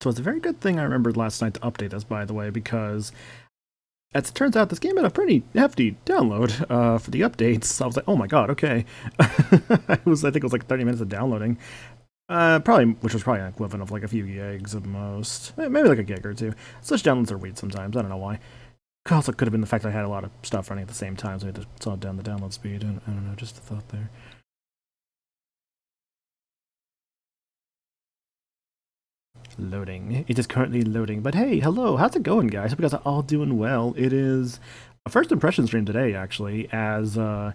So it's a very good thing I remembered last night to update this, by the way, because as it turns out, this game had a pretty hefty download for the updates. I was like, oh my god, okay. I think it was like 30 minutes of downloading. Which was probably an equivalent of like a few gigs at most. Maybe like a gig or two. Such downloads are weird sometimes, I don't know why. Also, could have been the fact that I had a lot of stuff running at the same time, so I had to slow down the download speed. I don't know, just a thought there. Loading. It is currently loading. But hey, hello, how's it going, guys? Hope you guys are all doing well. It is a first impression stream today, actually, as on,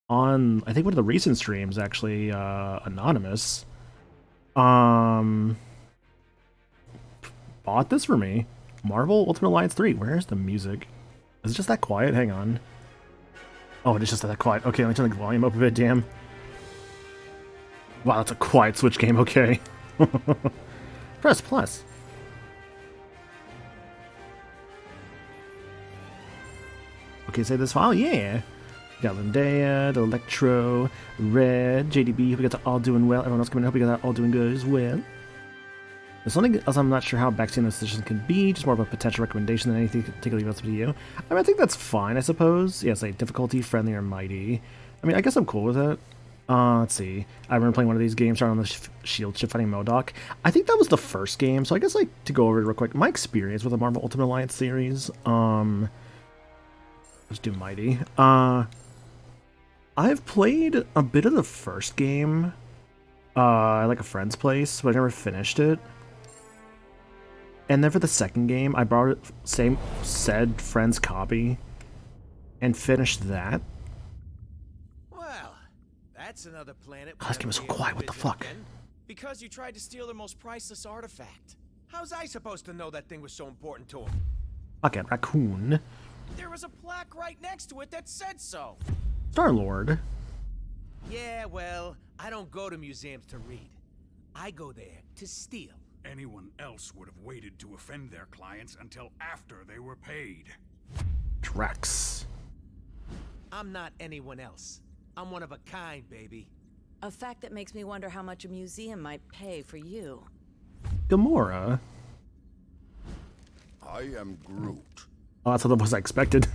I think one of the recent streams, actually, Anonymous, bought this for me. Marvel Ultimate Alliance 3. Where's the music? Is it just that quiet? Hang on. Oh, it is just that quiet. Okay, let me turn the volume up a bit, damn. Wow, that's a quiet Switch game, okay. Press plus. Okay, say this file, yeah. Got Lindea, the Electro, Red, JDB, hope you guys are all doing well. Everyone else coming in, hope you guys are all doing good as well. There's something else I'm not sure how backseating this decision can be, just more of a potential recommendation than anything particularly else to you. I mean, I think that's fine, I suppose. Yeah, say difficulty, friendly, or mighty. I mean, I guess I'm cool with it. Let's see. I remember playing one of these games starting on the Shield Ship fighting MODOK. I think that was the first game, so I guess like to go over it real quick. My experience with the Marvel Ultimate Alliance series, let's do Mighty. I've played a bit of the first game, at like a friend's place, but I never finished it. And then for the second game, I borrowed said friend's copy and finished that. That's another planet. God, this game is so quiet, what the fuck? Because you tried to steal their most priceless artifact. How's I supposed to know that thing was so important to him? Fuck it, raccoon. There was a plaque right next to it that said so. Star-Lord. Yeah, well, I don't go to museums to read. I go there to steal. Anyone else would have waited to offend their clients until after they were paid. Drax. I'm not anyone else. I'm one of a kind, baby. A fact that makes me wonder how much a museum might pay for you. Gamora. I am Groot. Oh, that's what was I expected.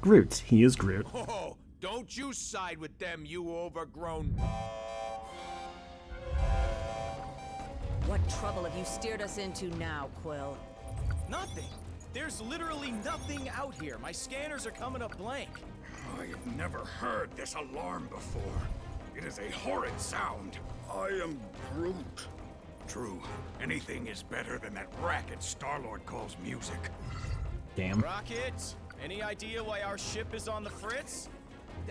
Groot. He is Groot. Oh, don't you side with them, you overgrown... What trouble have you steered us into now, Quill? Nothing. There's literally nothing out here. My scanners are coming up blank. I have never heard this alarm before. It is a horrid sound. I am Groot. True, anything is better than that racket Star-Lord calls music. Damn. Rocket, any idea why our ship is on the fritz?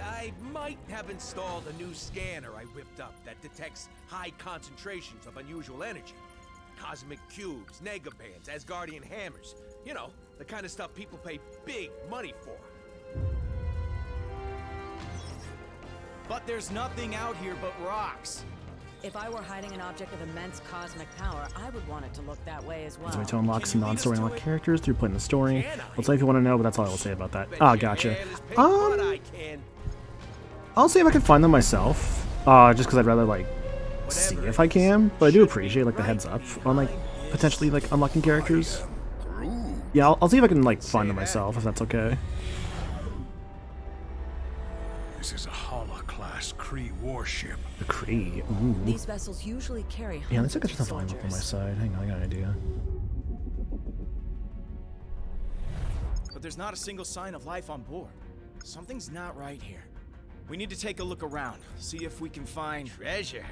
I might have installed a new scanner I whipped up that detects high concentrations of unusual energy. Cosmic cubes, negabands, Asgardian hammers. You know, the kind of stuff people pay big money for. But there's nothing out here but rocks. If I were hiding an object of immense cosmic power, I would want it to look that way as well. So to unlock some non-story unlock characters through playing the story. Let's say if you want to know, but that's all I will say about that. Ah, gotcha. I'll see if I can find them myself. Just because I'd rather like see if I can. But I do appreciate like the heads up on like potentially like unlocking characters. Yeah, I'll see if I can like find them myself if that's okay. This is a Hala-class Kree warship. The Kree. Ooh. These vessels usually carry Yeah, let's look at the soldiers. volume up on my side. Hang on, I got an idea. But there's not a single sign of life on board. Something's not right here. We need to take a look around, see if we can find treasure.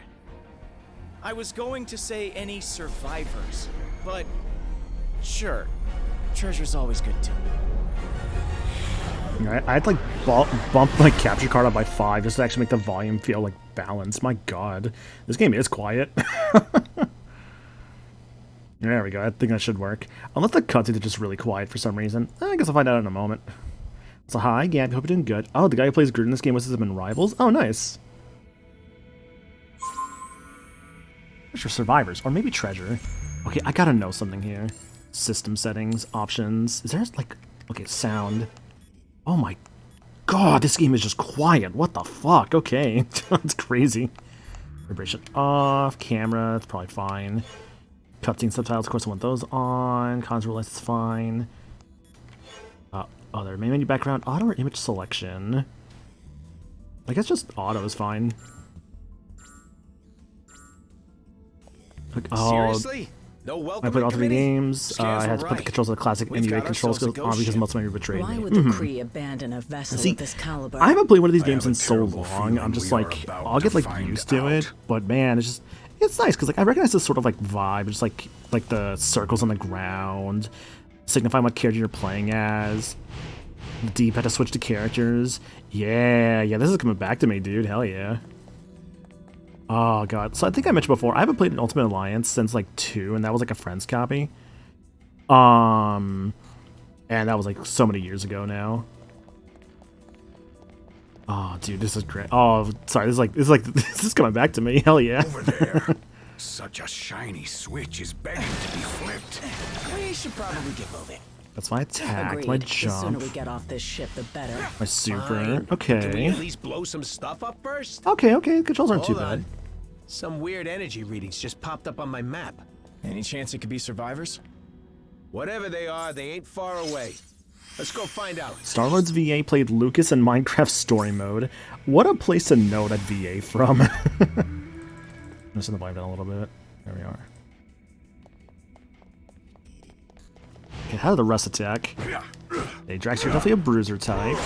I was going to say any survivors, but sure, treasure's always good too. Alright, I'd like bump my capture card up by 5 just to actually make the volume feel like balanced. My god. This game is quiet. There we go. I think that should work. Unless the cutscenes are just really quiet for some reason. I guess I'll find out in a moment. So hi, Gabby. Hope you're doing good. Oh, the guy who plays Groot in this game was him in Rivals? Oh, nice. Treasure survivors. Or maybe treasure. Okay, I gotta know something here. System settings, options. Is there like... Okay, sound. Oh my god, this game is just quiet. What the fuck? Okay, that's crazy. Vibration off, camera, it's probably fine. Cutscene subtitles, of course I want those on. Cons rule is fine. Other main menu background, auto or image selection? I guess just auto is fine. Seriously? No welcome I played all 3 committee? games. Scales I had were to put the right. controls of the classic We've NUA got controls ourselves a on ghost because ship. most of my betrayed Why me. would the Kree abandon a vessel See, of this caliber? I haven't played one of these games have in a so terrible long. feeling I'm just we are like, about I'll get to like find used to it. out. But man, it's nice because like I recognize this sort of like vibe, just like the circles on the ground, signifying what character you're playing as. The D-pad to switch to characters. Yeah, this is coming back to me, dude. Hell yeah. Oh god. So I think I mentioned before, I haven't played an Ultimate Alliance since like 2, and that was like a friend's copy. And that was like so many years ago now. Oh, dude, this is great. Oh, sorry, this is coming back to me. Hell yeah. Over there. Such a shiny switch is begging to be flipped. We should probably get moving. That's my attack, Agreed. my The sooner jump, we get off this ship, the better. my super. Can we Okay. at least blow some stuff up first? Okay, controls aren't too Hold bad. on. Some weird energy readings just popped up on my map. Any chance it could be survivors? Whatever they are, they ain't far away. Let's go find out. Star-Lord's VA played Lucas in Minecraft Story Mode. What a place to know that VA from. I'm just gonna volume down a little bit. There we are. Okay, how did the rust attack? Hey, Drax, you're definitely a bruiser type.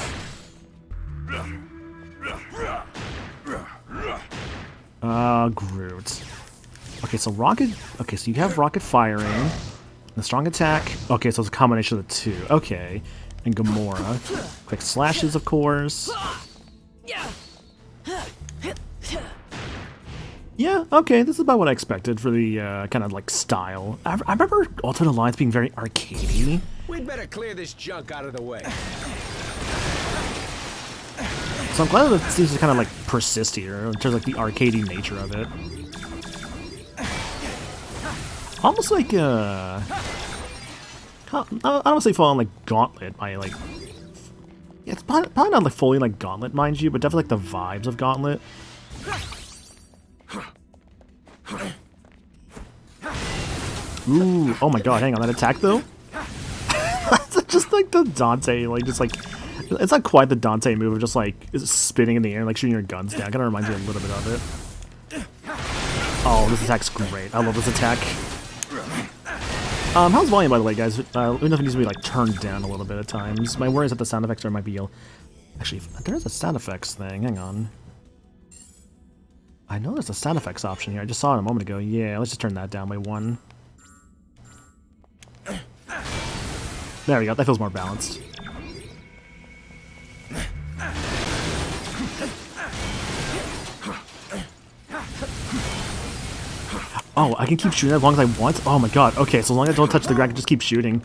Groot. Okay, so rocket. Okay, so you have rocket firing, the strong attack. Okay, so it's a combination of the two. Okay, and Gamora. Quick slashes, of course. Yeah, okay, this is about what I expected for the kind of like style. I remember Ultimate Alliance being very arcadey. We'd better clear this junk out of the way. So I'm glad that it seems to kind of like persist here in terms of like the arcadey nature of it. Almost like I don't want to say falling like Gauntlet. Yeah, it's probably not like fully like Gauntlet, mind you, but definitely like the vibes of Gauntlet. Ooh, oh my god, hang on, that attack though? That's just like the Dante, like just like, it's not quite the Dante move of just like spinning in the air and like shooting your guns down. Kind of reminds me a little bit of it. Oh, this attack's great. I love this attack. How's volume, by the way, guys? Let me know if it needs to be like turned down a little bit at times. My worry is that the sound effects might be actually, there's a sound effects thing. Hang on. I know there's a sound effects option here. I just saw it a moment ago. Yeah, let's just turn that down by 1. There we go. That feels more balanced. Oh, I can keep shooting as long as I want? Oh my god. Okay, so as long as I don't touch the ground, I can just keep shooting.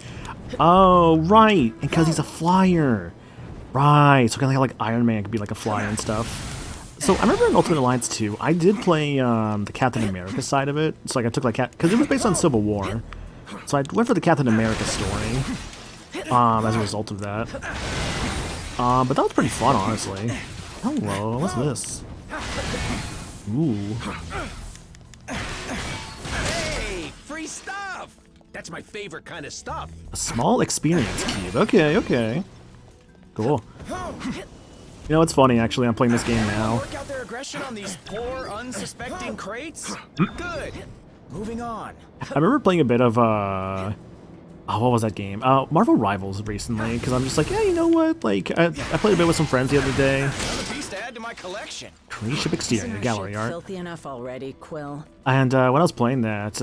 Oh, right. And because he's a flyer. Right. So kind of like Iron Man could be like a flyer and stuff. So I remember in Ultimate Alliance 2, I did play the Captain America side of it. So like I took like because it was based on Civil War. So I went for the Captain America story as a result of that. But that was pretty fun, honestly. Hello, what's this? Ooh. Hey, free stuff! That's my favorite kind of stuff. A small experience cube. Okay, okay. Cool. You know, it's funny, actually, I'm playing this game now. Work out their aggression on these poor, unsuspecting crates? Good. Moving on. I remember playing a bit of, oh, what was that game? Marvel Rivals recently, because I'm just like, yeah, you know what? Like, I played a bit with some friends the other day. Another piece to add to my collection. Create ship exterior, Isn't our gallery ship art. filthy enough already, Quill? And when I was playing that,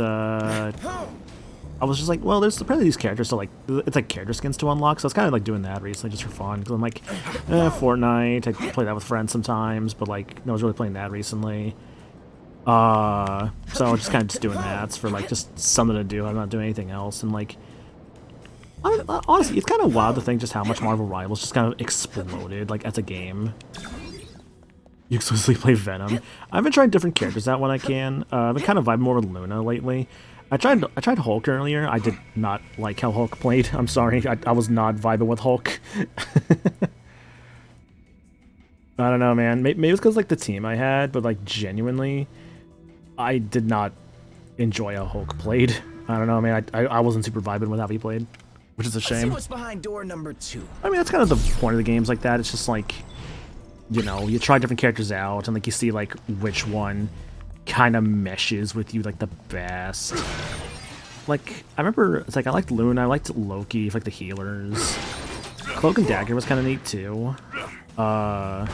I was just like, well, there's apparently these characters, so like, it's like character skins to unlock, so I was kind of like doing that recently just for fun, because I'm like, Fortnite, I play that with friends sometimes, but like, no one's really playing that recently. So I was just kind of just doing that for like, just something to do, I'm not doing anything else, and like, honestly, it's kind of wild to think just how much Marvel Rivals just kind of exploded, like, as a game. You exclusively play Venom. I've been trying different characters out when I can. I've been kind of vibing more with Luna lately. I tried Hulk earlier. I did not like how Hulk played. I'm sorry. I was not vibing with Hulk. I don't know, man. Maybe it's because like the team I had, but like genuinely, I did not enjoy how Hulk played. I don't know, man. I wasn't super vibing with how he played, which is a Let's see shame. what's behind door number 2. I mean, that's kind of the point of the games like that. It's just like, you know, you try different characters out and like you see like which one kind of meshes with you like the best. Like, I remember, it's like I liked Luna, I liked Loki for like the healers. Cloak and Dagger was kind of neat too. The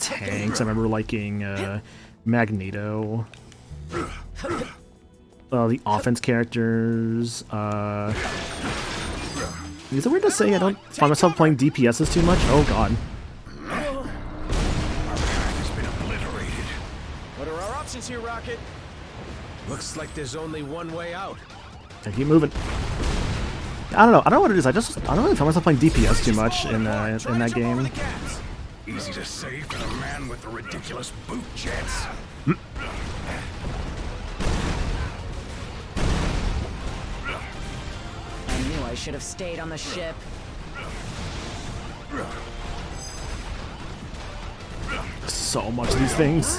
tanks, I remember liking Magneto. The offense characters. Is it weird to say I don't find myself playing DPSs too much? Oh god. What are our options here, Rocket? Looks like there's only one way out. I keep moving. I don't know what it is. I don't really find myself playing DPS too much in that game. Easy to say for the man with the ridiculous boot jets. I knew I should have stayed on the ship. So much of these things.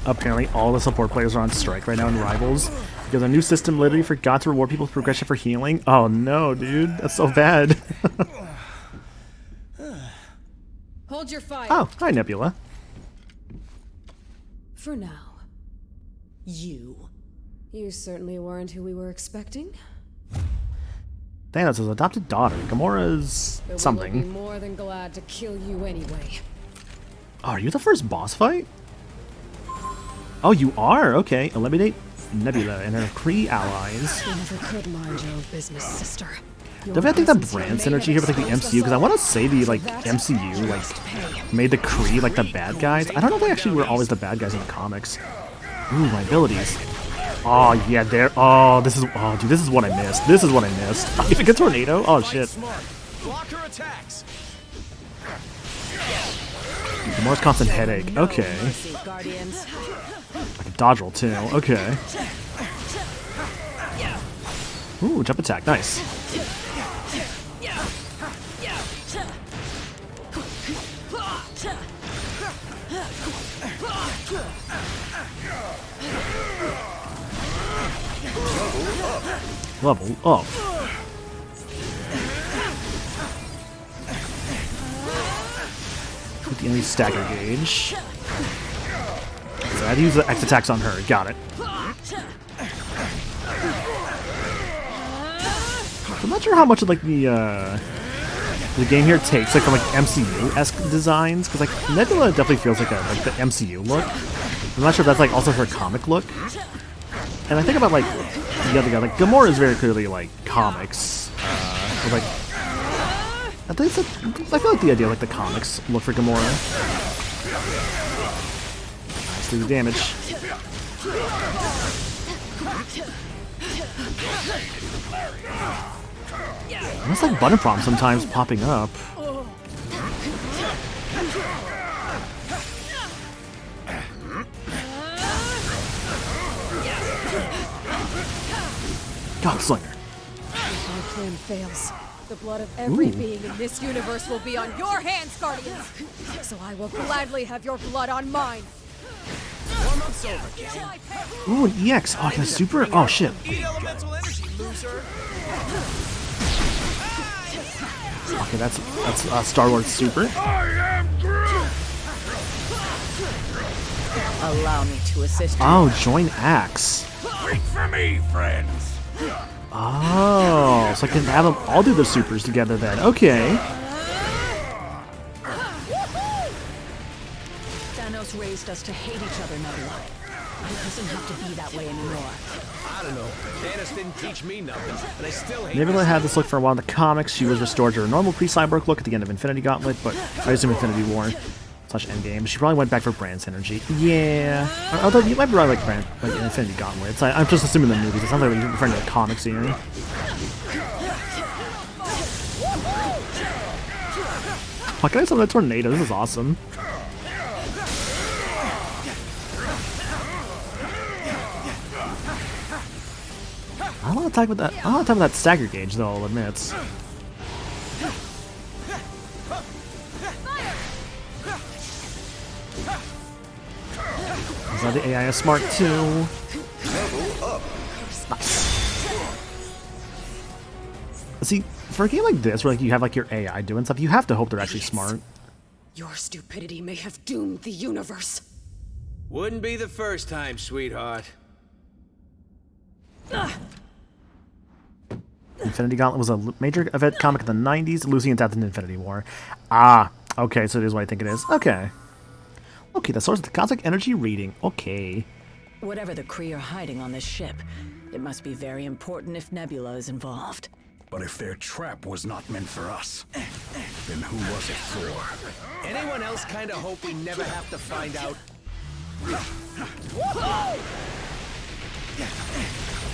Apparently all the support players are on strike right now in Rivals because a new system literally forgot to reward people's progression for healing. Oh no, dude. That's so bad. Hold your fire. Oh, hi Nebula. For now. You certainly weren't who we were expecting. Thanos' adopted daughter. Gamora's But we will be something. more than glad to kill you anyway. Oh, are you the first boss fight? Oh, you are? Okay. Eliminate Nebula and her Kree allies. You never could mind your own business, sister. Don't I think the brand synergy here with like the MCU? Because I want to say the like MCU like made the Kree like the bad guys. I don't know if they actually were always the bad guys in the comics. Ooh, my abilities. Oh yeah, there. Oh, this is. Oh, dude, this is what I missed. This is what I missed. If it gets tornado, oh shit. Smart. Block her attacks. The more constant headache. Okay. Mercy, Guardians. I can dodge roll too. Okay. Ooh, jump attack. Nice. Level up. Put the enemy stagger gauge. So I had to use the X attacks on her. Got it. I'm not sure how much of like the game here takes like from like MCU-esque designs, because like Nebula definitely feels like the MCU look. I'm not sure if that's like also her comic look. And I think about like the other guy, like Gamora is very clearly like comics. But, like I feel like the idea of like the comics look for Gamora. Nice, do the damage. And it's like button prompts sometimes popping up. Gunslinger. If our plan fails, the blood of every being in this universe will be on your hands, Guardians! So I will gladly have your blood on mine! Ooh, an EX. Oh, yeah, super. Oh, shit. Eat elemental energy, loser. Okay, that's Star-Lord super. Allow me to assist you. Oh, join Axe. Wait for me, friends. Oh, so I can have them all do their supers together then. Okay. Thanos raised us to hate each other, Nebula. It doesn't have to be that way anymore. I don't know. Thanos didn't teach me nothing, and I still hate Nebula had this look for a while in the comics. She was restored to her normal pre-cyborg look at the end of Infinity Gauntlet, but I assume Infinity War / Endgame. She probably went back for brand synergy. Yeah. Although you might be right, like brand, like Infinity Gauntlet. It's like, I'm just assuming the movies. It sounds like you're referring to the comics here. How can I summon a tornado? This is awesome. I don't want to attack with that. I don't want to attack with that stagger gauge, though. I'll admit. Now the AI is smart too. See, for a game like this, where like you have like your AI doing stuff, you have to hope they're actually smart. Your stupidity may have doomed the universe. Wouldn't be the first time, sweetheart. Infinity Gauntlet was a major event comic in the 90s, losing its death in Infinity War. Ah, okay, so it is what I think it is. Okay. Okay, the source of the cosmic energy reading. Okay. Whatever the Kree are hiding on this ship, it must be very important if Nebula is involved. But if their trap was not meant for us, then who was it for? Anyone else kind of hope we never have to find out?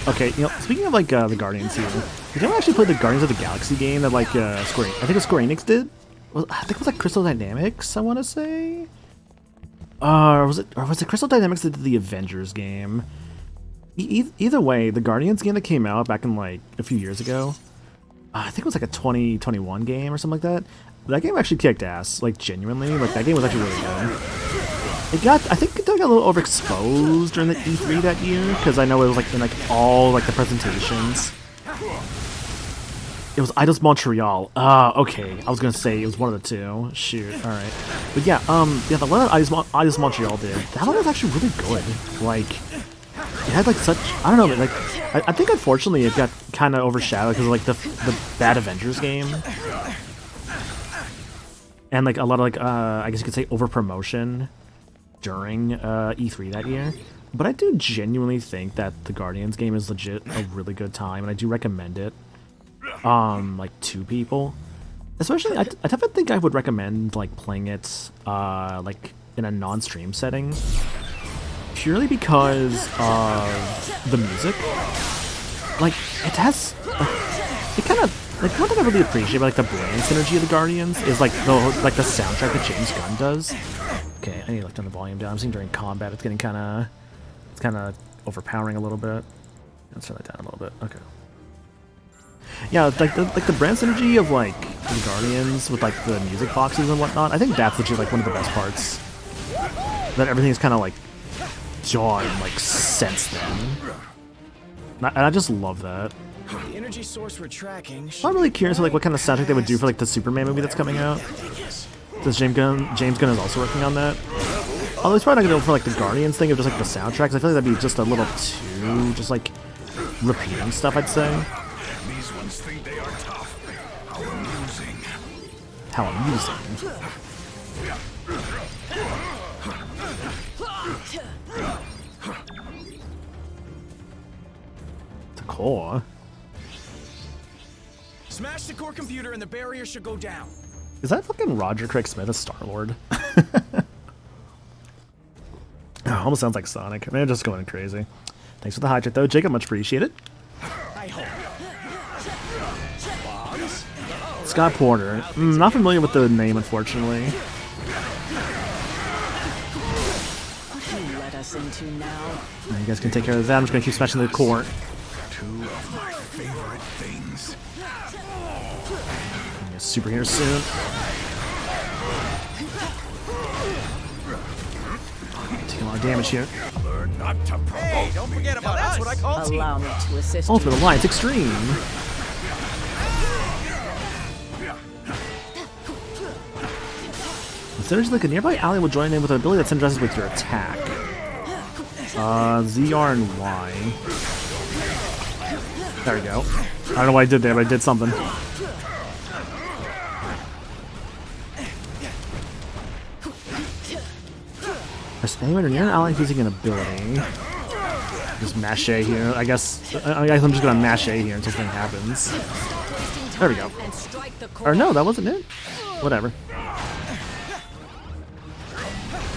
Okay, you know, speaking of like the Guardians here, did you ever actually play the Guardians of the Galaxy game that like I think it was Square Enix did? I think it was like Crystal Dynamics, I want to say. Or was it Crystal Dynamics that did the Avengers game? Either way, the Guardians game that came out back in like a few years ago, I think it was like a 2021 game or something like that. That game actually kicked ass, like genuinely. Like that game was actually really good. I think it got a little overexposed during the E3 that year because I know it was like in like all like the presentations. It was Eidos Montreal. Okay. I was gonna say it was one of the two. Shoot. All right. But yeah, the one that Eidos Montreal did, that one was actually really good. Like, it had like such, I don't know, like I think unfortunately it got kind of overshadowed because of like the bad Avengers game. And like a lot of like I guess you could say over promotion during E3 that year. But I do genuinely think that the Guardians game is legit a really good time, and I do recommend it. Like to people, especially I definitely think I would recommend like playing it like in a non-stream setting, purely because of the music. Like it has, like, it kind of like one thing I really appreciate about like the brand synergy of the Guardians is like the soundtrack that James Gunn does. Okay, I need to turn the volume down. I'm seeing during combat it's getting kind of overpowering a little bit. Let's turn that down a little bit. Okay. Yeah, like the brand synergy of like the Guardians with like the music boxes and whatnot. I think that's legit like one of the best parts. That everything's kind of like done like since then, and I just love that. The energy source we're tracking. I'm really curious like what kind of soundtrack they would do for like the Superman movie that's coming out. Since James Gunn is also working on that. Although he's probably not gonna go for like the Guardians thing of just like the soundtrack, 'cause I feel like that'd be just a little too just like repeating stuff, I'd say. These ones think they are tough. How amusing. How amusing. The core. Smash the core computer and the barrier should go down. Is that fucking Roger Craig Smith as Star-Lord? Almost sounds like Sonic. Man, just going crazy. Thanks for the hijack though, Jacob. Much appreciated. I hope. Scott Porter. Not familiar with the name, unfortunately. What you let us into now? You guys can take care of that. I'm just gonna keep smashing the core. Two of my favorite things. Superhero soon. Taking a lot of damage here. Learn not to provoke. Hey, don't forget about us. That's what I call team. Allow me to assist Ultimate you. Alliance Extreme. Synergy like a nearby ally will join in with an ability that synergizes with your attack. ZR and Y. There we go. I don't know what I did there, but I did something. Press anyone or near an ally using an ability. Just mash A here. I guess I'm just gonna mash A here until something happens. There we go. And strike the core. Or no, that wasn't it. Whatever.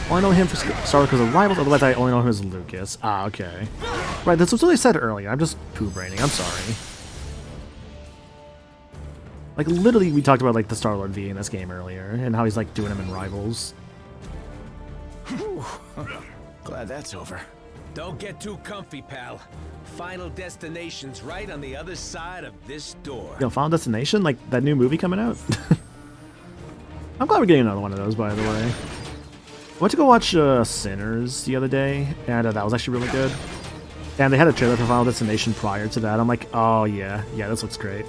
Well, I know him for Star Wars because of Rivals, otherwise I only know him as Lucas. Ah, okay. Right, that's what I said earlier. I'm just poo-braining. I'm sorry. Like, literally, we talked about, like, the Star-Lord V in this game earlier, and how he's, like, doing him in Rivals. Glad that's over. Don't get too comfy, pal. Final destination's right on the other side of this door. Yo, Final Destination? Like, that new movie coming out? I'm glad we're getting another one of those, by the way. went to go watch Sinners the other day, and that was actually really good. And they had a trailer for Final Destination prior to that. I'm like, oh yeah, this looks great.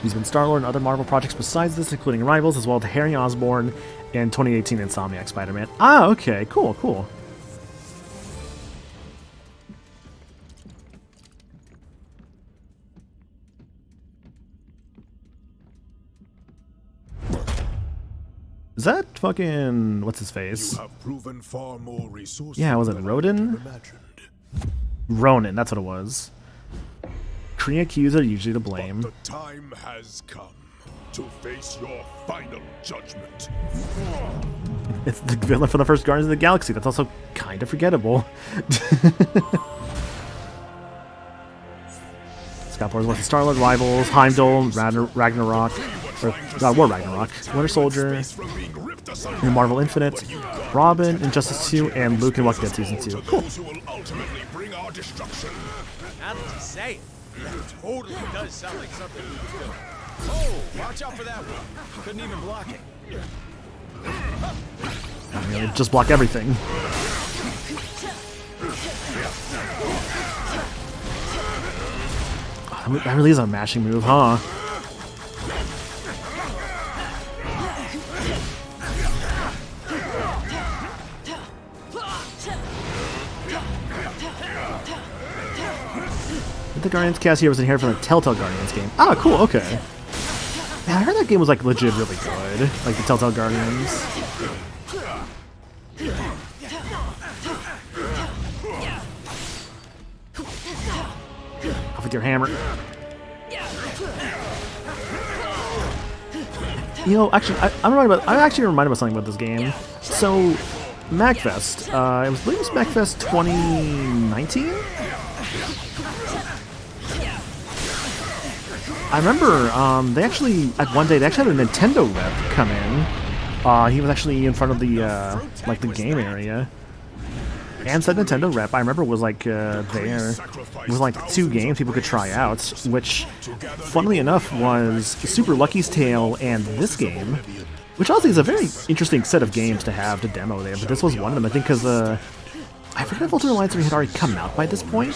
He's been Star-Lord in other Marvel projects besides this, including Rivals, as well as Harry Osborn and 2018 Insomniac Spider-Man. Ah, okay, cool. Is that fucking... what's his face? You have proven far more resourceful. Yeah, was it than I Rodin? imagined. Ronan, that's what it was. Kree accused are usually to blame. But the time has come to face your final judgment. It's the villain for the first Guardians of the Galaxy. That's also kind of forgettable. Scott Porter's with Star-Lord, Rivals, Heimdall, Ragnarok, War Ragnarok, Winter Soldier, New Marvel Infinite, Robin, Injustice 2, and Luke in Walking Dead Season 2. Cool. Those who will ultimately bring our destruction. Now that you say it, that totally does sound like something we could do. Oh, watch out for that one. Couldn't even block it. I mean, just block everything. Oh, that really is a mashing move, huh? The Guardians cast here was in here from the Telltale Guardians game. Ah, cool, okay. Man, I heard that game was like legit really good. Like the Telltale Guardians. Off with your hammer. You know, actually, I'm actually reminded about something about this game. So, MagFest. I believe it was MagFest 2019. I remember they actually had a Nintendo rep come in. He was actually in front of the like the game area, and said Nintendo rep. I remember was like there. It was like 2 games people could try out, which, funnily enough, was Super Lucky's Tale and this game, which honestly is a very interesting set of games to have to demo there. But this was one of them, I think, because I forget if Ultimate Alliance 3 had already come out by this point.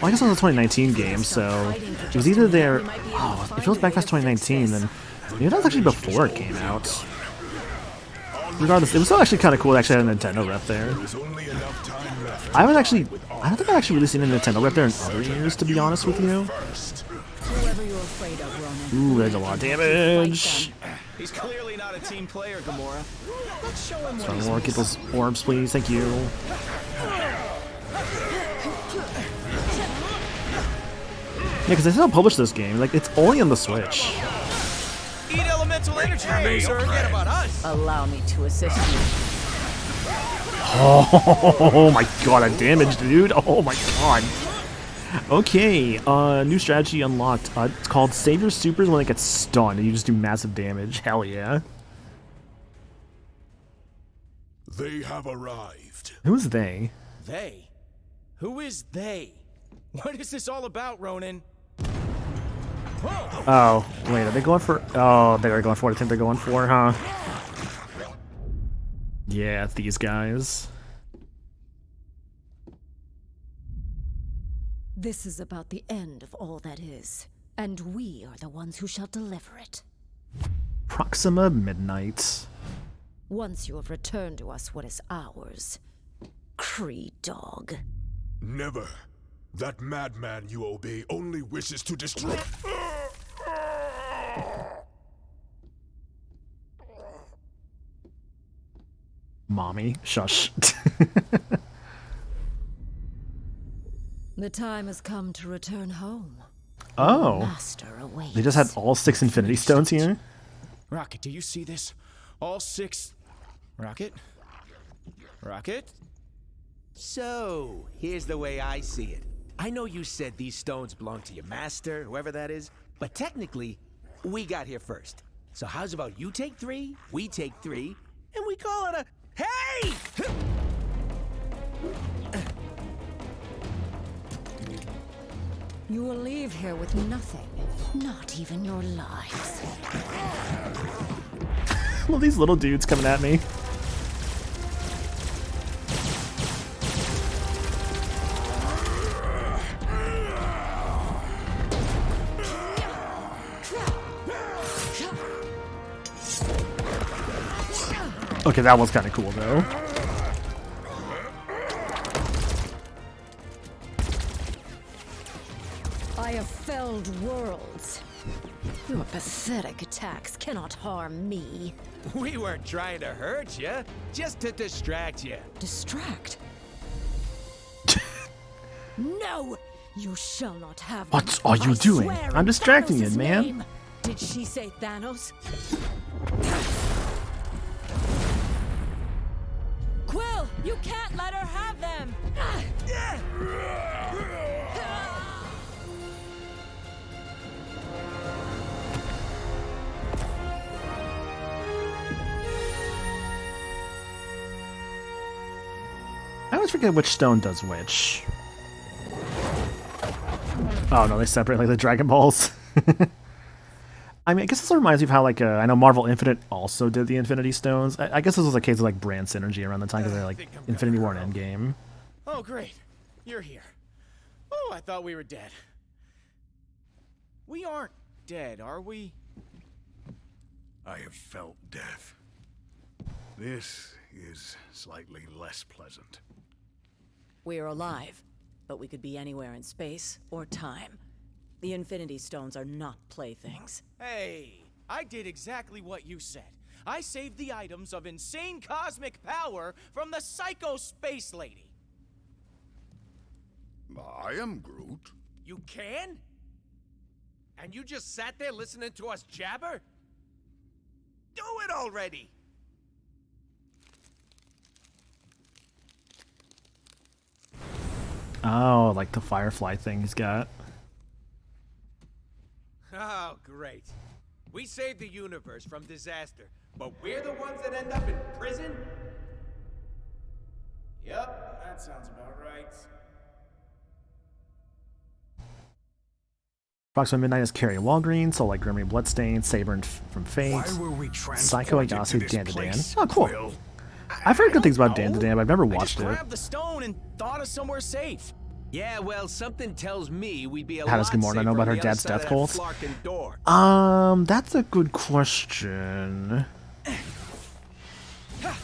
Well, I guess it was a 2019 game, so it was either there. Oh, if it was Backfest 2019, then maybe that was actually before it came out. Regardless, it was still actually kind of cool to actually have a Nintendo rep there. I don't think I've actually really seen a Nintendo rep there in other years, to be honest with you. Whoever you're afraid of, Ronan. Ooh, there's a lot of damage. He's clearly not a team player, Gamora. Let's show him what Sorry, he's more, get those orbs, please. Thank you. Yeah, because they still published this game. Like, it's only on the Switch. Eat elemental energy, or forget about us. Allow me to assist you. Oh my god, that damage, dude. Oh my god. Okay, new strategy unlocked. It's called Save Your Supers when it gets stunned, and you just do massive damage. Hell yeah. They have arrived. Who's they? They? Who is they? What is this all about, Ronan? Whoa! Oh, wait, are they going for... Oh, they're going for what I think they're going for, huh? Yeah, it's these guys. This is about the end of all that is, and we are the ones who shall deliver it. Proxima Midnight. Once you have returned to us what is ours. Kree dog. Never. That madman you obey only wishes to destroy. Mommy, shush. The time has come to return home. Oh. Master awaits. They just had all 6 Infinity Stones here? Rocket, do you see this? All 6... Rocket? Rocket? So, here's the way I see it. I know you said these stones belong to your master, whoever that is, but technically, we got here first. So how's about you take 3, we take 3, and we call it a... Hey! You will leave here with nothing. Not even your lives. All these little dudes coming at me. Okay, that was kind of cool though. I have felled worlds. Your pathetic attacks cannot harm me. We weren't trying to hurt you, just to distract you. Distract? No! You shall not have What them. are you I doing? swear I'm in distracting you, Thanos' man. name. Did she say Thanos? Quill, you can't let her have them! I always forget which stone does which. Oh no, they separate like the Dragon Balls. I mean, I guess this reminds me of how, like, I know Marvel Infinite also did the Infinity Stones. I guess this was a case of, like, brand synergy around the time because they're, like, Infinity War and Endgame. Oh, great. You're here. Oh, I thought we were dead. We aren't dead, are we? I have felt death. This is slightly less pleasant. We're alive, but we could be anywhere in space or time. The Infinity Stones are not playthings. Hey, I did exactly what you said. I saved the items of insane cosmic power from the Psycho Space Lady. I am Groot. You can? And you just sat there listening to us jabber? Do it already! Oh, like the Firefly thing he's got. Oh, great. We saved the universe from disaster, but we're the ones that end up in prison? Yep, that sounds about right. Approximately Midnight is Carrie Walgreen, so like Grimmy Bloodstain, Saber from Fate, Why were we Psycho transported to Agasu, this Dandadan. place, Oh, cool. Quill? I've heard good things about No. Dandadan, but I've never I just watched it. grabbed the stone and thought of somewhere safe. Yeah, well, something tells me we'd be a How does lot Gamora know safer about on her the dad's other side death of cult? that Flarkin' door. That's a good question.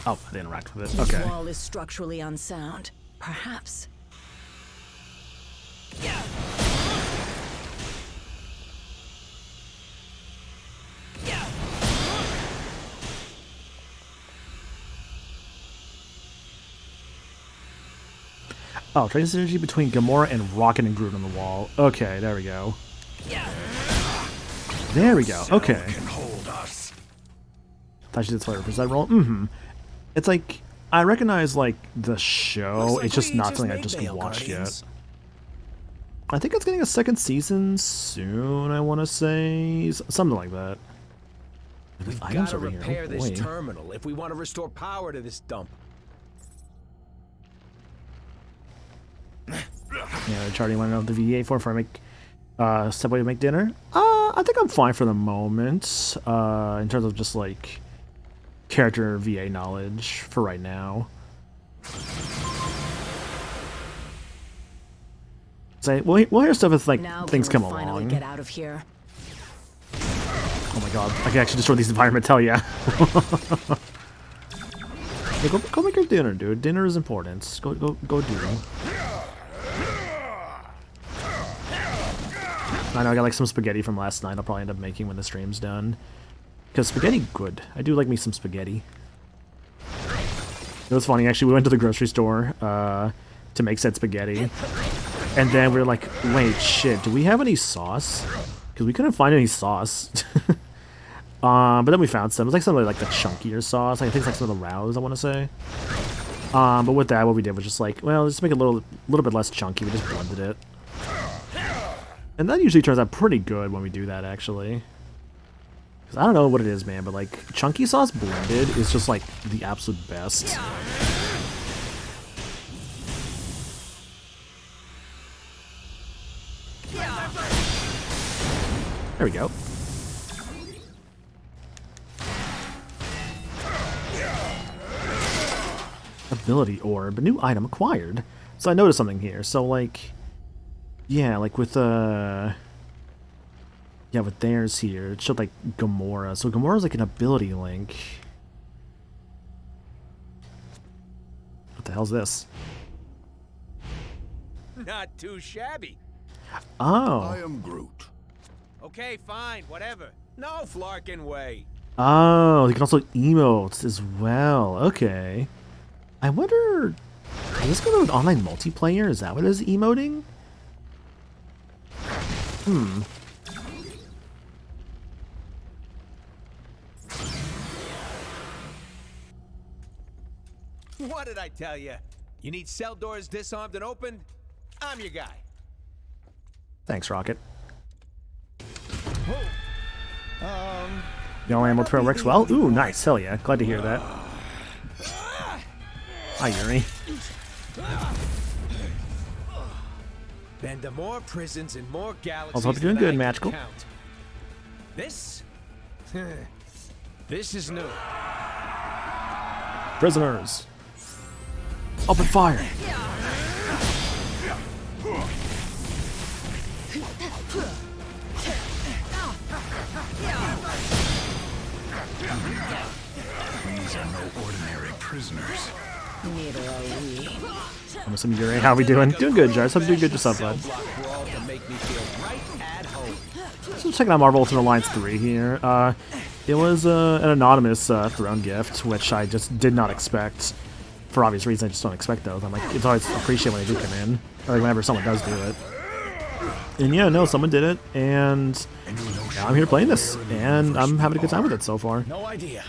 Oh, I didn't interact with it. This Okay. wall is structurally unsound. Perhaps. Oh, trade synergy between Gamora and Rocket and Groot on the wall. Okay, there we go. There we go. Okay. Can hold us. Thought she did play a represent role. It's like I recognize like the show. Looks like It's just we not just something I've made just Vale watched Guardians. yet. I think it's getting a second season soon. I want to say something like that. We've Items gotta over here. repair Oh, this boy. terminal if we want to restore power to this dump. Yeah, Charlie, want to know the VA for before I make step away to make dinner? I think I'm fine for the moment. In terms of just like character VA knowledge for right now. Say, we'll hear stuff as like Now things can come we finally along. get out of here? Oh my god, I can actually destroy these environments, hell yeah. Yeah, go make your dinner, dude. Dinner is important. Go do it. I know I got like some spaghetti from last night I'll probably end up making when the stream's done. Because spaghetti good. I do like me some spaghetti. It was funny, actually, we went to the grocery store to make said spaghetti. And then we were like, wait, shit, do we have any sauce? Because we couldn't find any sauce. But then we found some. It was like some of like the chunkier sauce. I think it's like some of the rouse, I want to say. But with that, what we did was just like, well, let's make it a little bit less chunky. We just blended it. And that usually turns out pretty good when we do that, actually. Because I don't know what it is, man, but like chunky sauce blended is just like the absolute best. There we go. ability orb. A new item acquired. So I noticed something here. So, like... Yeah, like with, yeah, with theirs here, it showed, like, Gamora. So Gamora's, like, an ability link. What the hell's this? Not too shabby. I Oh. am Groot. Okay, fine, whatever. No flarkin' way. Oh, you can also emote as well. Okay. I wonder... Is this going to an online multiplayer? Is that what it is, emoting? Hmm. What did I tell you? You need cell doors disarmed and opened? I'm your guy. Thanks, Rocket. The only ammo trail works well? Ooh, nice. Hell yeah. Glad to hear that. Hi, Yuri. Then the more prisons and more galaxies. Also, hope you're doing that good, I can Magical. count. This? This is new. Prisoners. Open fire. These are no ordinary prisoners. Neither are we. I'm assuming Yuri. How we doing? Doing good, Jars. Hope you're doing good yourself, bud. Block brawl to make me feel right at home. So checking out Marvel Ultimate Alliance 3 here. It was an anonymous throne gift, which I just did not expect. For obvious reasons, I just don't expect those. I'm like, it's always appreciated when they do come in, or like whenever someone does do it. And yeah, no, someone did it, and now I'm here playing this, and I'm having a good time with it so far. No idea.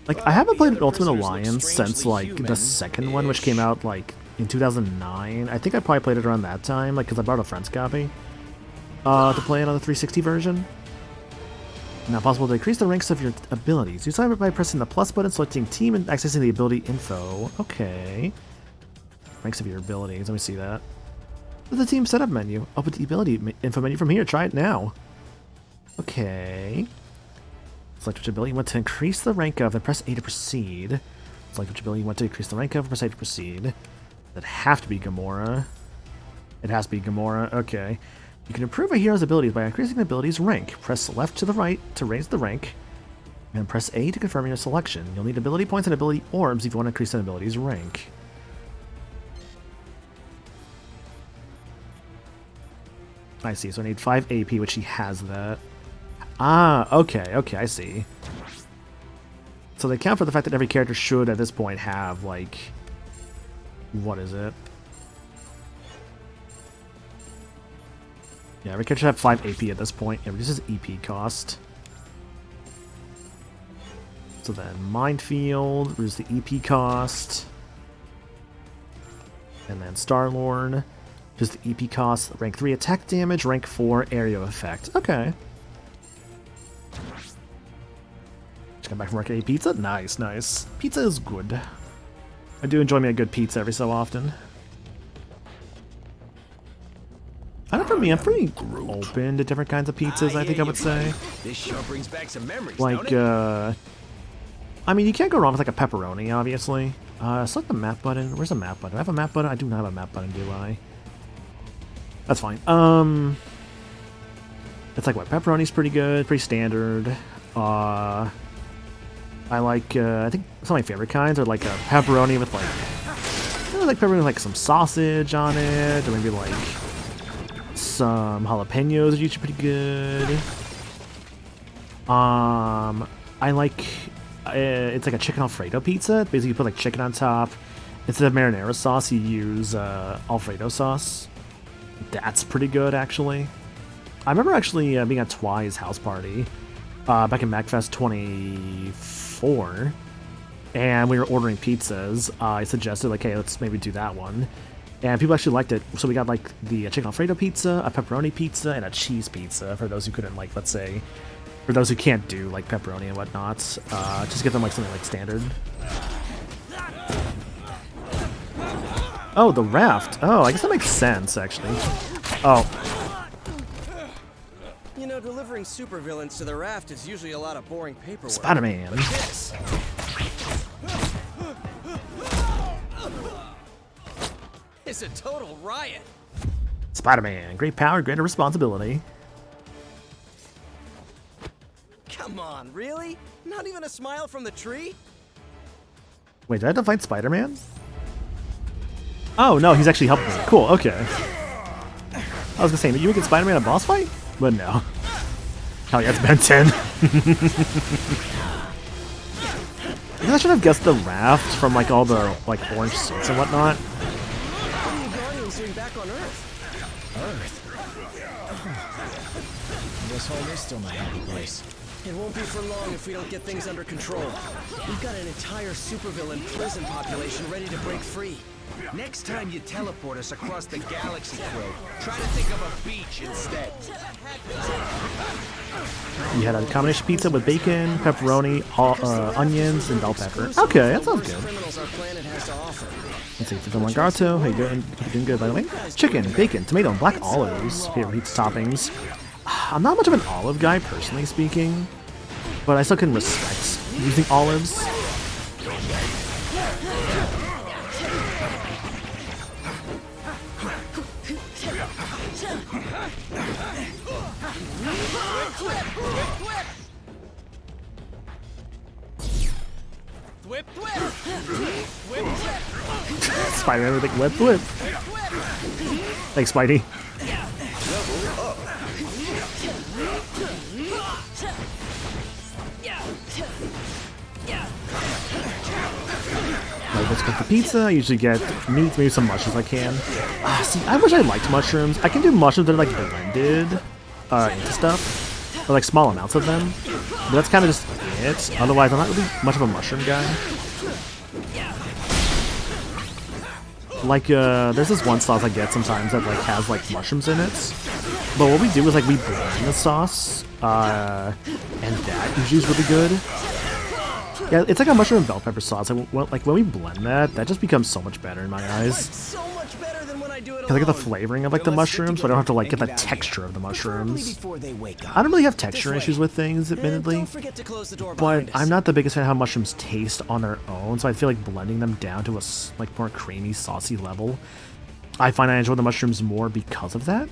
Like, I haven't played Ultimate Alliance since, like, the second one, which came out, like, in 2009. I think I probably played it around that time, like, because I borrowed a friend's copy to play it on the 360 version. Now possible to increase the ranks of your abilities. You sign up by pressing the plus button, selecting team, and accessing the ability info. Okay. Ranks of your abilities. Let me see that. The team setup menu. Open the ability info menu from here. Try it now. Okay. Select which ability you want to increase the rank of and press A to proceed. Select which ability you want to increase the rank of and press A to proceed. That'd have to be Gamora. It has to be Gamora. Okay. You can improve a hero's abilities by increasing the ability's rank. Press left to the right to raise the rank, and press A to confirm your selection. You'll need ability points and ability orbs if you want to increase an ability's rank. I see, so I need 5 AP, which he has that. Ah, okay, I see. So they account for the fact that every character should, at this point, have, like... What is it? Yeah, every character should have 5 AP at this point. It reduces EP cost. So then, Minefield, reduce the EP cost. And then Star-Lord, just the EP cost. Rank 3 attack damage, rank 4 area effect. Okay. Just got back from work. A pizza? Nice, nice. Pizza is good. I do enjoy me a good pizza every so often. I don't know, for me, I'm pretty open to different kinds of pizzas, I think I would say. This sure brings back some memories, Like, don't it? I mean, you can't go wrong with like a pepperoni, obviously. Select the map button. Where's the map button? Do I have a map button? I do not have a map button, do I? That's fine. It's like what? Pepperoni's pretty good, pretty standard. I like, I think some of my favorite kinds are like a pepperoni with like, like pepperoni with like some sausage on it, or maybe like some jalapenos are usually pretty good. I like, it's like a chicken Alfredo pizza. Basically, you put like chicken on top. Instead of marinara sauce, you use Alfredo sauce. That's pretty good, actually. I remember actually being at Twi's house party back in MacFest 24, and we were ordering pizzas. I suggested, like, hey, let's maybe do that one. And people actually liked it, so we got, like, the chicken Alfredo pizza, a pepperoni pizza, and a cheese pizza for those who couldn't, like, let's say, for those who can't do, like, pepperoni and whatnot. Just get them, like, something, like, standard. Oh, the raft. Oh, I guess that makes sense, actually. Oh. You know, delivering supervillains to the raft is usually a lot of boring paperwork. Spider-Man. But this... is a total riot. Spider-Man, great power, greater responsibility. Come on, really? Not even a smile from the tree? Wait, did I have to fight Spider-Man? Oh, no, he's actually helping me. Cool, okay. I was gonna say, you would get Spider-Man a boss fight? But no. Hell yeah, it's Ben 10. I guess I should have guessed the raft from like all the like orange suits and whatnot. What are you Guardians doing back on Earth? This hole is still my happy place. It won't be for long if we don't get things under control. We've got an entire supervillain prison population ready to break free. Next time you teleport us across the galaxy, Quill, try to think of a beach instead. You had a combination pizza with bacon, pepperoni, onions, and bell pepper. Okay, that sounds good. Criminals our planet has to offer. Let's see, for the Langarto, how you doing? Hope you're doing good, by the way. Chicken, bacon, tomato, and black olives. Favorite pizza toppings. I'm not much of an olive guy, personally speaking, but I still can respect using olives. Spider-Man with like whip whip. Thanks, Spidey. Let's cook the pizza. I usually get meat, maybe some mushrooms I can. See, I wish I liked mushrooms. I can do mushrooms that are like blended into stuff, or like small amounts of them. But that's kind of just it. Otherwise, I'm not really much of a mushroom guy. Like, there's this one sauce I get sometimes that like has like mushrooms in it. But what we do is like we blend the sauce, and that usually is really good. Yeah, it's like a mushroom and bell pepper sauce. Like when we blend that, that just becomes so much better in my eyes. So much better than when I do it Because I get the flavoring of like the mushrooms, but I don't have to like get the texture of the mushrooms. Before they wake up. I don't really have texture issues with things, admittedly. Don't forget to close the door But behind us. I'm not the biggest fan of how mushrooms taste on their own, so I feel like blending them down to a like more creamy, saucy level. I find I enjoy the mushrooms more because of that.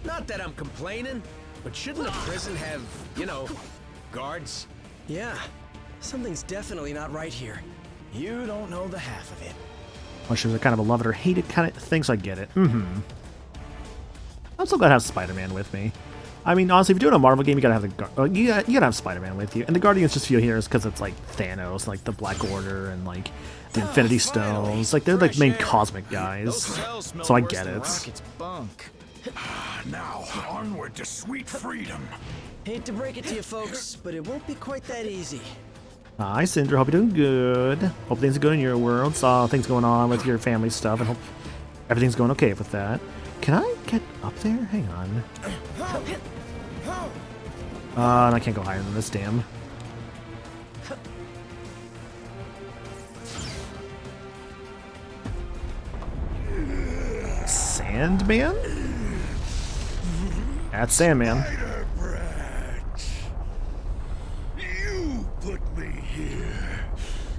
Not that I'm complaining, but shouldn't a prison have, you know, guards? Yeah, something's definitely not right here. You don't know the half of it. Mushrooms are kind of a love it or hate it kind of thing, so I get it. I'm so glad to have Spider-Man with me. I mean, honestly, if you're doing a Marvel game, you gotta have the you gotta have Spider-Man with you, and the Guardians just feel here is because it's like Thanos, and, like the Black Order, and like the Infinity Stones. Like they're like main cosmic guys, so I get it. Rocket's bunk. Now, onward to sweet freedom. Hate to break it to you folks, but it won't be quite that easy. Hi, Cinder. Hope you're doing good. Hope things are good in your world. Saw things going on with your family stuff, and hope everything's going okay with that. Can I get up there? Hang on. And I can't go higher than this, damn. Sandman? That's Sandman. Spider-Brat, you put me here.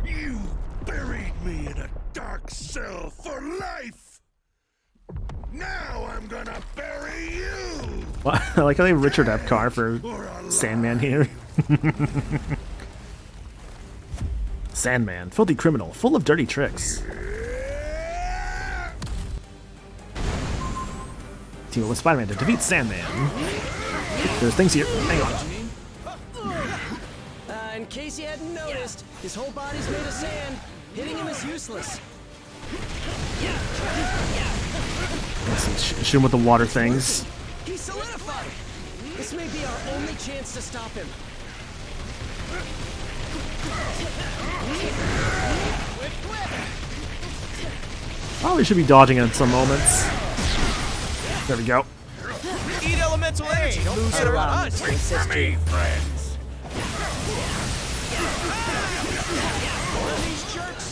You buried me in a dark cell for life. Now I'm gonna bury you. Well, I like how they have Richard Epcar for Sandman here. Sandman, filthy criminal, full of dirty tricks. Team up with Spider-Man to defeat Sandman. There's things here. Hang on. In case you hadn't noticed, his whole body's made of sand. Hitting him is useless. Let's see, shoot him with the water things. He's solidified. This may be our only chance to stop him. Probably should be dodging at some moments. There we go. Eat elemental energy. Don't forget about us. Me, friends. One of these jerks?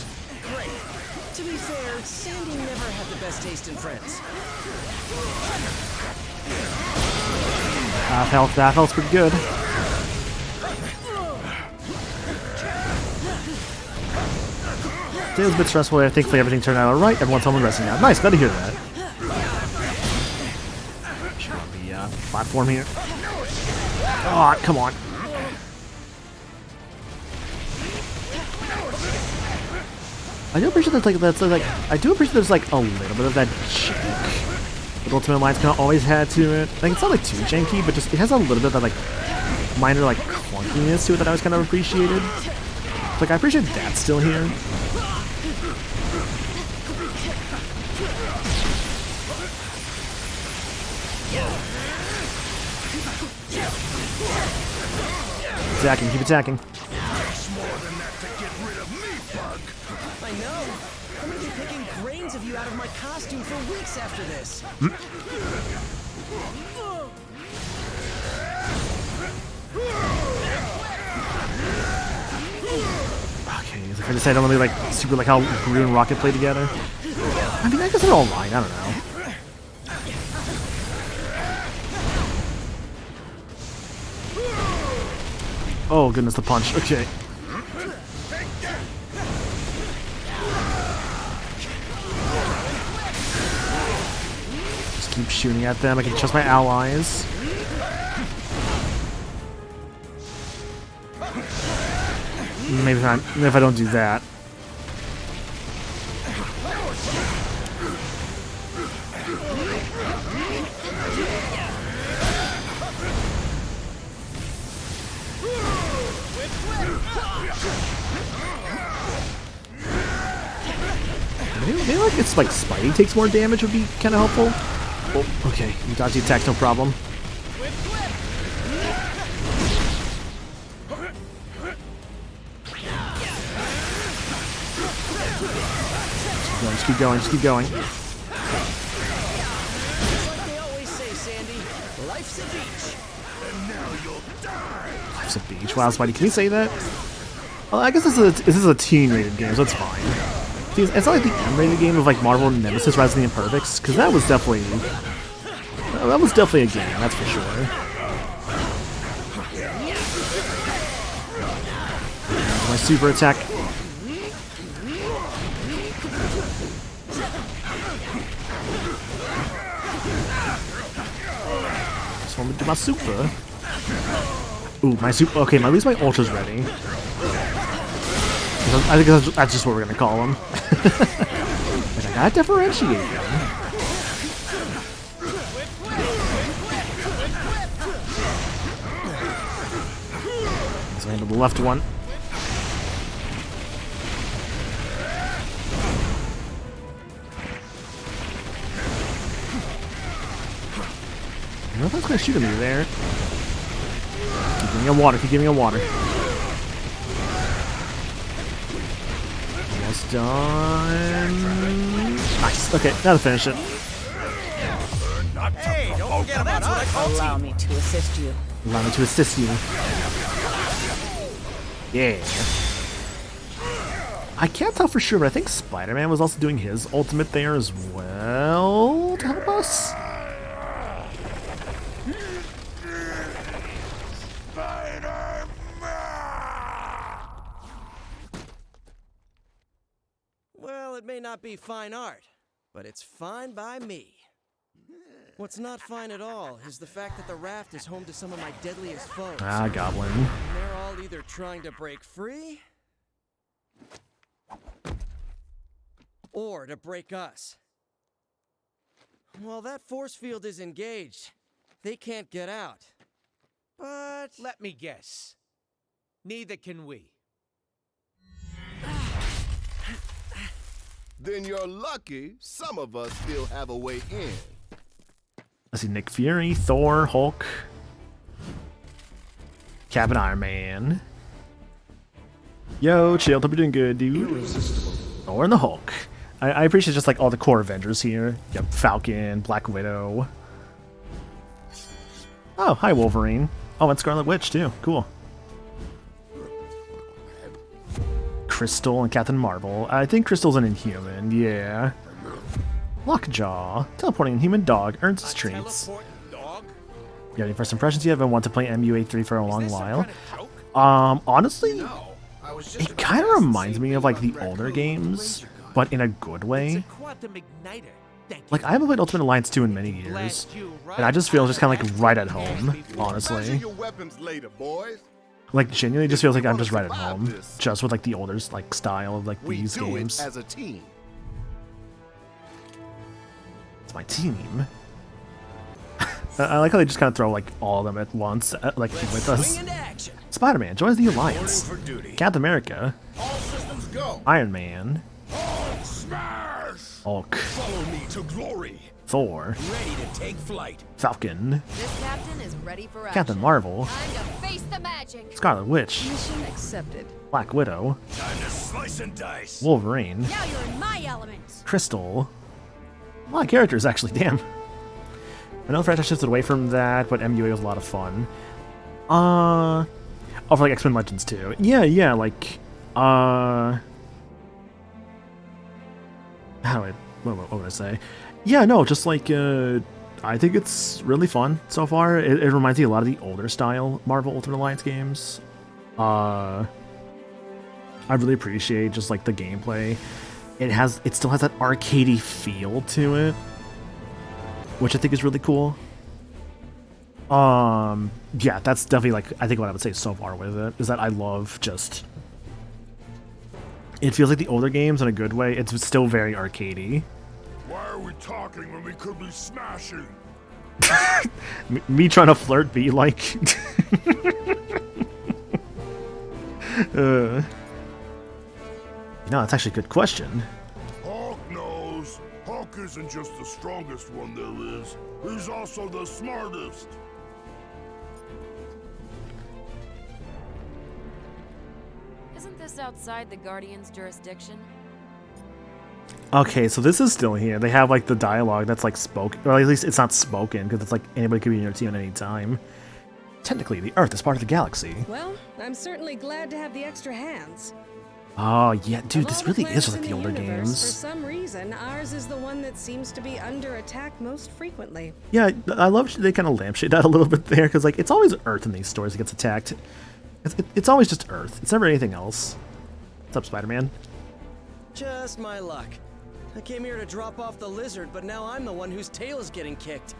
Great. To be fair, Sandy never had the best taste in friends. Half health, that health's pretty good. Today was a bit stressful there. Thankfully, everything turned out alright. Everyone's home and resting now. Nice, glad to hear that. Should on the platform here. Oh, come on. I do appreciate I do appreciate there's like a little bit of that jank that Ultimate Alliance kind of always had to it. Like it's not like too janky, but just it has a little bit of that like minor like clunkiness to it that I always kind of appreciated. Like I appreciate that still here. Attacking, keep attacking. I know. I'm gonna be picking brains of you out of my costume for weeks after this. Okay, is it fair to say I don't really like super like how Groot and Rocket play together? I mean, I guess they're alright, I don't know. Oh goodness, the punch. Okay. Just keep shooting at them. I can trust my allies. Maybe not. If I don't do that. Maybe like it's like Spidey takes more damage would be kind of helpful. Oh, okay, you dodge the attacks, no problem. Just keep going, just keep going. Like they always say, Sandy, life's a beach. And now you'll die. Life's a beach. Wow, Spidey, can you say that? Well, I guess this is a teen-rated game, so it's fine. See, it's not like the M-rated game of like Marvel Nemesis Rise of the Imperfects, because that was definitely a game, that's for sure. My super attack. Just want to do my super. Ooh, my super. Okay, at least my ultra's ready. I think that's just what we're gonna call them. I gotta differentiate them. So I handle the left one. I don't know if I was gonna shoot him there. Keep giving me a water, keep giving me a water. Almost done. Nice. Okay, now to finish it. Hey, don't forget about us. Allow me to assist you. Allow me to assist you. Yeah. I can't tell for sure, but I think Spider-Man was also doing his ultimate there as well to help us. Well, it may not be fine art, but it's fine by me. What's not fine at all is the fact that the raft is home to some of my deadliest foes. Ah, Goblin. And they're all either trying to break free or to break us. While that force field is engaged, they can't get out. But Let me guess. Neither can we. Then you're lucky some of us still have a way in. Let's see, Nick Fury, Thor, Hulk, Cap and Iron Man. Yo, chill, hope you're doing good, dude. Thor and the Hulk. I appreciate just like all the core Avengers here. Yep, Falcon, Black Widow. Oh, hi Wolverine. Oh, and Scarlet Witch too. Cool. Crystal and Captain Marvel. I think Crystal's an Inhuman, yeah. Lockjaw. Teleporting Inhuman dog earns its treats. You got any first impressions? You haven't wanted to play MU83 for a long while. Honestly, It kind of reminds me of like the older games, but in a good way. Quantum igniter. Thank you. Like, I haven't played Ultimate Alliance 2 in many years, and I just feel just kind of like right at home, honestly. your weapons later, boys. Like, genuinely just feels like I'm just right at home, just with like the older like style of like We these do games. it as a team. It's my team. I like how they just kind of throw like all of them at once, like with us. Swing into action. Spider-Man joins the Alliance. For duty. Captain America, All systems go. Iron Man, Smash! Hulk, Follow me to glory. Thor, Ready to take flight. Falcon, This captain is ready for action. Captain Marvel, Time to face the magic. Scarlet Witch, Mission accepted. Black Widow, Time to slice and dice. Wolverine, Now you're in my element. Crystal. A lot of characters, actually, damn. I know the franchise shifted away from that, but MUA was a lot of fun. Oh, for like X-Men Legends too. Yeah, like, how do what would I say? Yeah, no, just like, I think it's really fun so far. It reminds me a lot of the older style Marvel Ultimate Alliance games. I really appreciate just like the gameplay. It still has that arcadey feel to it, which I think is really cool. Yeah, that's definitely like I think what I would say so far with it is that I love just. It feels like the older games in a good way. It's still very arcadey. Why are we talking when we could be smashing? Me trying to flirt, be like. No, that's actually a good question. Hulk knows. Hulk isn't just the strongest one there is. He's also the smartest. Isn't this outside the Guardian's jurisdiction? Okay, so this is still here. They have like the dialogue that's like spoken, or at least it's not spoken because it's like anybody could be in your team at any time. Technically, the Earth is part of the galaxy. Well, I'm certainly glad to have the extra hands. Oh yeah, dude, Of this all the really is planets just like in the older universe, games. For some reason, ours is the one that seems to be under attack most frequently. Yeah, I love they kind of lampshade that a little bit there because like it's always Earth in these stories that gets attacked. It's always just Earth. It's never anything else. What's up, Spider-Man? Just my luck. I came here to drop off the lizard, but now I'm the one whose tail is getting kicked.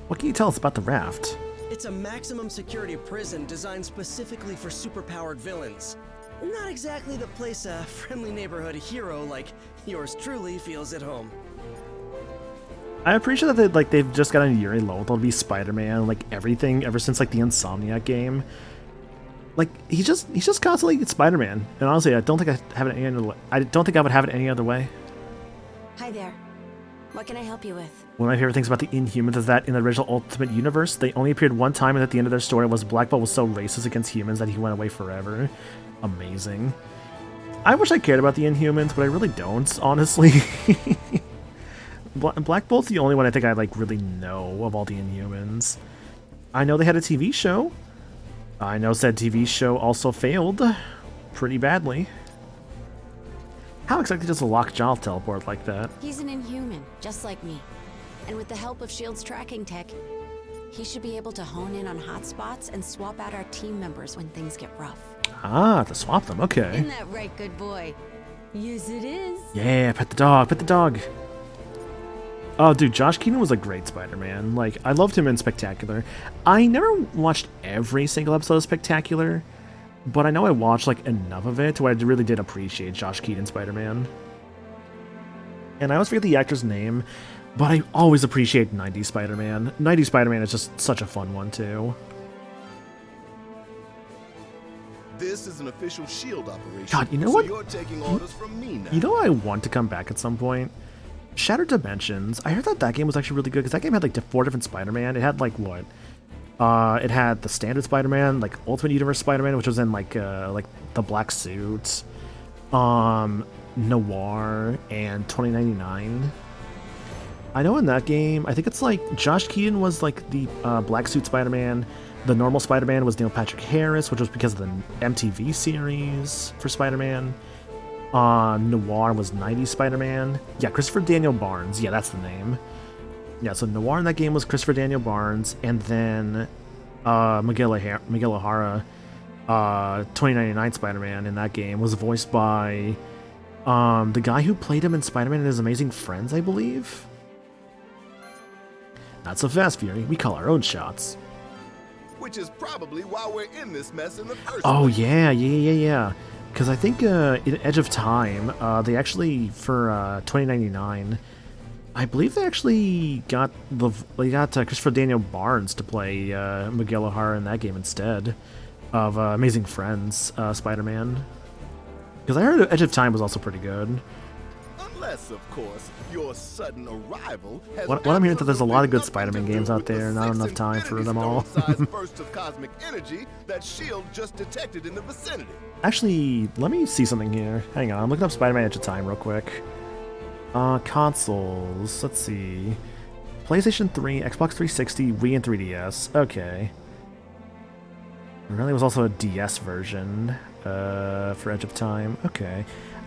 What can you tell us about the raft? It's a maximum security prison designed specifically for superpowered villains. Not exactly the place a friendly neighborhood hero like yours truly feels at home. I appreciate that they've just gotten Yuri Lowenthal to be Spider-Man, like everything ever since like the Insomniac game. Like he's just constantly Spider-Man, and honestly, I don't think I have it any other way. I don't think I would have it any other way. Hi there. What can I help you with? One of my favorite things about the Inhumans is that in the original Ultimate Universe, they only appeared one time, and at the end of their story was Black Bolt was so racist against humans that he went away forever. Amazing. I wish I cared about the Inhumans, but I really don't, honestly. Black Bolt's the only one I think I like really know of all the Inhumans. I know they had a TV show. I know said TV show also failed pretty badly. How exactly does a Lockjaw teleport like that? He's an Inhuman, just like me. And with the help of S.H.I.E.L.D.'s tracking tech, he should be able to hone in on hotspots and swap out our team members when things get rough. Ah, to swap them, okay. Isn't that right, good boy? Yes, it is. Yeah, pet the dog, pet the dog. Oh, dude, Josh Keaton was a great Spider-Man. Like, I loved him in Spectacular. I never watched every single episode of Spectacular, but I know I watched, like, enough of it where I really did appreciate Josh Keaton Spider-Man. And I always forget the actor's name, but I always appreciate 90s Spider-Man. 90s Spider-Man is just such a fun one, too. This is an official S.H.I.E.L.D. operation. God, you know so what? You're taking orders from me now. You know I want to come back at some point? Shattered Dimensions. I heard that game was actually really good because that game had like 4 different Spider-Man. It had like what? It had the standard Spider-Man, like Ultimate Universe Spider-Man, which was in like the black suit, Noir, and 2099. I know in that game, I think it's like Josh Keaton was like the black suit Spider-Man. The normal Spider-Man was Neil Patrick Harris, which was because of the MTV series for Spider-Man. Noir was 90s Spider-Man. Yeah, Christopher Daniel Barnes. Yeah, that's the name. Yeah, so Noir in that game was Christopher Daniel Barnes, and then Miguel O'Hara 2099 Spider-Man in that game was voiced by the guy who played him in Spider-Man and His Amazing Friends, I believe. Not so fast, Fury. We call our own shots. Which is probably why we're in this mess in the first Oh, place. yeah. Because I think in Edge of Time, they actually, for 2099, I believe they actually got Christopher Daniel Barnes to play Miguel O'Hara in that game instead of Amazing Friends Spider-Man. Because I heard Edge of Time was also pretty good. Unless, of course, your sudden arrival has What I'm hearing is that there's a lot of good absolutely Spider-Man nothing to games do out with the there, not 6 enough time for Infinity them all. Stone-sized bursts of cosmic energy that S.H.I.E.L.D. just detected in the vicinity. Actually, let me see something here. Hang on, I'm looking up Spider-Man Edge of Time real quick. Consoles, let's see. PlayStation 3, Xbox 360, Wii, and 3DS. Okay. Really, was also a DS version for Edge of Time. Okay.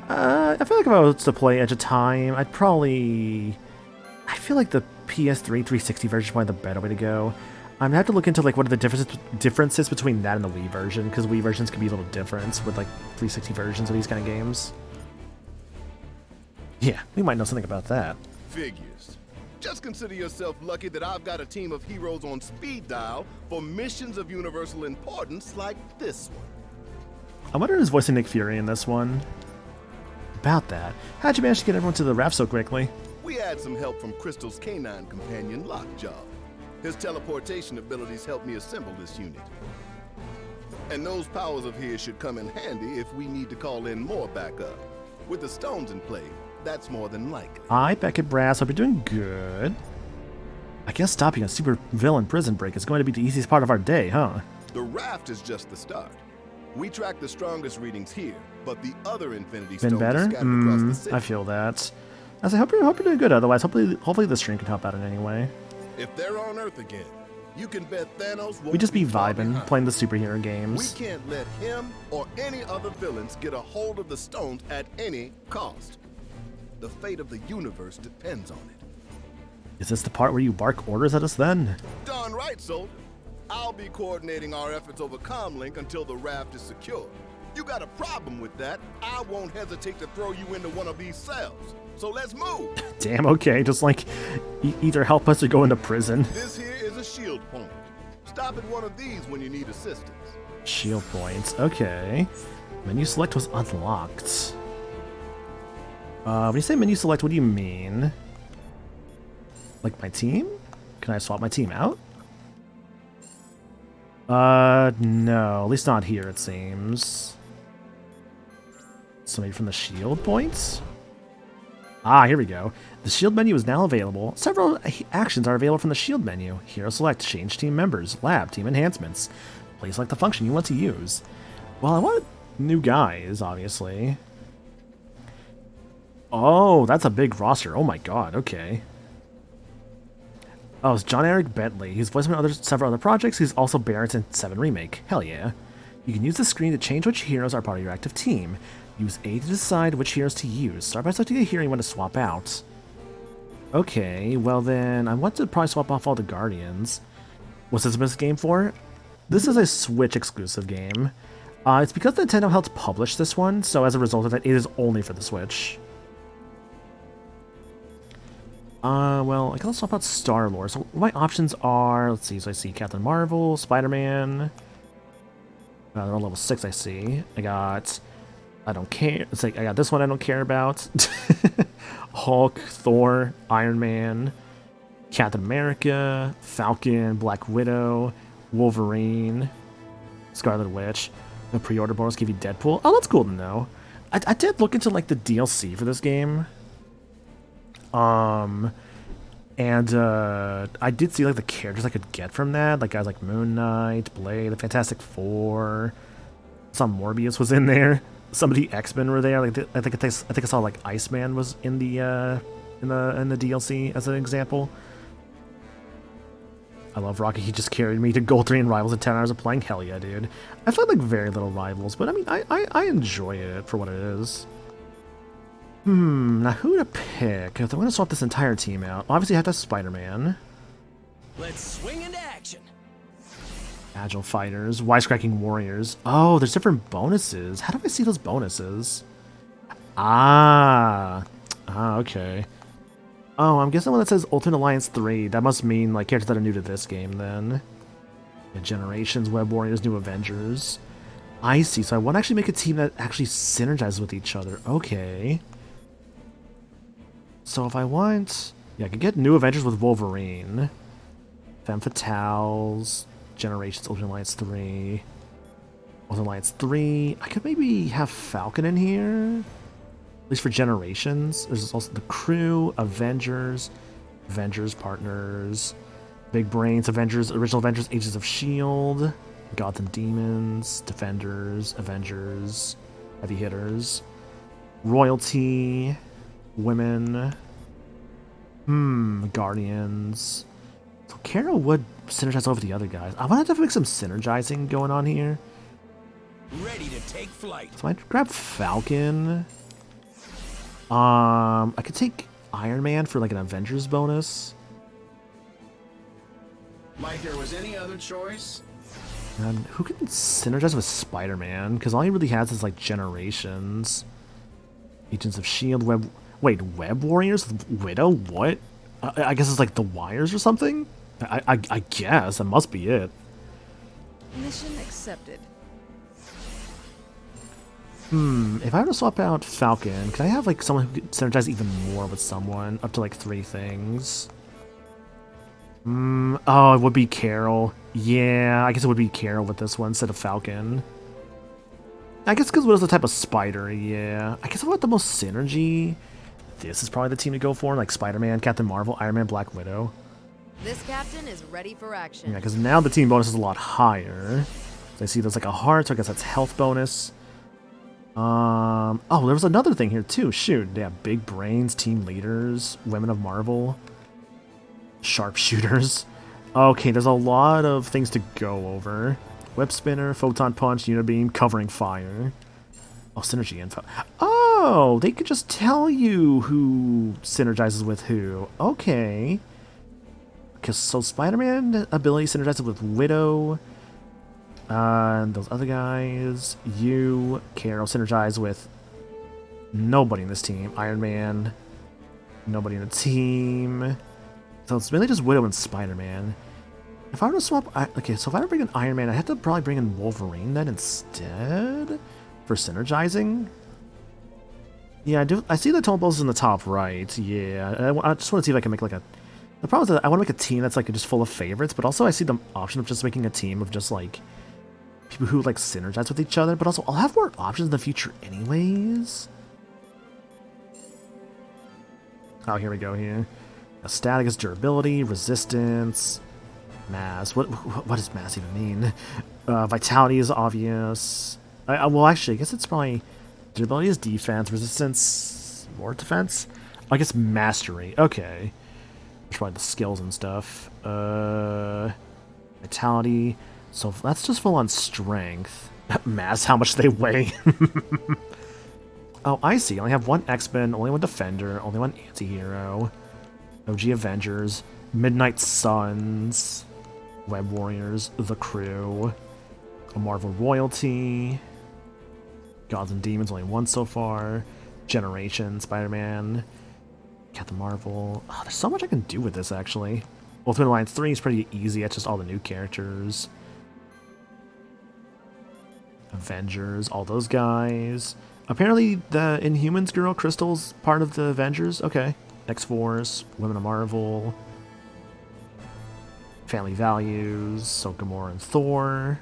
I feel like if I was to play Edge of Time, I feel like the PS3 360 version is probably the better way to go. I'm gonna have to look into like what are the differences between that and the Wii version, because Wii versions can be a little different with like 360 versions of these kind of games. Yeah, we might know something about that. Figures. Just consider yourself lucky that I've got a team of heroes on speed dial for missions of universal importance like this one. I wonder who's voicing Nick Fury in this one. About that, how'd you manage to get everyone to the raft so quickly? We had some help from Crystal's canine companion, Lockjaw. His teleportation abilities helped me assemble this unit. And those powers of his should come in handy if we need to call in more backup. With the stones in play, that's more than likely. Hi, Beckett Brass. Hope you're doing good. I guess stopping a super villain prison break is going to be the easiest part of our day, huh? The raft is just the start. We track the strongest readings here, but the other Infinity Been Stones better? are scattered across the city. I feel that. I hope you're doing good. Otherwise, hopefully the stream can help out in any way. If they're on Earth again, you can bet Thanos won't We just be far vibing, behind. playing the superhero We games. can't let him or any other villains get a hold of the stones at any cost. The fate of the universe depends on it. Is this the part where you bark orders at us then? Darn right, soldier. I'll be coordinating our efforts over Comlink until the raft is secure. You got a problem with that, I won't hesitate to throw you into one of these cells. So let's move. Damn, okay. Just like, either help us or go into prison. This here is a shield point. Stop at one of these when you need assistance. Shield points. Okay. Menu select was unlocked. When you say menu select, what do you mean? Like my team? Can I swap my team out? No. At least not here, it seems. So maybe from the shield points? Ah, here we go. The shield menu is now available. Several actions are available from the shield menu. Hero select, change team members, lab, team enhancements. Please select the function you want to use. Well, I want new guys, obviously. Oh, that's a big roster. Oh my god, okay. Oh, it's John Eric Bentley. He's voiced in several other projects. He's also Barrett in 7 Remake. Hell yeah. You can use the screen to change which heroes are part of your active team. Use A to decide which heroes to use. Start by selecting a hero you want to swap out. Okay, well then, I want to probably swap off all the Guardians. What's this game for? This is a Switch exclusive game. It's because Nintendo helped publish this one, so as a result of that, it is only for the Switch. Well, I can swap out Star-Lord. So my options are, let's see, so I see Captain Marvel, Spider-Man. They're all level 6, I see. I don't care. It's like, I got this one I don't care about. Hulk, Thor, Iron Man, Captain America, Falcon, Black Widow, Wolverine, Scarlet Witch. The pre-order bonus give you Deadpool. Oh, that's cool to know. I did look into like the DLC for this game. And I did see like the characters I could get from that, like guys like Moon Knight, Blade, the Fantastic Four. Some Morbius was in there. Some of the X-Men were there. Like I think I saw like Iceman was in the DLC as an example. I love Rocky. He just carried me to Gold 3 and Rivals in 10 hours of playing. Hell yeah, dude. I played like very little Rivals, but I mean I enjoy it for what it is. Now who to pick? If I'm gonna swap this entire team out, obviously I have to have Spider-Man. Let's swing into action. Agile fighters, wisecracking warriors. Oh, there's different bonuses. How do I see those bonuses? Okay. Oh, I'm guessing when that says Ultimate Alliance 3, that must mean like characters that are new to this game then. Yeah, Generations, Web Warriors, New Avengers. I see, so I want to actually make a team that actually synergizes with each other. Okay. So if I want... Yeah, I could get New Avengers with Wolverine. Femme Fatales, Generations, Ultimate Alliance 3. Ultimate Alliance 3. I could maybe have Falcon in here. At least for Generations. There's also the Crew, Avengers, Avengers Partners, Big Brains, Avengers, Original Avengers, Agents of S.H.I.E.L.D., Gods and Demons, Defenders, Avengers, Heavy Hitters, Royalty, Women, Guardians. So Kara would synergize over the other guys. I want to make some synergizing going on here. Ready to take flight. So I'd grab Falcon. I could take Iron Man for like an Avengers bonus. Like there was any other choice? And who can synergize with Spider-Man? Because all he really has is like Generations. Agents of S.H.I.E.L.D. Web Warriors? Widow? What? I guess it's like the Wires or something? I guess. That must be it. Mission accepted. If I were to swap out Falcon, could I have like someone who could synergize even more with someone? Up to like 3 things. Oh, it would be Carol. Yeah, I guess it would be Carol with this one instead of Falcon. I guess because Widow's the type of spider, yeah. I guess if I want the most synergy, this is probably the team to go for, like Spider-Man, Captain Marvel, Iron Man, Black Widow. This captain is ready for action. Yeah, because now the team bonus is a lot higher. So I see there's like a heart, so I guess that's health bonus. Oh, there was another thing here too. Shoot, yeah, Big Brains, Team Leaders, Women of Marvel, Sharpshooters. Okay, there's a lot of things to go over. Web Spinner, Photon Punch, Unibeam, Covering Fire. Oh, Synergy Info. Oh, they could just tell you who synergizes with who. Okay. Because so Spider-Man ability synergizes with Widow. And those other guys, you, Carol, synergize with nobody in this team. Iron Man, nobody in the team. So it's mainly just Widow and Spider-Man. If I were to swap... Okay, so if I were to bring in Iron Man, I'd have to probably bring in Wolverine then instead for synergizing. Yeah, I see the total in the top right. Yeah, I just want to see if I can make like a... The problem is that I want to make a team that's like just full of favorites, but also I see the option of just making a team of just like people who like synergize with each other, but also I'll have more options in the future anyways. Oh, here we go here. Static is durability, resistance, mass. What does mass even mean? Vitality is obvious. Well, actually, I guess it's probably durability is defense, resistance more defense. I guess mastery. Okay, that's probably the skills and stuff. Vitality. So that's just full on strength. Mass, how much they weigh. Oh, I see. I only have one X-Men, only one Defender, only one Anti-Hero. OG Avengers, Midnight Suns, Web Warriors, The Crew, a Marvel Royalty, Gods and Demons, only one so far, Generation, Spider-Man, Captain Marvel. Oh, there's so much I can do with this, actually. Ultimate Alliance 3 is pretty easy, it's just all the new characters. Avengers, all those guys. Apparently the Inhumans girl, Crystal's part of the Avengers. Okay. X-Force, Women of Marvel, Family Values, so Gamora and Thor.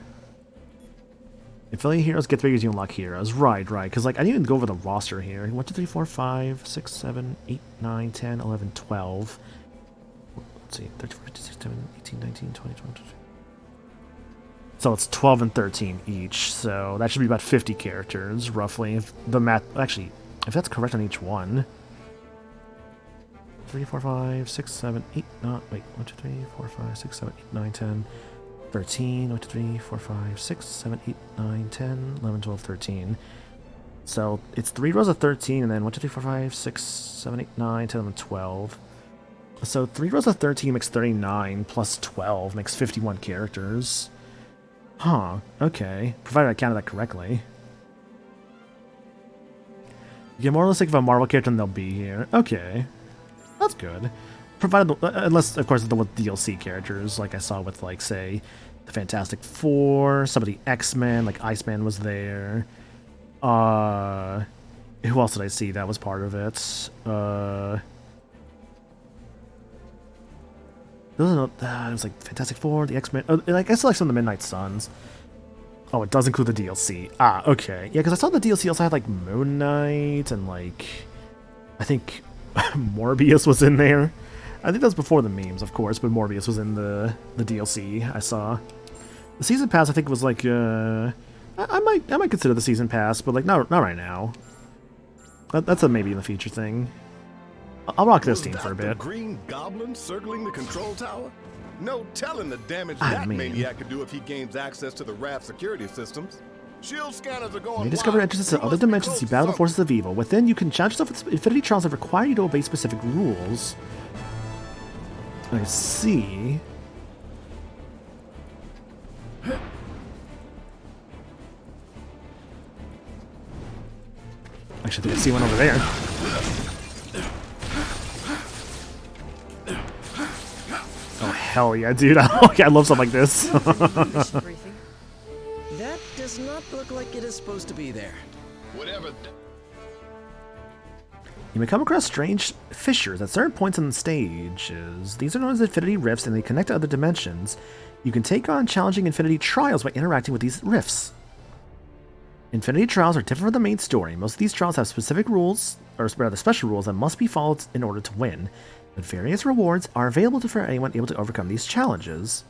Affiliate heroes get bigger as you unlock heroes. Right. Because like I didn't even go over the roster here. 1, 2, 3, 4, 5, 6, 7, 8, 9, 10, 11, 12. Let's see. 13, 14, 15, 16, 17, 18, 19, 20, 21, 22. So it's 12 and 13 each. So that should be about 50 characters, roughly. If the math... Actually, if that's correct on each one... 3, 4, 5, 6, 7, 8, 9, wait, 1, 2, 3, 4, 5, 6, 7, 8, 9, 10, 13, 1, 2, 3, 4, 5, 6, 7, 8, 9, 10, 11, 12, 13. So it's 3 rows of 13, and then 1, 2, 3, 4, 5, 6, 7, 8, 9, 10, 11, 12. So 3 rows of 13 makes 39, plus 12 makes 51 characters. Huh, okay. Provided I counted that correctly. You get more realistic of a Marvel character than they'll be here. Okay. That's good. Provided, unless, of course, with DLC characters, like I saw with, like, say, the Fantastic Four, some of the X-Men, like Iceman was there. Who else did I see that was part of it? It was like Fantastic Four, the X-Men. I guess like some of the Midnight Suns. Oh, it does include the DLC. Ah, okay. Yeah, because I saw the DLC also had like Moon Knight and like I think Morbius was in there. I think that was before the memes, of course, but Morbius was in the DLC I saw. The season pass I think was like I might consider the season pass, but like not right now. That's a maybe in the future thing. I'll rock this team for a bit. The Green Goblin circling the control tower? No telling the damage that maniac could do if he gains access to the raft security systems. Shield scanners are going. You discover entrances to other dimensions to battle the forces of evil. Within, you can challenge yourself with Infinity Trials that require you to obey specific rules. I see. Actually, I think I see one over there. Oh, hell yeah, dude. Okay, I love stuff like this. That does not look like it is supposed to be there. Whatever. You may come across strange fissures at certain points on the stages. These are known as Infinity Rifts, and they connect to other dimensions. You can take on challenging Infinity Trials by interacting with these rifts. Infinity Trials are different from the main story. Most of these trials have specific rules, or rather special rules, that must be followed in order to win. But various rewards are available for anyone able to overcome these challenges.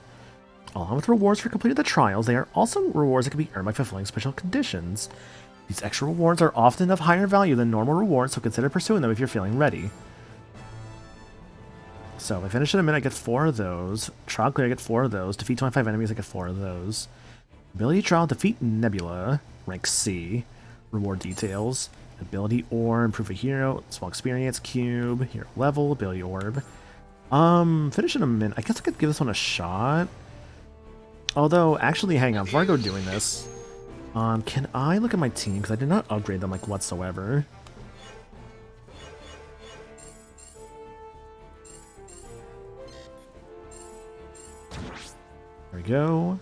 Along with rewards for completing the trials, they are also rewards that can be earned by fulfilling special conditions. These extra rewards are often of higher value than normal rewards, so consider pursuing them if you're feeling ready. So if I finish in a minute, I get 4 of those. Trial clear, I get 4 of those. Defeat 25 enemies, I get 4 of those. Ability trial, defeat Nebula, rank C. Reward details. Ability orb, improve a hero, small experience, cube, hero level, ability orb. Finish in a minute. I guess I could give this one a shot. Although, actually, hang on, before I go doing this, can I look at my team? Because I did not upgrade them, like, whatsoever. There we go.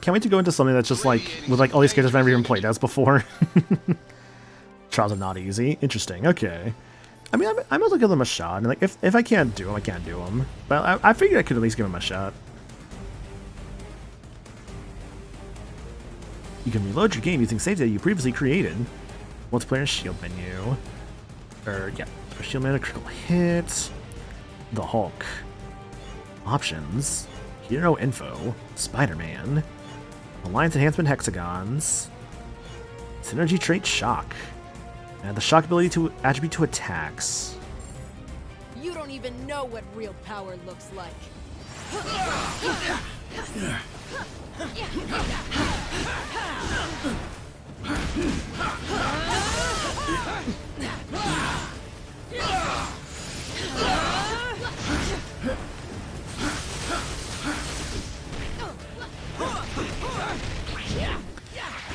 Can't wait to go into something that's just like, with like all these characters I've never even played as before. Trials are not easy. Interesting, okay. I mean, I'm able to give them a shot, and like, if I can't do them, I can't do them. But I figured I could at least give them a shot. You can reload your game using save data you previously created. Multiplayer shield menu. Yeah, shield menu, critical hit. The Hulk. Options. Hero info. Spider-Man. Alliance enhancement hexagons. Synergy trait shock. And the shock ability to attribute to attacks. You don't even know what real power looks like.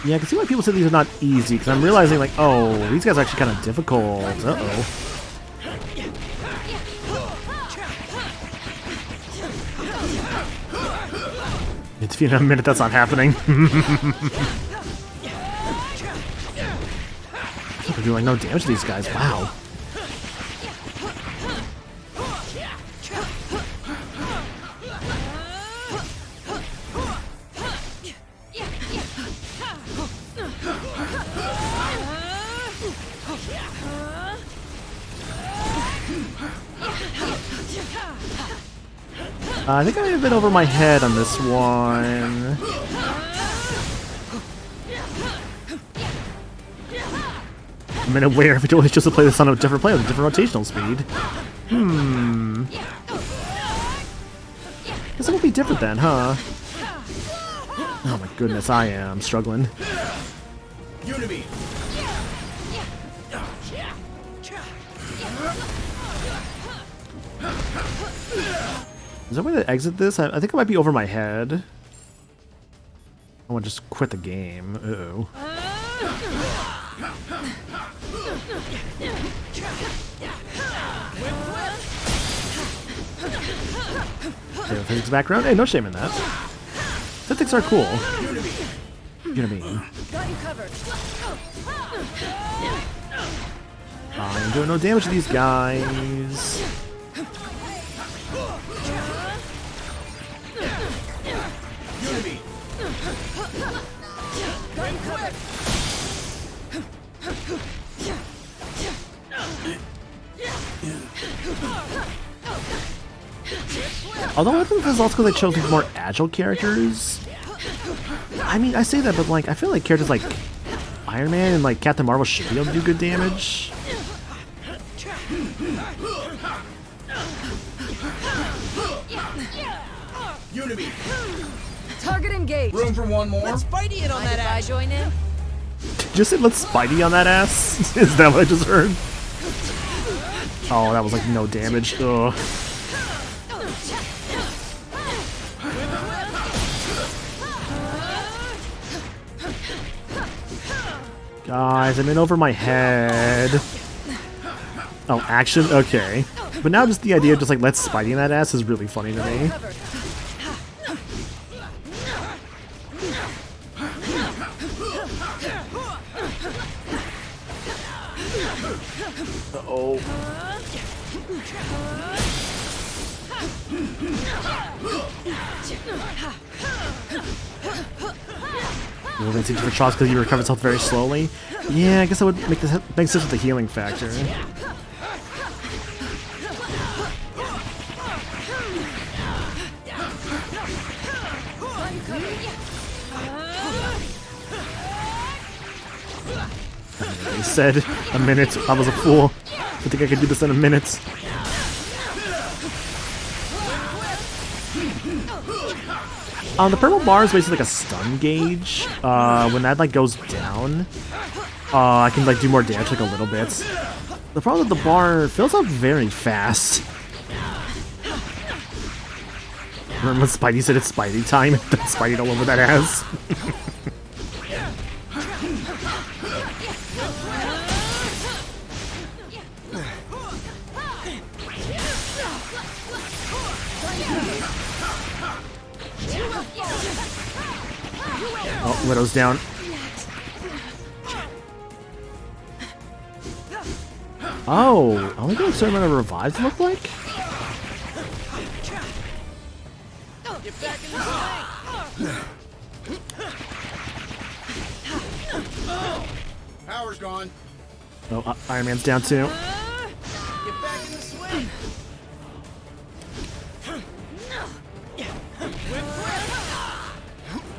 Yeah, I can see why people say these are not easy, because I'm realizing, like, oh, these guys are actually kind of difficult. Uh-oh. If in a minute that's not happening. They're doing no damage to these guys. Wow. I think I may have been over my head on this one. A minute where if we always just to play this on a different play with a different rotational speed. Guess it will be different then, huh? Oh my goodness, I am struggling. Unity. Is there a way to exit this? I think it might be over my head. I want to just quit the game. Uh-oh. Okay, physics background. Hey, no shame in that. Physics are cool. You know what I mean? I'm doing no damage to these guys. Although I think this is also because they chose these more agile characters. I mean, I say that, but like, I feel like characters like Iron Man and like Captain Marvel should be able to do good damage. Unity. Target engaged. Room for one more. Let's Spidey in on that ass. I join in. Just said let's Spidey on that ass? Is that what I just heard? Oh, that was like no damage. Ugh. Guys, I'm in over my head. Oh, action? Okay. But now just the idea of just like let's Spidey in that ass is really funny to me. Uh-oh. Well, they take for shots because you recover health very slowly. Yeah, I guess that would make this make sense with the healing factor. They said a minute. I was a fool. I think I could do this in a minute. The purple bar is basically like a stun gauge. When that like goes down, I can like do more damage like a little bit. The problem with the bar fills up very fast. Remember when Spidey said it's Spidey time? Then Spidey all over that ass. Oh, Widow's down. Oh, I wonder what a certain amount of revives look like? Power's gone. Oh, Iron Man's down too. Get back in the swing.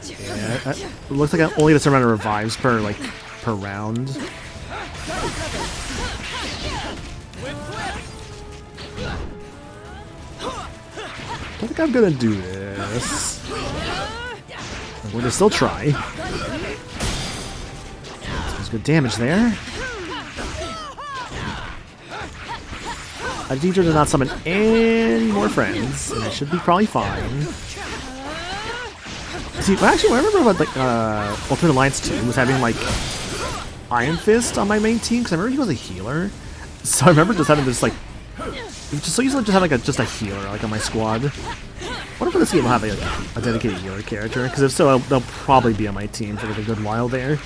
Yeah, it looks like I only get a certain amount of revives per round. I think I'm gonna do this. I'm going to still try. There's good damage there. I need her to not summon any more friends, and I should be probably fine. See, actually, what I remember about like Ultimate Alliance 2 was having like Iron Fist on my main team, because I remember he was a healer. So I remember just having this like, just so easily just have like just a healer like on my squad. What if this game will have a dedicated healer character? Because if so, they'll probably be on my team for like a good while there.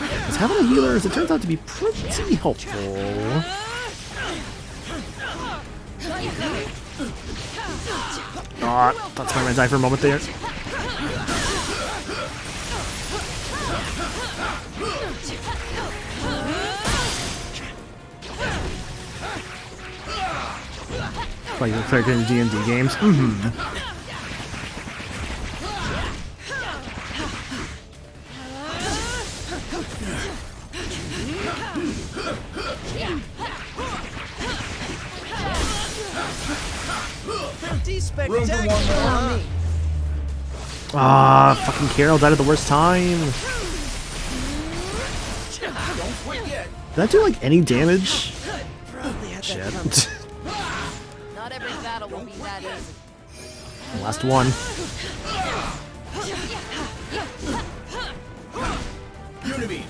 Because having a healer, as it turns out to be pretty helpful. Ah, that's why I'm gonna die for a moment there. Like the character in D&D games. Ah, fucking Carol died at the worst time. Did I do like any damage? Shit. Not every battle will be that easy. Last one. Unibeam.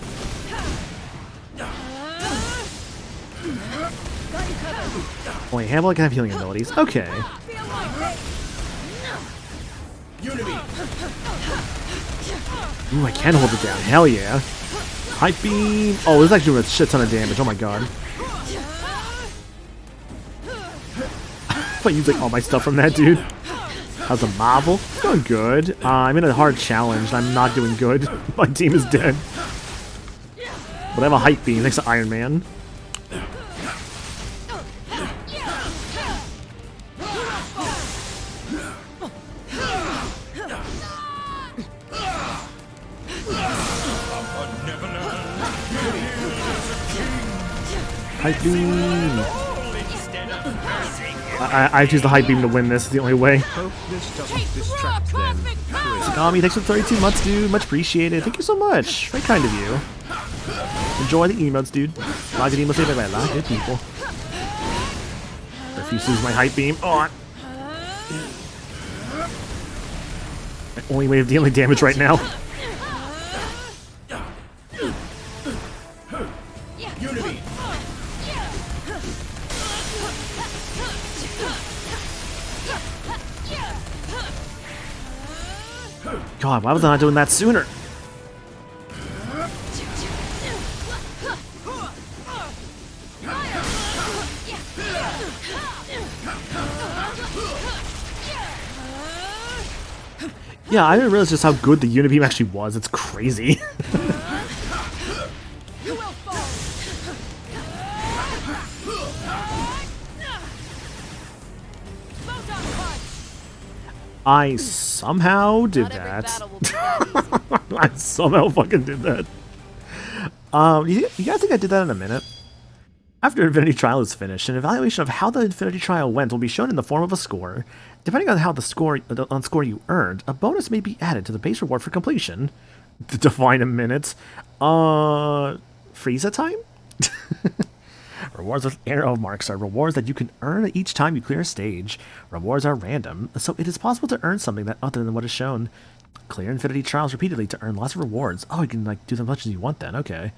Only a handful can have healing abilities. Okay. Unibeam. Ooh, I can hold it down. Hell yeah. Hype beam. Oh, this is actually doing a shit ton of damage. Oh my god. If I use like all my stuff from that dude. How's a Marvel? It's going good. I'm in a hard challenge. I'm not doing good. My team is dead. But I have a hype beam next to Iron Man. Hype beam. I choose the hype beam to win this. It's the only way. Hope this doesn't distract them. Sagami, thanks for 32 months, dude. Much appreciated. Thank you so much. Very kind of you. Enjoy the emotes, dude. A lot of good emotes saved by a lot of good people. Refuse to use my hype beam. Oh. My only way of dealing damage right now. God, why was I not doing that sooner? Yeah, I didn't realize just how good the Unibeam actually was. It's crazy. I somehow did that. I somehow fucking did that. You guys think I did that in a minute? After Infinity Trial is finished, an evaluation of how the Infinity Trial went will be shown in the form of a score. Depending on how the score you earned, a bonus may be added to the base reward for completion. Define in minutes. Frieza time? Rewards with arrow marks are rewards that you can earn each time you clear a stage. Rewards are random, so it is possible to earn something that other than what is shown. Clear Infinity Trials repeatedly to earn lots of rewards. Oh, you can like do as much as you want then, okay.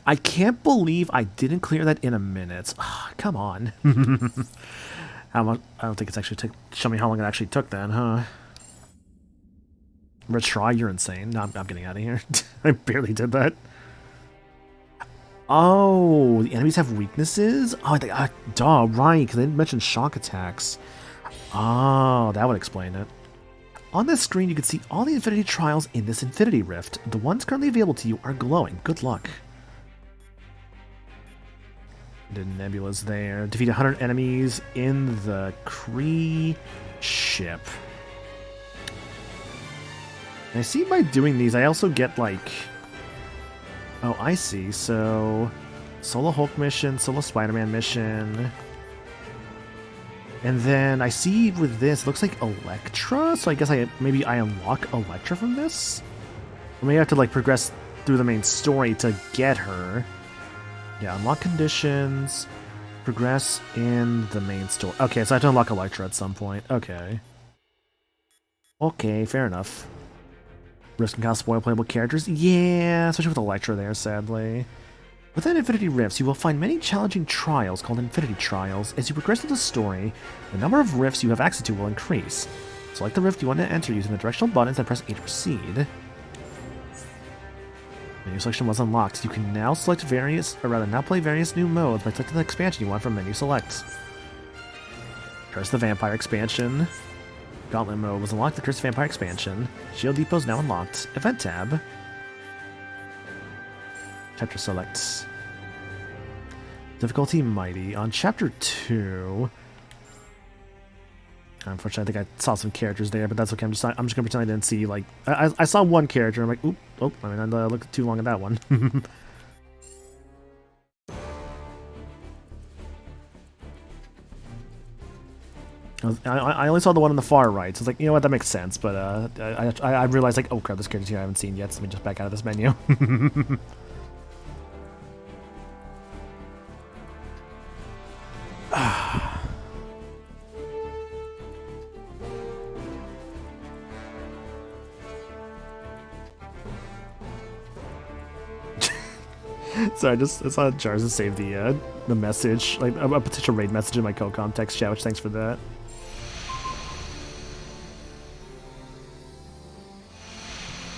I can't believe I didn't clear that in a minute. Oh, come on. How much? I don't think it's actually show me how long it actually took then, huh? Retry, you're insane. No, I'm getting out of here. I barely did that. Oh, the enemies have weaknesses? Oh, duh, right, because they didn't mention shock attacks. Oh, that would explain it. On this screen, you can see all the Infinity Trials in this Infinity Rift. The ones currently available to you are glowing. Good luck. The Nebula's there. Defeat 100 enemies in the Kree ship. And I see by doing these, I also get, like... Oh, I see. So, Solo Hulk mission, Solo Spider-Man mission. And then I see with this, it looks like Elektra. So I guess maybe I unlock Elektra from this? Or maybe I have to, like, progress through the main story to get her. Yeah, unlock conditions, progress in the main story. Okay, so I have to unlock Elektra at some point. Okay. Okay, fair enough. Rift can cause spoil playable characters. Yeah, especially with Elektra there, sadly. Within Infinity Rifts, you will find many challenging trials called Infinity Trials. As you progress through the story, the number of rifts you have access to will increase. Select the rift you want to enter using the directional buttons and press A to proceed. Menu selection was unlocked. You can now select now play various new modes by selecting the expansion you want from menu select. Curse the Vampire expansion. Gauntlet mode was unlocked. The Curse the Vampire expansion. Shield Depot is now unlocked. Event tab. Chapter select. Difficulty Mighty. On Chapter 2... Unfortunately, I think I saw some characters there, but that's okay. I'm just gonna pretend I didn't see, like... I saw one character, I'm like, oop, oh, I mean, I looked too long at that one. I only saw the one on the far right, so it's like, you know what, that makes sense, but I realized, like, oh crap, this character's here I haven't seen yet, so let me just back out of this menu. Sorry, I saw Jarza save the message, like a potential raid message in my CoCom text chat, which thanks for that.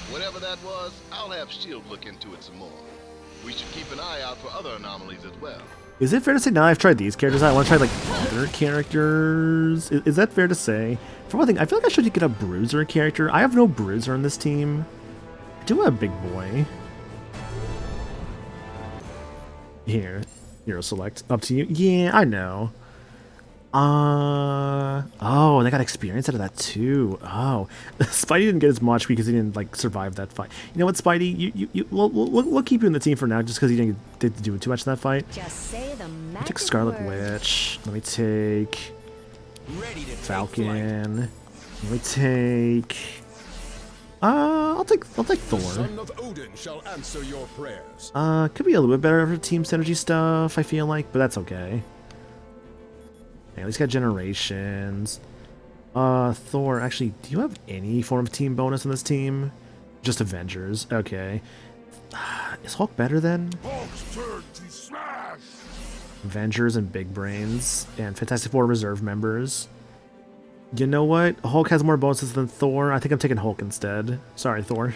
Whatever that was, I'll have S.H.I.E.L.D. look into it some more. We should keep an eye out for other anomalies as well. Is it fair to say now I've tried these characters, I want to try like other characters? Is that fair to say? For one thing, I feel like I should get a Bruiser character. I have no Bruiser on this team. I do have Big Boy. Here, Hero Select. Up to you. Yeah, I know. Oh, they got experience out of that too. Oh, Spidey didn't get as much because he didn't like survive that fight. You know what, Spidey? We'll keep you in the team for now, just because you didn't do too much in that fight. Just say the magic Take Scarlet word. Witch. Let me take Falcon. Let me take. I'll take Thor. Son of Odin shall answer your prayers. Could be a little bit better for team synergy stuff, I feel like, but that's okay. Yeah, at least got Generations. Thor, actually, do you have any form of team bonus on this team? Just Avengers, okay. Is Hulk better then? Hulk's turn to smash! Avengers and Big Brains, and Fantastic Four reserve members. You know what? Hulk has more bonuses than Thor. I think I'm taking Hulk instead. Sorry, Thor.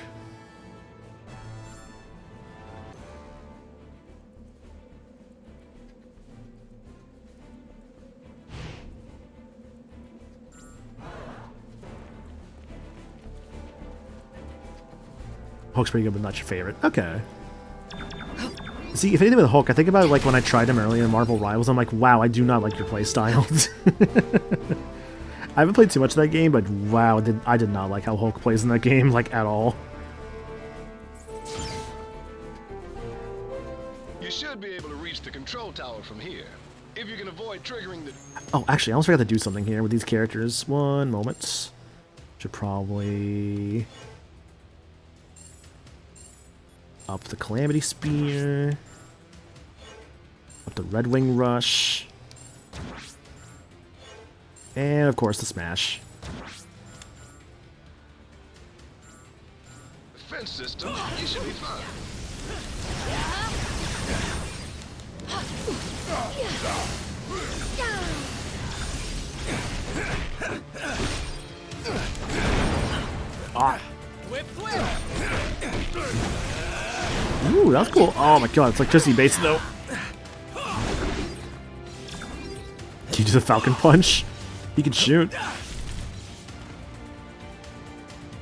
Hulk's pretty good, but not your favorite. Okay. See, if anything with Hulk, I think about it like when I tried him earlier in Marvel Rivals. I'm like, wow, I do not like your playstyle. I haven't played too much of that game, but wow, I did not like how Hulk plays in that game, like, at all. You should be able to reach the control tower from here, if you can avoid triggering the... Oh, actually, I almost forgot to do something here with these characters. One moment. Should probably... up the Calamity Spear. Up the Red Wing Rush. And, of course, the Smash. Defense system, you should be fine. Ah. Ooh, that's cool. Oh my god, it's electricity based though. Can you do the Falcon Punch? He can shoot.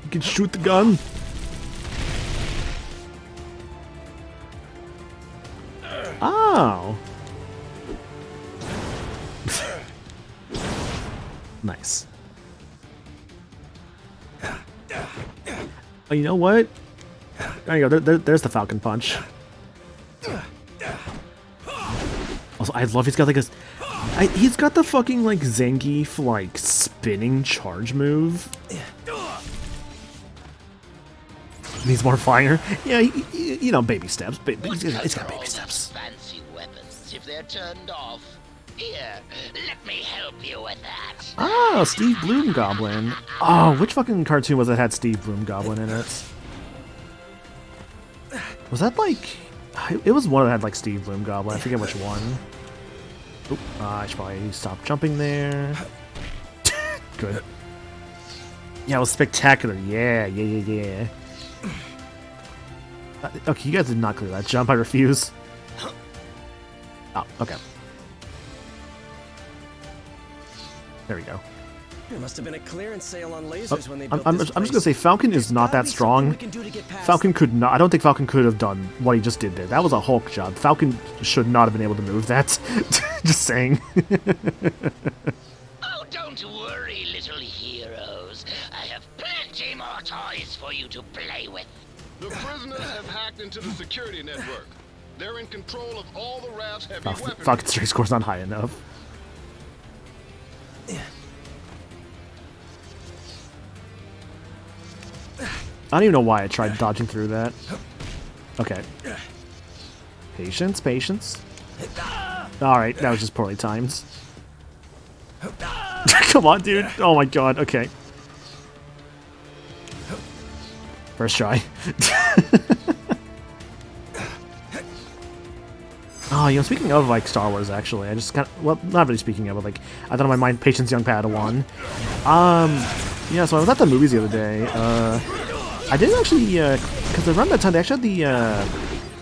He can shoot the gun. Oh. Nice. Oh, you know what? There you go. There's the Falcon Punch. Also, I love he's got like a... he's got the fucking like Zangief like spinning charge move. Needs more fire. Yeah, you know, baby steps. It's got baby steps. Fancy weapons if they're turned off. Here, let me help you with that. Oh, Steve Bloom Goblin. Oh, which fucking cartoon was that had Steve Bloom Goblin in it? Was that like... It was one that had like Steve Bloom Goblin. I forget which one. Oop, I should probably stop jumping there. Good. Yeah, it was spectacular. Yeah. Okay, you guys did not clear that jump. I refuse. Oh, okay. There we go. There must have been a clearance sale on lasers when they built I'm this just gonna place. say Falcon is not that strong. Falcon could not. I don't think Falcon could have done what he just did there. That was a Hulk job. Falcon should not have been able to move that. Just saying. Oh, don't worry, little heroes. I have plenty more toys for you to play with. The prisoners have hacked into the security network. They're in control of all the Raft's heavy weapons. Falcon's strength score's not high enough. I don't even know why I tried dodging through that. Okay. Patience. Alright, that was just poorly timed. Come on, dude. Oh my god, okay. First try. Oh, you know, speaking of like Star Wars, actually, I just got well, not really speaking of, but like I thought on my mind, Patience Young Padawan. Yeah, so I was at the movies the other day. I didn't actually, because around that time they actually had the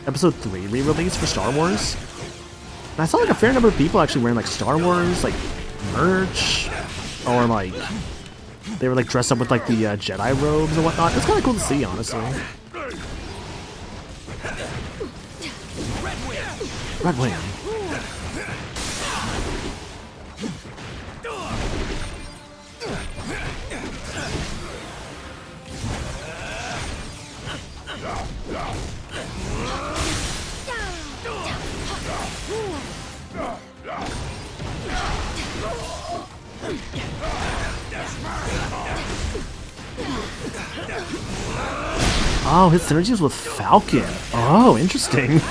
Episode 3 re-release for Star Wars. And I saw like a fair number of people actually wearing like Star Wars like merch, or like they were like dressed up with like the Jedi robes and whatnot. It's kind of cool to see, honestly. Red Wing. Oh, his synergies with Falcon. Oh, interesting.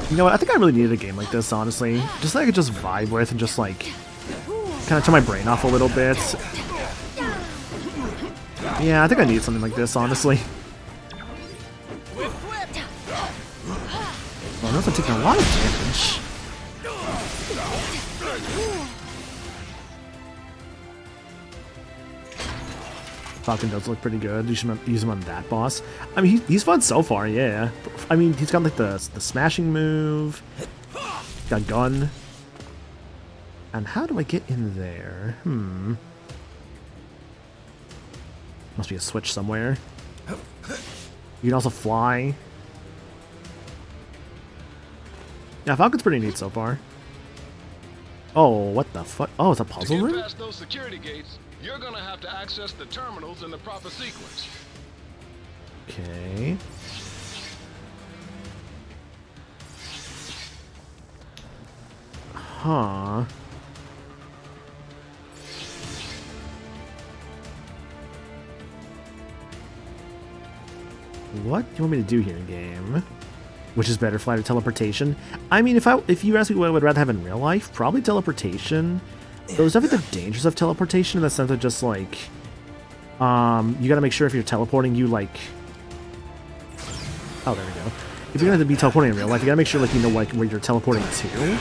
You know what? I think I really needed a game like this, honestly. Just that I could just vibe with and just like kind of turn my brain off a little bit. Yeah, I think I need something like this, honestly. Well, I know I'm taking a lot of damage. Falcon does look pretty good. You should use him on that boss. I mean, he's fun so far, yeah. I mean, he's got like the smashing move. Got gun. And how do I get in there? Must be a switch somewhere. You can also fly. Yeah, Falcon's pretty neat so far. Oh, what the fuck? Oh, it's a puzzle room? Past those security gates, you're gonna have to access the terminals in the proper sequence. Okay. Huh. What do you want me to do here, game? Which is better, flight or teleportation? I mean, if you ask me what I would rather have in real life, probably teleportation. There's definitely the dangers of teleportation in the sense of just like, you gotta make sure if you're teleporting, you like, oh, there we go. If you're gonna be teleporting in real life, you gotta make sure like you know like where you're teleporting to,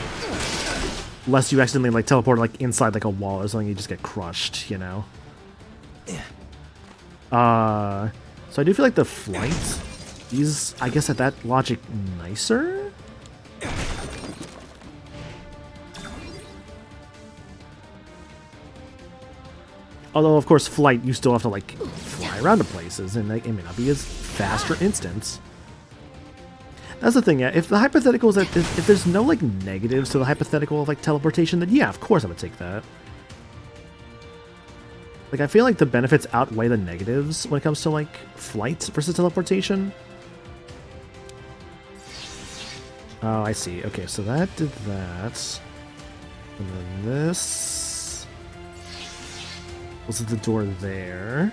lest you accidentally like teleport like inside like a wall or something, you just get crushed, you know. So I do feel like the flight is, I guess, at that logic, nicer. Although, of course, flight, you still have to, like, fly around to places, and like, it may not be as fast or instant. That's the thing, yeah. If the hypothetical is that, if there's no, like, negatives to the hypothetical of, like, teleportation, then yeah, of course I would take that. Like, I feel like the benefits outweigh the negatives when it comes to, like, flight versus teleportation. Oh, I see. Okay, so that did that. And then this was the door there.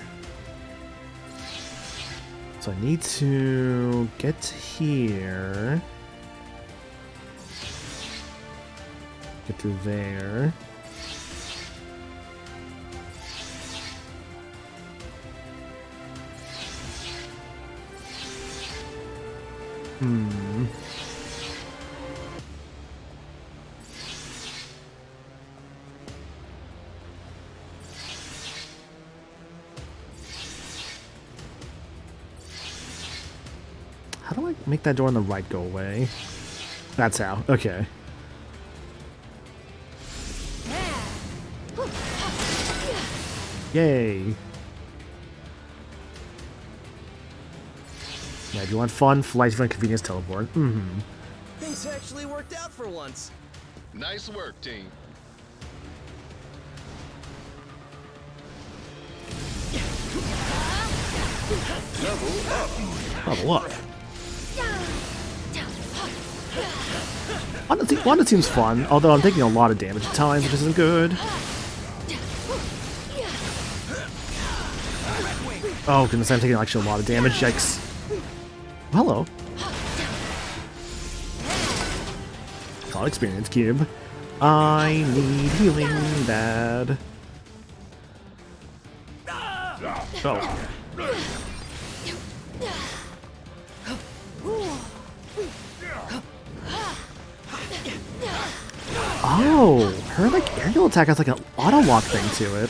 So I need to get here. Get through there. How do I make that door on the right go away? That's how. Okay. Yay. Yeah, if you want fun, flight for convenience, teleport. Things actually worked out for once. Nice work, team. Level up. Wanda seems fun, although I'm taking a lot of damage at times, which isn't good. Oh goodness, I'm taking actually a lot of damage, yikes. Hello. Call experience cube. I need healing bad. Oh. Oh, her like aerial attack has like an auto lock thing to it.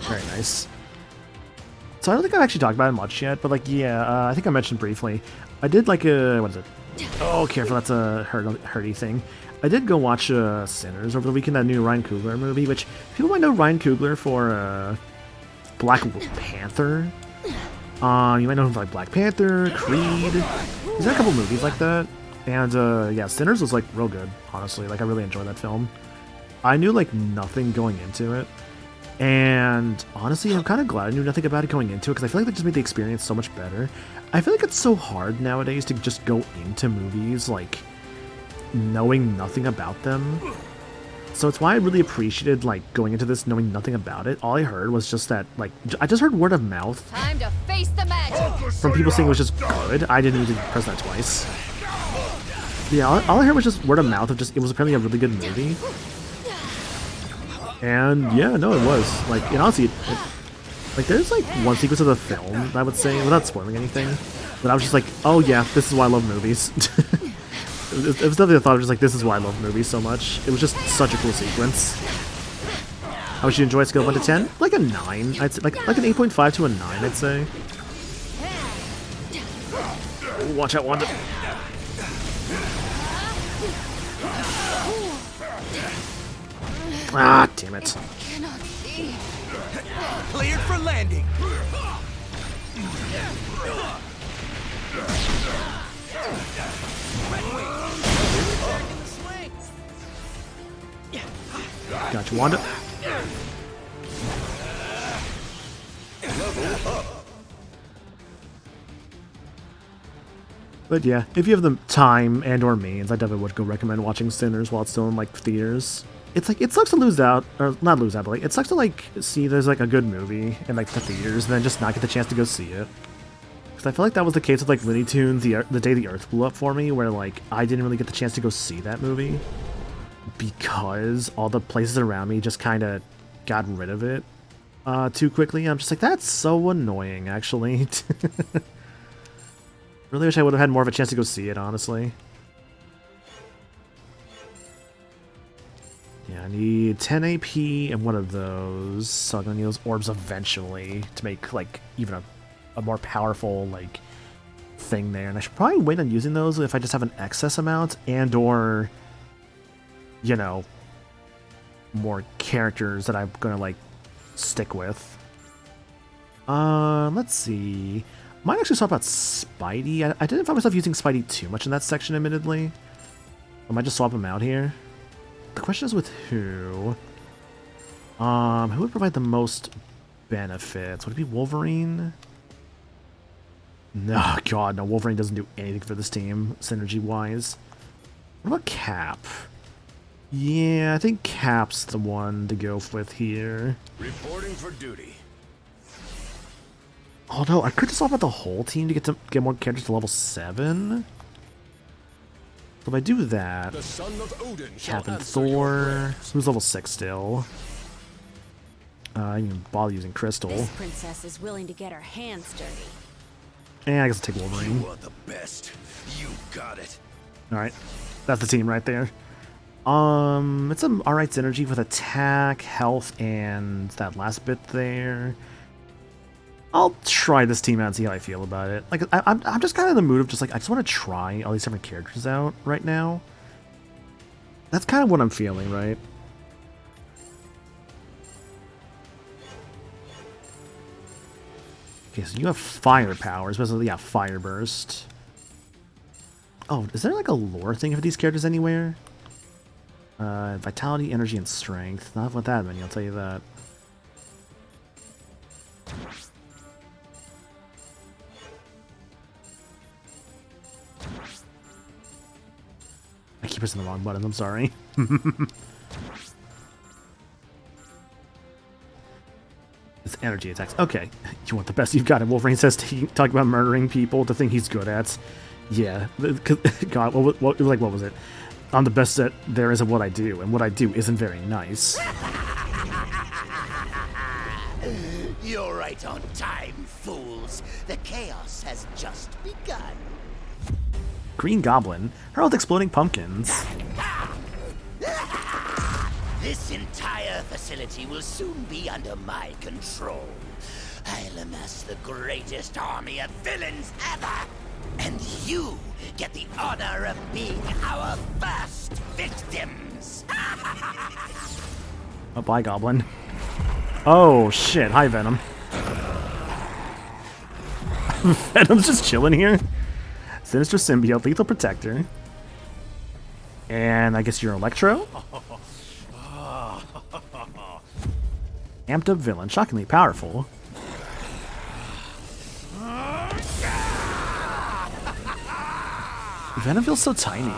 Very nice. So I don't think I've actually talked about it much yet, but like, yeah, I think I mentioned briefly. I did like a, what is it? Oh, careful, that's a hurdy thing. I did go watch Sinners over the weekend, that new Ryan Coogler movie, which people might know Ryan Coogler for Black Panther. You might know him for like Black Panther, Creed. He's had a couple movies like that. And yeah, Sinners was like real good, honestly. Like I really enjoyed that film. I knew like nothing going into it. And honestly, I'm kind of glad I knew nothing about it going into it, because I feel like that just made the experience so much better. I feel like it's so hard nowadays to just go into movies like knowing nothing about them. So it's why I really appreciated like going into this knowing nothing about it. All I heard was just that, like, I just heard word of mouth Time to face the magic. from people saying it was just good. I didn't even press that twice. Yeah, all I heard was just word of mouth of just, it was apparently a really good movie. And yeah, no, it was. Like, and honestly, like, there's like one sequence of the film, I would say, without spoiling anything, but I was just like, oh yeah, this is why I love movies. It was definitely a thought of just like, this is why I love movies so much. It was just such a cool sequence. How would you enjoy a scale of 1 to 10? Like a 9, I'd say, like an 8.5 to a 9, I'd say. Ooh, watch out, Wanda. Ah, damn it. Cleared for landing. Gotcha, Wanda. But yeah, if you have the time and or means, I definitely would go recommend watching Sinners while it's still in like theaters. It's like, it sucks to lose out, or not lose out, but like, it sucks to like see there's like a good movie in like the theaters and then just not get the chance to go see it. Because I feel like that was the case with like Looney Tunes, the Day the Earth Blew Up for me, where like I didn't really get the chance to go see that movie because all the places around me just kind of got rid of it too quickly. I'm just like, that's so annoying, actually. Really wish I would have had more of a chance to go see it, honestly. Yeah, I need 10 AP and one of those, so I'm gonna need those orbs eventually to make like even a more powerful like thing there. And I should probably wait on using those if I just have an excess amount and or, you know, more characters that I'm gonna like stick with. Let's see. Might actually talk about Spidey. I didn't find myself using Spidey too much in that section, admittedly. I might just swap him out here. The question is with who? Who would provide the most benefits? Would it be Wolverine? No, God, no. Wolverine doesn't do anything for this team, synergy-wise. What about Cap? Yeah, I think Cap's the one to go with here. Reporting for duty. Although, I could just swap out the whole team to get more characters to level 7. So if I do that, The son of Odin Cap and shall answer your Thor, who's level 6 still. I can bother using Crystal. This princess is willing to get her hands dirty. And I guess I'll take Wolverine. You are the best. You got it. Alright, that's the team right there. It's some alright synergy with attack, health, and that last bit there. I'll try this team out and see how I feel about it. Like, I'm just kind of in the mood of just like, I just want to try all these different characters out right now. That's kind of what I'm feeling, right? Okay, so you have firepower, especially, yeah, Fire Burst. Oh, is there like a lore thing for these characters anywhere? Vitality, energy, and strength. Not with that many, I'll tell you that. I keep pressing the wrong button, I'm sorry. It's energy attacks. Okay, you want the best you've got. And Wolverine says talking about murdering people, the thing he's good at. Yeah. God, what was it? I'm the best at there is at what I do, and what I do isn't very nice. You're right on time, fools. The chaos has just begun. Green Goblin. Her with exploding pumpkins. This entire facility will soon be under my control. I'll amass the greatest army of villains ever. And you get the honor of being our first victims. Oh, bye, Goblin. Oh, shit. Hi, Venom. Venom's just chilling here. Sinister Symbiote, Lethal Protector. And I guess you're Electro? Amped up villain, shockingly powerful. Venom feels so tiny.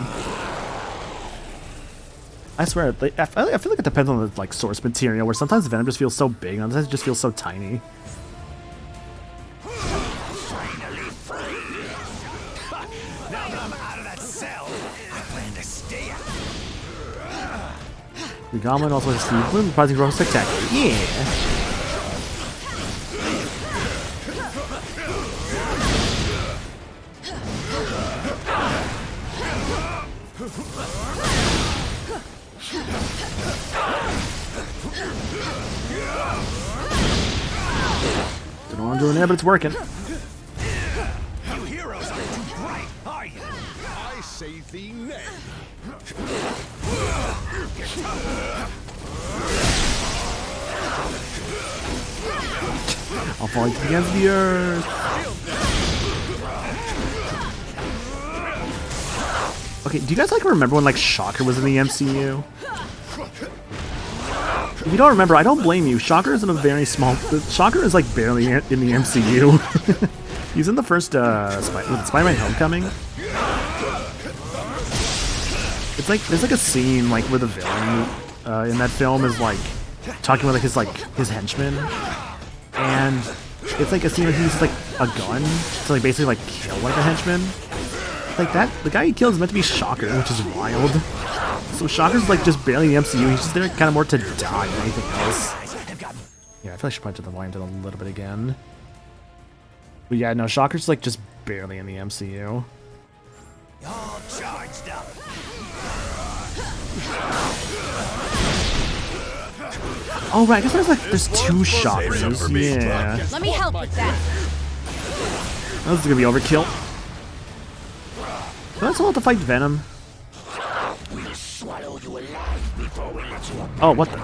I swear, I feel like it depends on the source material, where sometimes Venom just feels so big, and other times it just feels so tiny. Finally free. Now that I'm out of that cell, I plan to stay out. The Goblin also has Steve Bloom, reprising Rogue Spectacular. Yeah! Don't know what I'm doing there, but it's working. You heroes aren't too bright, are you? I say thee nay. I'll fall against the earth. Okay, do you guys remember when Shocker was in the MCU? If you don't remember, I don't blame you. Shocker is in a very small. Shocker is barely in the MCU. He's in the first Spider-Man: Homecoming. It's there's a scene where the villain in that film is talking with his henchmen, and it's a scene where he uses a gun to basically kill one of the henchmen. That the guy he kills is meant to be Shocker, which is wild. So Shocker's just barely in the MCU. He's just there kind of more to die than anything else. Yeah, I feel like I should probably turn the volume down a little bit again. But yeah, no, Shocker's just barely in the MCU. All charged up. Oh right, I guess there's two Shockers. Yeah. Let me help with that. This is gonna be overkill. Let's all have to fight Venom. Oh, what the?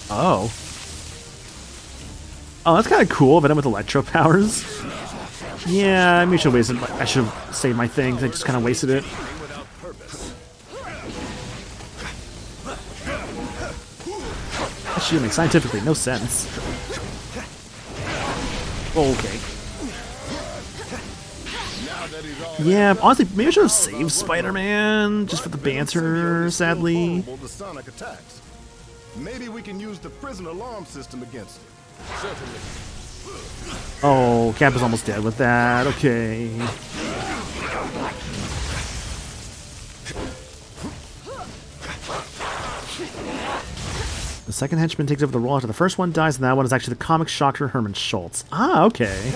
Oh. Oh, that's kind of cool. Venom with electro powers. Yeah, I should have saved my thing. I just kind of wasted it. That shouldn't make scientifically no sense. Okay. Yeah, honestly, maybe I should have saved Spider-Man just for the banter, sadly. To sonic attacks. Maybe we can use the prison alarm system against it. Certainly. Oh, Cap is almost dead with that. Okay. The second henchman takes over the role after the first one dies, and that one is actually the comic Shocker Herman Schultz. Ah, okay.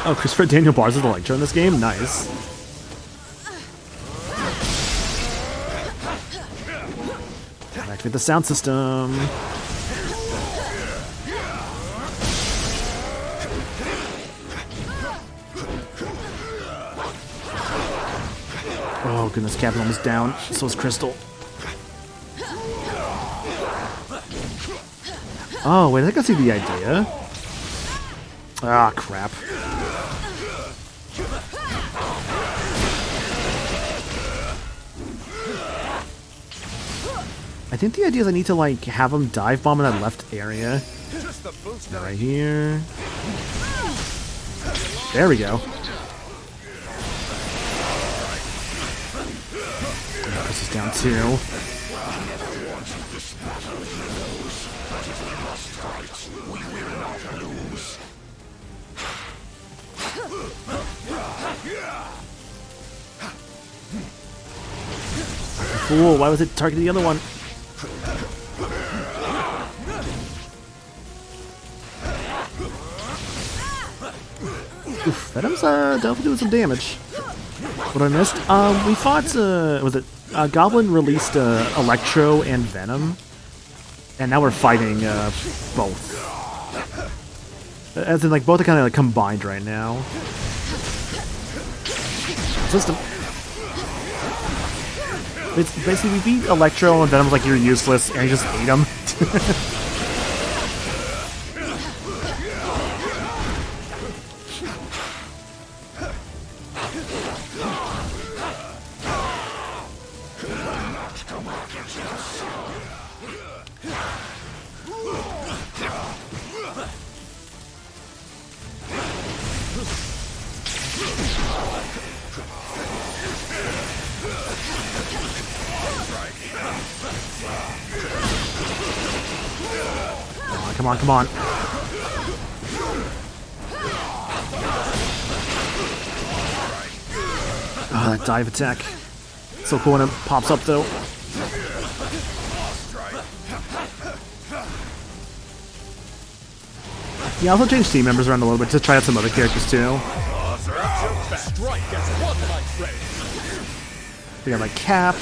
Oh, Christopher Daniel Barnes is Electro in this game? Nice. Activate the sound system. Oh goodness, Captain almost down. So is Crystal. Oh, wait, I think I see the idea. Ah, crap. I think the idea is I need to, have him dive bomb in that left area. Right here. There we go. This is down too. fool. Why was it targeting the other one? Oof, Venom's definitely doing some damage. What I missed? We fought, was it, Goblin released Electro and Venom. And now we're fighting both. As in, like, both are kind of like, combined right now. System. It's basically, we beat Electro and Venom was like, you're useless, and he just ate him. Come on, come on. Oh, that dive attack. So cool when it pops up, though. Yeah, I'll also change team members around a little bit to try out some other characters, too. We got like Cap,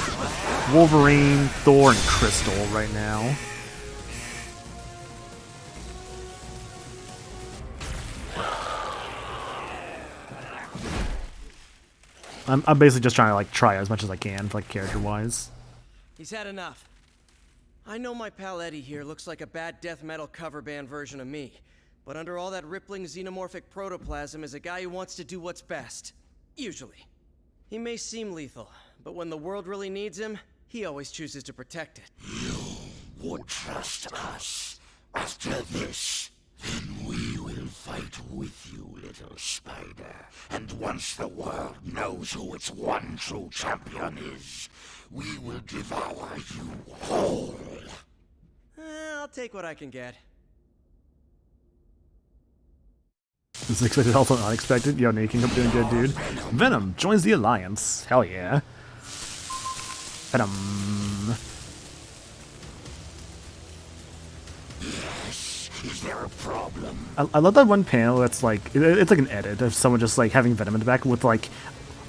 Wolverine, Thor, and Crystal right now. I'm basically just trying to like try as much as I can, like character-wise. He's had enough. I know my pal Eddie here looks like a bad death metal cover band version of me, but under all that rippling xenomorphic protoplasm is a guy who wants to do what's best. Usually. He may seem lethal, but when the world really needs him, he always chooses to protect it. You would trust us. After this, then we will fight with you, little spider. And once the world knows who its one true champion is, we will devour you whole. I'll take what I can get. This is expected, also unexpected. Yo, Nate King up doing good, dude. Venom joins the Alliance. Hell yeah. Venom. Is there a problem? I love that one panel that's like, it's like an edit of someone just like having Venom in the back with like,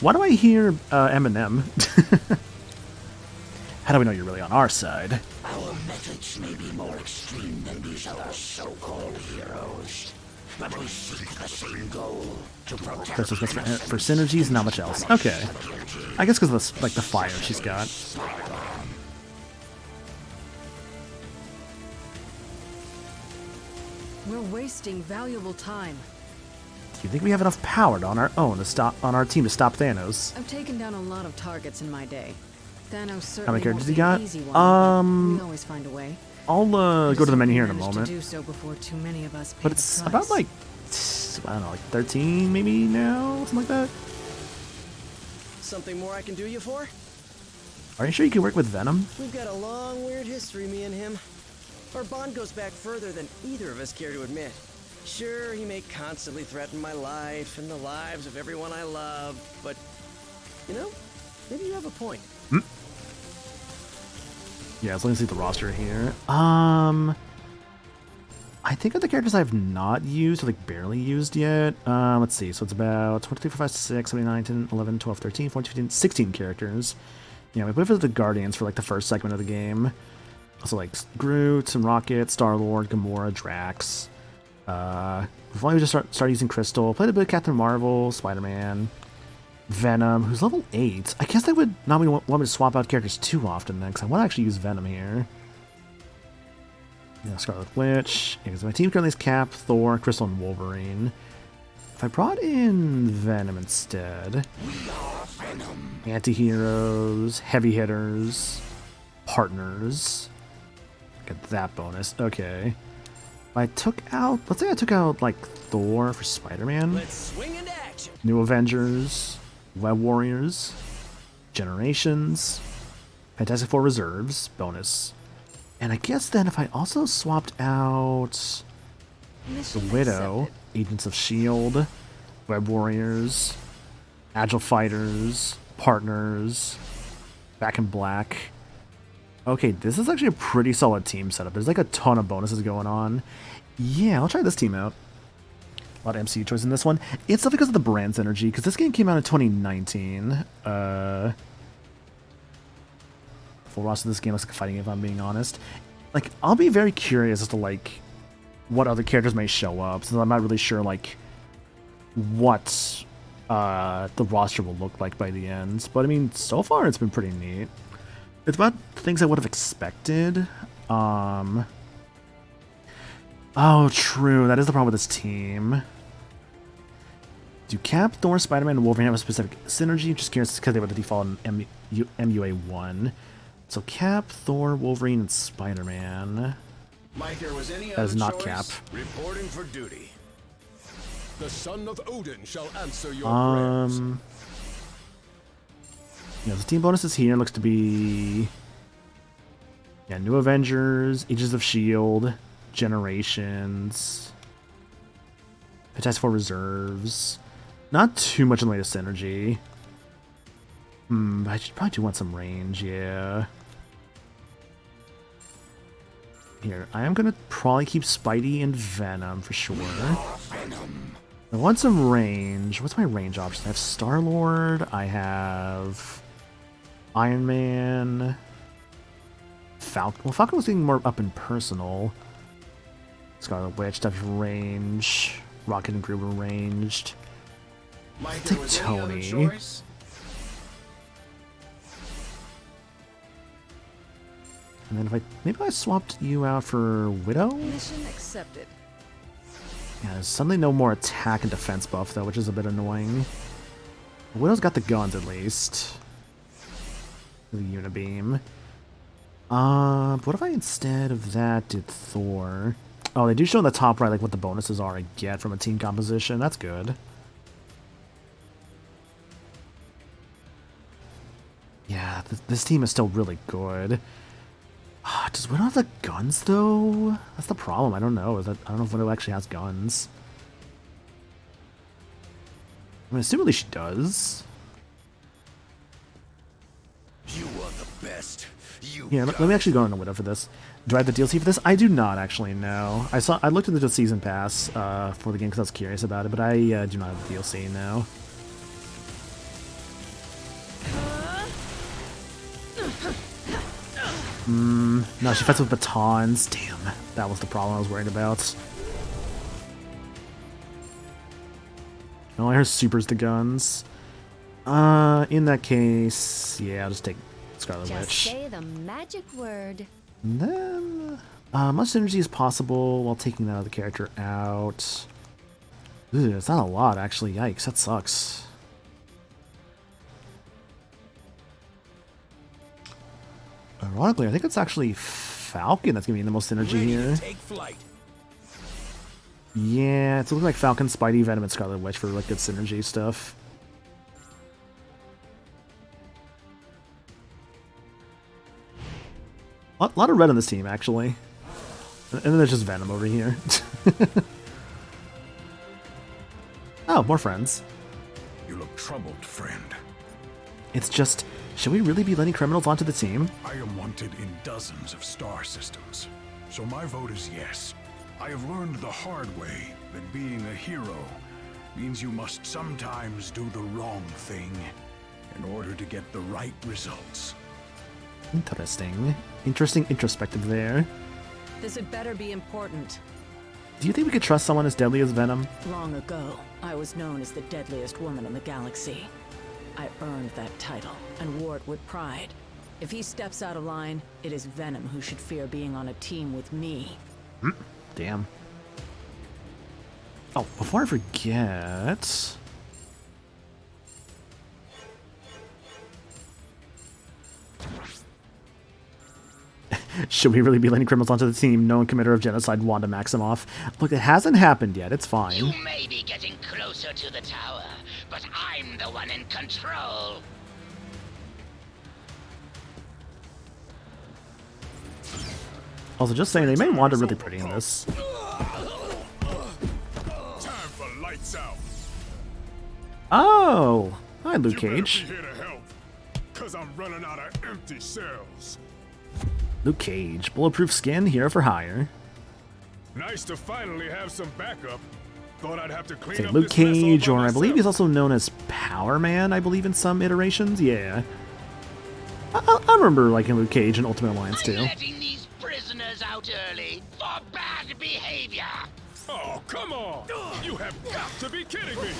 why do I hear Eminem? How do we know you're really on our side? Our methods may be more extreme than these other so-called heroes, but we seek the same goal, to protect for synergies, not much else. Okay. I guess because of the, like, the fire she's got. We're wasting valuable time. Do you think we have enough power on our own to stop on our team to stop Thanos? I've taken down a lot of targets in my day. Thanos certainly How many characters won't you got? be an easy one, we always find a way. I'll go to the menu here in a Managed moment. To do so before too many of us pay But the it's price. about like, I don't know, like 13 maybe now, something like that. Something more I can do you for? Are you sure you can work with Venom? We've got a long, weird history, me and him. Our bond goes back further than either of us care to admit. Sure, he may constantly threaten my life and the lives of everyone I love, but, you know, maybe you have a point. Yeah, let's see the roster here. I think of the characters I've not used, or like barely used yet. Let's see. So it's about 23, 4, 5, 6, 7, 8, 9, 10, 11, 12, 13, 14, 15, 16 characters. Yeah, we put for the Guardians for like the first segment of the game. Also like Groot and Rocket, Star-Lord, Gamora, Drax. We've only just started using Crystal. Played a bit of Captain Marvel, Spider-Man, Venom, who's level 8. I guess they would not want me to swap out characters too often then, because I want to actually use Venom here. Yeah, Scarlet Witch. Yeah, my team currently is Cap, Thor, Crystal, and Wolverine. If I brought in Venom instead, anti-heroes, heavy hitters, partners, get that bonus. Okay. I took out, let's say I took out like Thor for Spider-Man. Let's swing into action. New Avengers, Web Warriors, Generations, Fantastic Four Reserves, bonus. And I guess then if I also swapped out the Widow, Agents of S.H.I.E.L.D., Web Warriors, Agile Fighters, Partners, Back in black. Okay, this is actually a pretty solid team setup. There's like a ton of bonuses going on. Yeah, I'll try this team out. A lot of MCU choice in this one. It's not because of the brand's energy, because this game came out in 2019. Full roster of this game looks like a fighting game, if I'm being honest. Like, I'll be very curious as to, like, what other characters may show up, since I'm not really sure, like, what the roster will look like by the end. But, I mean, so far it's been pretty neat. It's about things I would have expected. Oh, true. That is the problem with this team. Do Cap, Thor, Spider-Man, and Wolverine have a specific synergy? Just curious because they were the default in MUA 1. So Cap, Thor, Wolverine, and Spider-Man. Mike, there was any That is other not choice? Cap. Reporting for duty. The son of Odin shall answer your prayers. Yeah, the team bonuses here looks to be New Avengers, Ages of S.H.I.E.L.D., Generations, Fantastic Four Reserves. Not too much in the latest synergy. I should probably do want some range, yeah. Here, I am gonna probably keep Spidey and Venom for sure. I want some range. What's my range options? I have Star-Lord, I have Iron Man, Falcon. Well, Falcon was getting more up and personal. Scarlet Witch, stuff range. Rocket and Groot were ranged. Mike, Take there was any other Tony. choice? And then if maybe I swapped you out for Widow? Mission accepted. Yeah, there's suddenly no more attack and defense buff though, which is a bit annoying. Widow's got the guns at least. The Unibeam. What if I instead of that did Thor? Oh, they do show in the top right like what the bonuses are I get from a team composition. That's good. Yeah, this team is still really good. Does Widow have the guns though? That's the problem. I don't know. I don't know if Widow actually has guns. I mean, assumably she does. You are the best. Yeah, let me actually go on a Widow for this. Do I have the DLC for this? I do not actually know. I looked into the season pass for the game because I was curious about it, but I do not have the DLC now. No, she fights with batons. Damn, that was the problem I was worried about. No, her super's the guns. In that case, yeah, I'll just take Scarlet Just Witch. say the magic word. And then, much synergy as possible while taking that other character out. Ooh, it's not a lot, actually. Yikes, that sucks. Ironically, I think it's actually Falcon that's giving me the most synergy here. Take flight. Yeah, it's looking like Falcon, Spidey, Venom, and Scarlet Witch for like good synergy stuff. A lot of red on this team, actually. And then there's just Venom over here. Oh, more friends. You look troubled, friend. It's just, should we really be letting criminals onto the team? I am wanted in dozens of star systems, so my vote is yes. I have learned the hard way that being a hero means you must sometimes do the wrong thing in order to get the right results. Interesting. Interesting introspective there. This had better be important. Do you think we could trust someone as deadly as Venom? Long ago, I was known as the deadliest woman in the galaxy. I earned that title and wore it with pride. If he steps out of line, it is Venom who should fear being on a team with me. Damn. Oh, before I forget... Should we really be letting criminals onto the team? Known committer of genocide, Wanda Maximoff. Look, it hasn't happened yet. It's fine. You may be getting closer to the tower, but I'm the one in control. Also, just saying, they made Wanda really pretty in this. Time for lights out. Oh! Hi, Luke You better Cage. be here to help, 'cause Because I'm running out of empty cells. Luke Cage, bulletproof skin, hero for hire. Nice to finally have some backup. Thought I'd have to clean Say up Luke this mess all Cage, by or I myself. believe he's also known as Power Man, I believe in some iterations. Yeah. I remember liking Luke Cage in Ultimate Alliance too. Letting these prisoners out early for bad behavior. Oh, come on! You have got to be kidding me!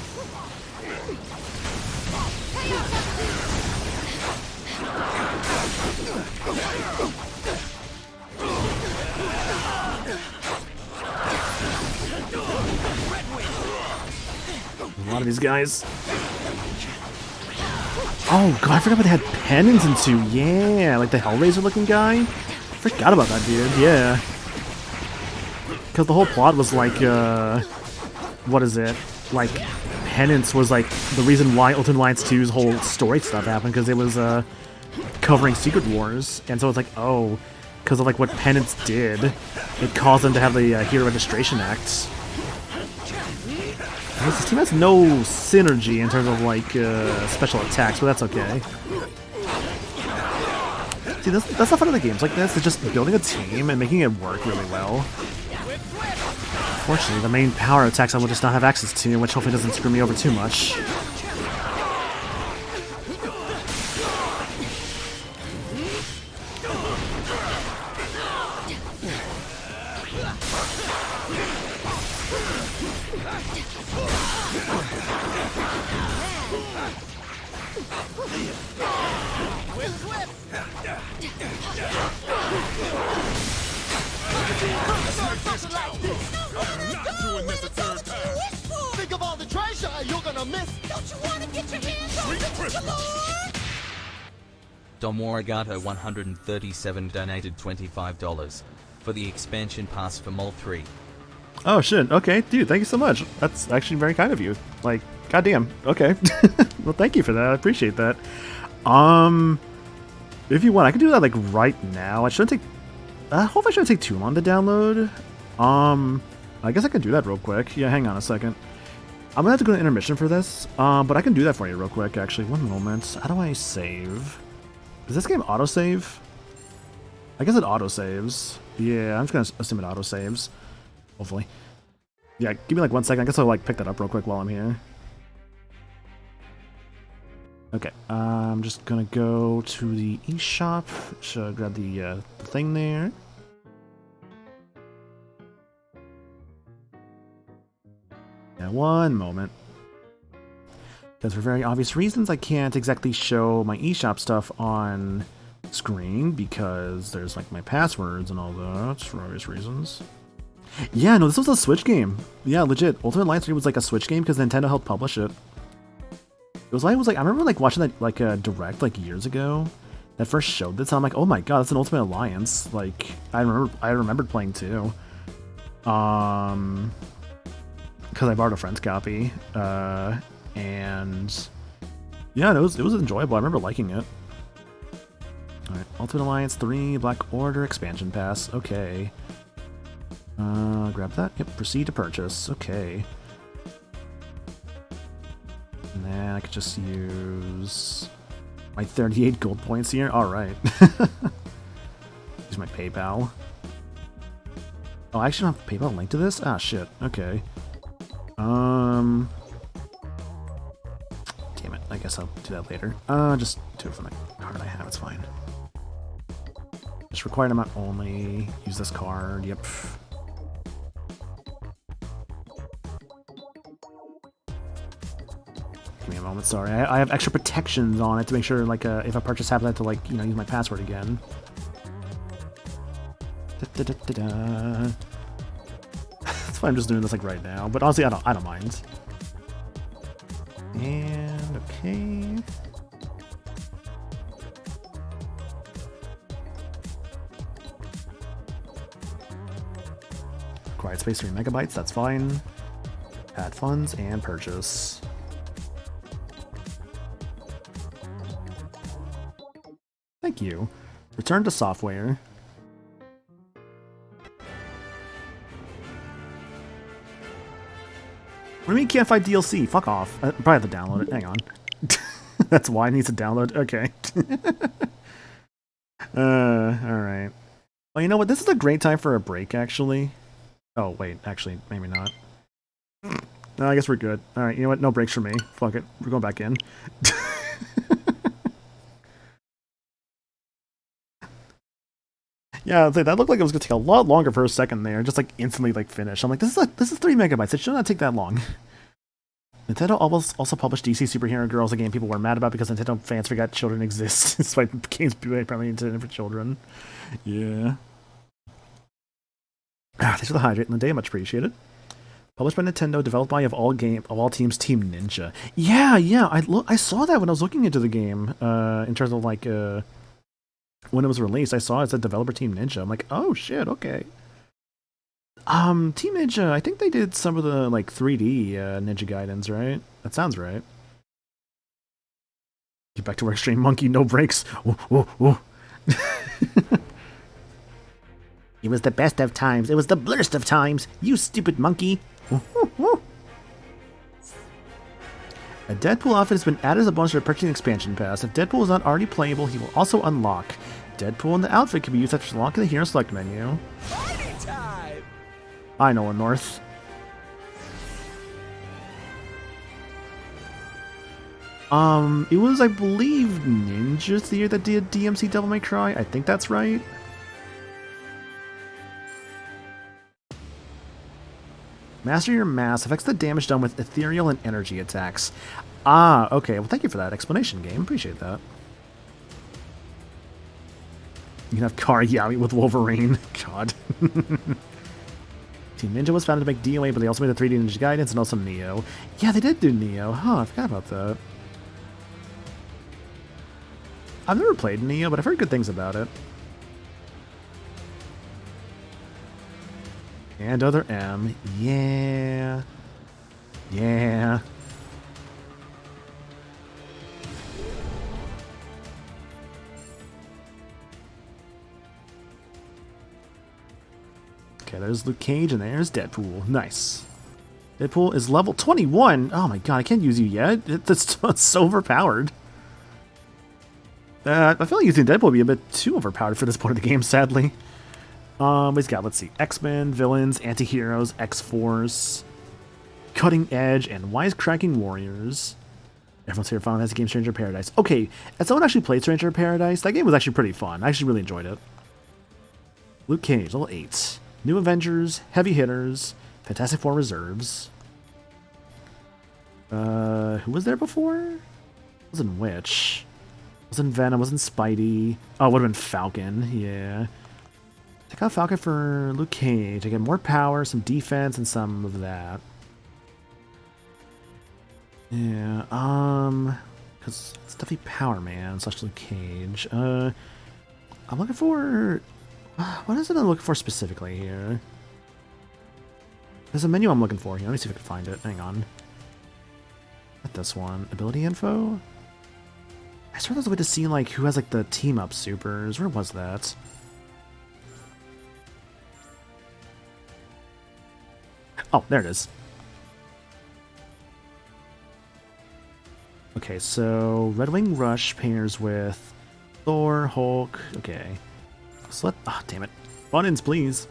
A lot of these guys. Oh god, I forgot about they had pennants into. Yeah, like the Hellraiser looking guy. Forgot about that dude, yeah. Because the whole plot was like, what is it? Like, Penance was like the reason why Ultimate Alliance 2's whole story stuff happened, because it was covering Secret Wars, and so it's like, oh, because of like what Penance did, it caused them to have the Hero Registration Act. I guess this team has no synergy in terms of like special attacks, but that's okay. See, that's the fun of the games like this, is just building a team and making it work really well. Unfortunately, the main power attacks I will just not have access to, which hopefully doesn't screw me over too much. Think of all the treasure you're gonna miss. Don't you want to get your hands on it, Lord? Dom Waragato 137 donated $25 for the expansion pass for Mol 3. Oh shit, okay, dude, thank you so much. That's actually very kind of you. Like, goddamn, okay. Well, thank you for that, I appreciate that. If you want, I can do that like right now. I shouldn't take, hopefully I shouldn't take too long to download. I guess I can do that real quick. Yeah, hang on a second. I'm gonna have to go to intermission for this, but I can do that for you real quick, actually. One moment. How do I save? Does this game autosave? I guess it autosaves. Yeah, I'm just gonna assume it autosaves. Hopefully. Yeah, give me like 1 second. I guess I'll like pick that up real quick while I'm here. Okay, I'm just gonna go to the eShop. Should grab the thing there. Yeah, one moment. Because for very obvious reasons, I can't exactly show my eShop stuff on screen because there's like my passwords and all that for obvious reasons. Yeah, no, this was a Switch game. Yeah, legit. Ultimate Alliance 3 was like a Switch game because Nintendo helped publish it. It was like I remember like watching that like a direct like years ago that first showed this. And I'm like, oh my god, that's an Ultimate Alliance. Like I remembered playing too. Because I borrowed a friend's copy. And yeah, it was enjoyable. I remember liking it. All right, Ultimate Alliance 3 Black Order expansion pass. Okay. Grab that. Yep, proceed to purchase. Okay. And then I could just use my 38 gold points here. Alright. Use my PayPal. Oh, I actually don't have PayPal linked to this? Ah, shit. Okay. Damn it. I guess I'll do that later. Just do it from the card I have. It's fine. Just required amount only. Use this card. Yep. Give me a moment, sorry. I have extra protections on it to make sure, like, if a purchase happens, I have to, like, use my password again. That's why I'm just doing this, like, right now. But honestly, I don't mind. And, okay. Required space 3 megabytes, that's fine. Add funds and purchase. Thank you. Return to software. What do you mean can't find DLC? Fuck off. Probably have to download it. Hang on. That's why it needs to download. Okay. Alright. Well, you know what? This is a great time for a break, actually. Oh, wait. Actually, maybe not. No, I guess we're good. Alright, you know what? No breaks for me. Fuck it. We're going back in. Yeah, that looked like it was going to take a lot longer for a second there. Just like instantly like finish. I'm like, this is 3 megabytes. It should not take that long. Nintendo also published DC Superhero Girls, a game people were mad about because Nintendo fans forgot children exist. Despite games apparently intended for children. Yeah. Thanks for the hydrate in the day, much appreciated. Published by Nintendo, developed by of all teams, Team Ninja. Yeah. I saw that when I was looking into the game. In terms of like when it was released, I saw it said developer Team Ninja. I'm like, oh shit, okay. Team Ninja, I think they did some of the like 3D Ninja Gaidens, right? That sounds right. Get back to work, Stream Monkey, no breaks. Ooh. It was the best of times. It was the blurst of times. You stupid monkey. A Deadpool outfit has been added as a bonus for purchasing expansion pass. If Deadpool is not already playable, he will also unlock. Deadpool in the outfit can be used after unlocking the hero select menu. I know one North. It was, I believe, Ninja Theory that did DMC Devil May Cry. I think that's right. Master your mass affects the damage done with ethereal and energy attacks. Ah, okay. Well, thank you for that explanation, game. Appreciate that. You can have Kara Yaoi with Wolverine. God. Team Ninja was founded to make DOA, but they also made the 3D Ninja Gaidens and also Neo. Yeah, they did do Neo. Huh, I forgot about that. I've never played Neo, but I've heard good things about it. And other M. Yeah. Yeah. Okay, there's Luke Cage and there's Deadpool. Nice. Deadpool is level 21. Oh my god, I can't use you yet. It's so overpowered. I feel like using Deadpool would be a bit too overpowered for this point of the game, sadly. He's got, let's see, X-Men, Villains, Anti-Heroes, X-Force, Cutting Edge, and Wisecracking Warriors. Everyone's here Final Fantasy game Stranger of Paradise. Okay, as someone actually played Stranger of Paradise, that game was actually pretty fun. I actually really enjoyed it. Luke Cage, level 8. New Avengers, Heavy Hitters, Fantastic Four Reserves. Who was there before? Wasn't Witch. Wasn't Venom, wasn't Spidey. Oh, it would have been Falcon, yeah. Take out Falcon for Luke Cage. I get more power, some defense, and some of that. Yeah, because it's definitely Power Man / Luke Cage. I'm looking for... What is it I'm looking for specifically here? There's a menu I'm looking for here. Let me see if I can find it. Hang on. Not this one. Ability info? I swear there's a way to see like who has like the team up supers. Where was that? Oh, there it is. Okay, so Red Wing Rush pairs with Thor, Hulk. Okay. So let... Oh, damn it. Buttons, please.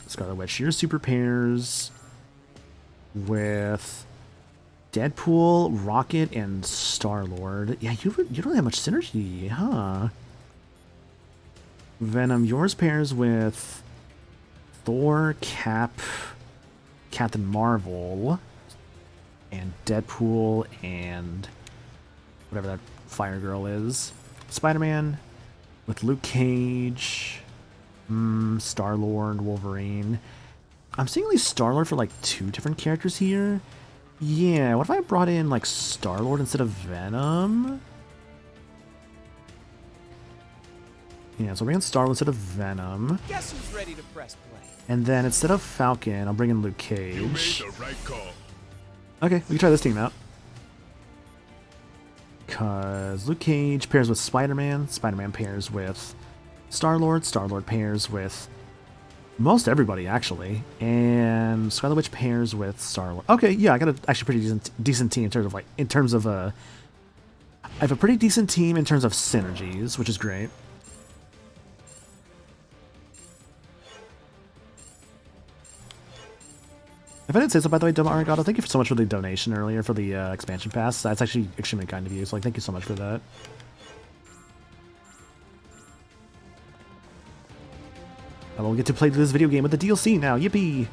Scarlet Witch. Your super pairs with Deadpool, Rocket, and Star-Lord. Yeah, you don't have much synergy, huh? Venom, yours pairs with Thor, Cap, Captain Marvel, and Deadpool, and whatever that fire girl is. Spider-Man with Luke Cage, Star-Lord, Wolverine. I'm seeing at least Star-Lord for like 2 different characters here. Yeah, what if I brought in like Star-Lord instead of Venom? Yeah, so I'll bring in Star-Lord instead of Venom. Guess who's ready to press play? And then instead of Falcon, I'll bring in Luke Cage. You made the right call. Okay, we can try this team out. Because Luke Cage pairs with Spider-Man. Spider-Man pairs with Star-Lord. Star-Lord pairs with most everybody, actually. And Scarlet Witch pairs with Star-Lord. Okay, yeah, I got a actually pretty decent team in terms of I have a pretty decent team in terms of synergies, which is great. If I didn't say so, by the way, Arigato, thank you so much for the donation earlier for the expansion pass. That's actually extremely kind of you, so like, thank you so much for that. I will get to play this video game with the DLC now, yippee!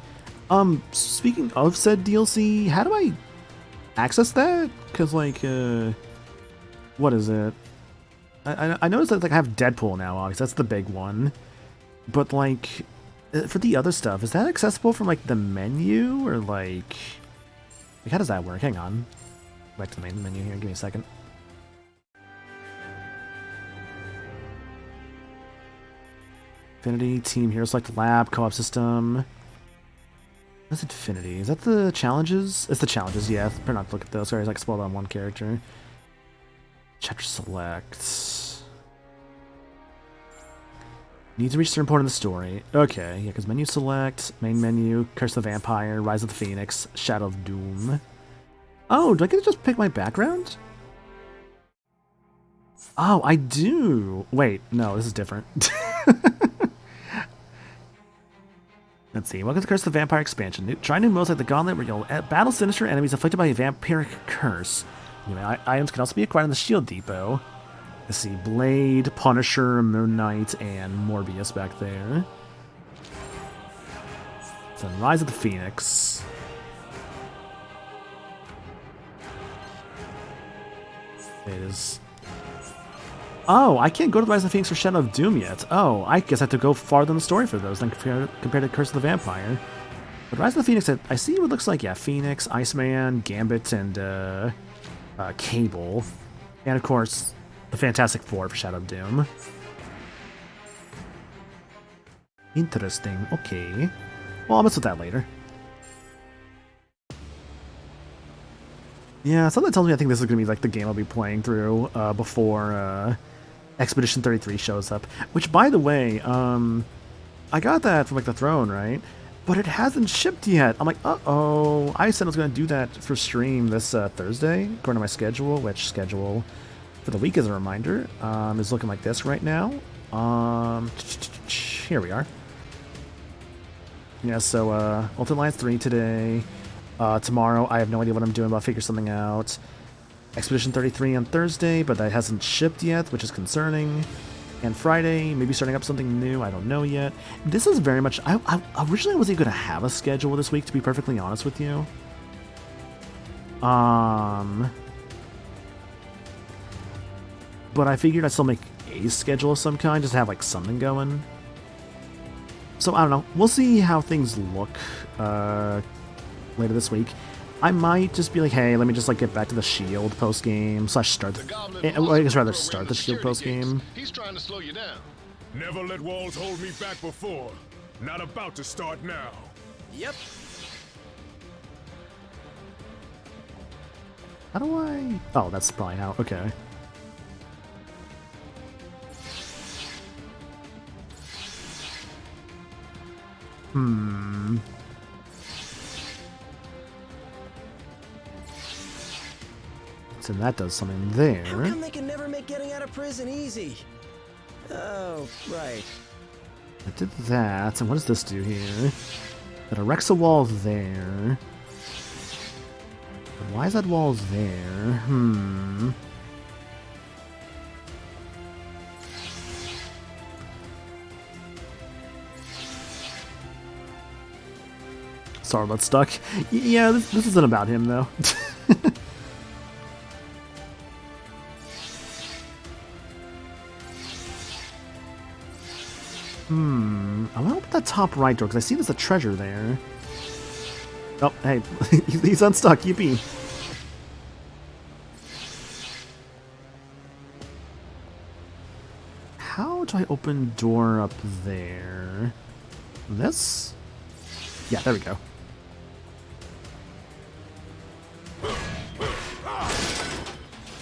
Speaking of said DLC, how do I access that? Because, like, what is it? I noticed that, like, I have Deadpool now, obviously, that's the big one. But, like, for the other stuff, is that accessible from, like, the menu, or, like, how does that work? Hang on. Back to the main menu here, give me a second. Infinity, Team Hero Select Lab, Co-op System. What's Infinity? Is that the challenges? It's the challenges, yeah. Better not look at those. Sorry, I spoiled on one character. Chapter Select. Need to reach a certain point in the story. Okay, yeah, because menu select, main menu, Curse of the Vampire, Rise of the Phoenix, Shadow of Doom. Oh, do I get to just pick my background? Oh, I do. Wait, no, this is different. Let's see. Welcome to Curse of the Vampire expansion. Try new modes like the Gauntlet where you'll battle sinister enemies afflicted by a vampiric curse. Anyway, items can also be acquired in the Shield Depot. Let's see, Blade, Punisher, Moon Knight, and Morbius back there. Then Rise of the Phoenix. It is... Oh, I can't go to the Rise of the Phoenix or Shadow of Doom yet. Oh, I guess I have to go farther in the story for those than compared to Curse of the Vampire. But Rise of the Phoenix, I see what looks like, yeah, Phoenix, Iceman, Gambit, and Cable. And of course, the Fantastic Four for Shadow of Doom. Interesting, okay. Well, I'll mess with that later. Yeah, something tells me I think this is going to be like the game I'll be playing through before Expedition 33 shows up. Which, by the way, I got that from like the throne, right? But it hasn't shipped yet. I'm like, uh-oh. I said I was going to do that for stream this Thursday, according to my schedule, which schedule for the week, as a reminder, is looking like this right now. Here we are. Yeah, so Ultimate Alliance 3 today. Tomorrow, I have no idea what I'm doing, but I'll figure something out. Expedition 33 on Thursday, but that hasn't shipped yet, which is concerning. And Friday, maybe starting up something new, I don't know yet. This is very much... I originally wasn't going to have a schedule this week, to be perfectly honest with you. But I figured I'd still make a schedule of some kind, just to have like something going. So I don't know. We'll see how things look later this week. I might just be like, hey, let me just like get back to the Shield post game / start the. Well, I guess rather start the Shield post game. He's trying to slow you down. Never let walls hold me back before. Not about to start now. Yep. How do I? Oh, that's probably how. Okay. So that does something there. How come they can never make getting out of prison easy? Oh, right. I did that, and what does this do here? It erects a wall there. But why is that wall there? Sorry, let's stuck. Yeah, this isn't about him, though. I want to open that top right door, because I see there's a treasure there. Oh, hey, he's unstuck, yippee. How do I open door up there? This? Yeah, there we go.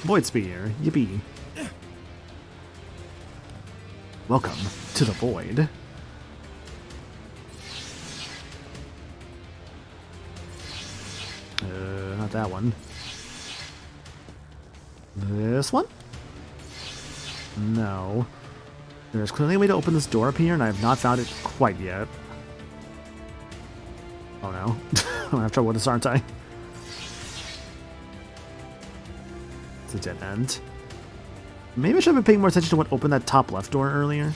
Void Spear, yippee. Welcome to the Void. Not that one. This one? No. There's clearly a way to open this door up here, and I have not found it quite yet. Oh no. I'm gonna have trouble with this, aren't I? It's a dead end. Maybe I should have been paying more attention to what opened that top left door earlier.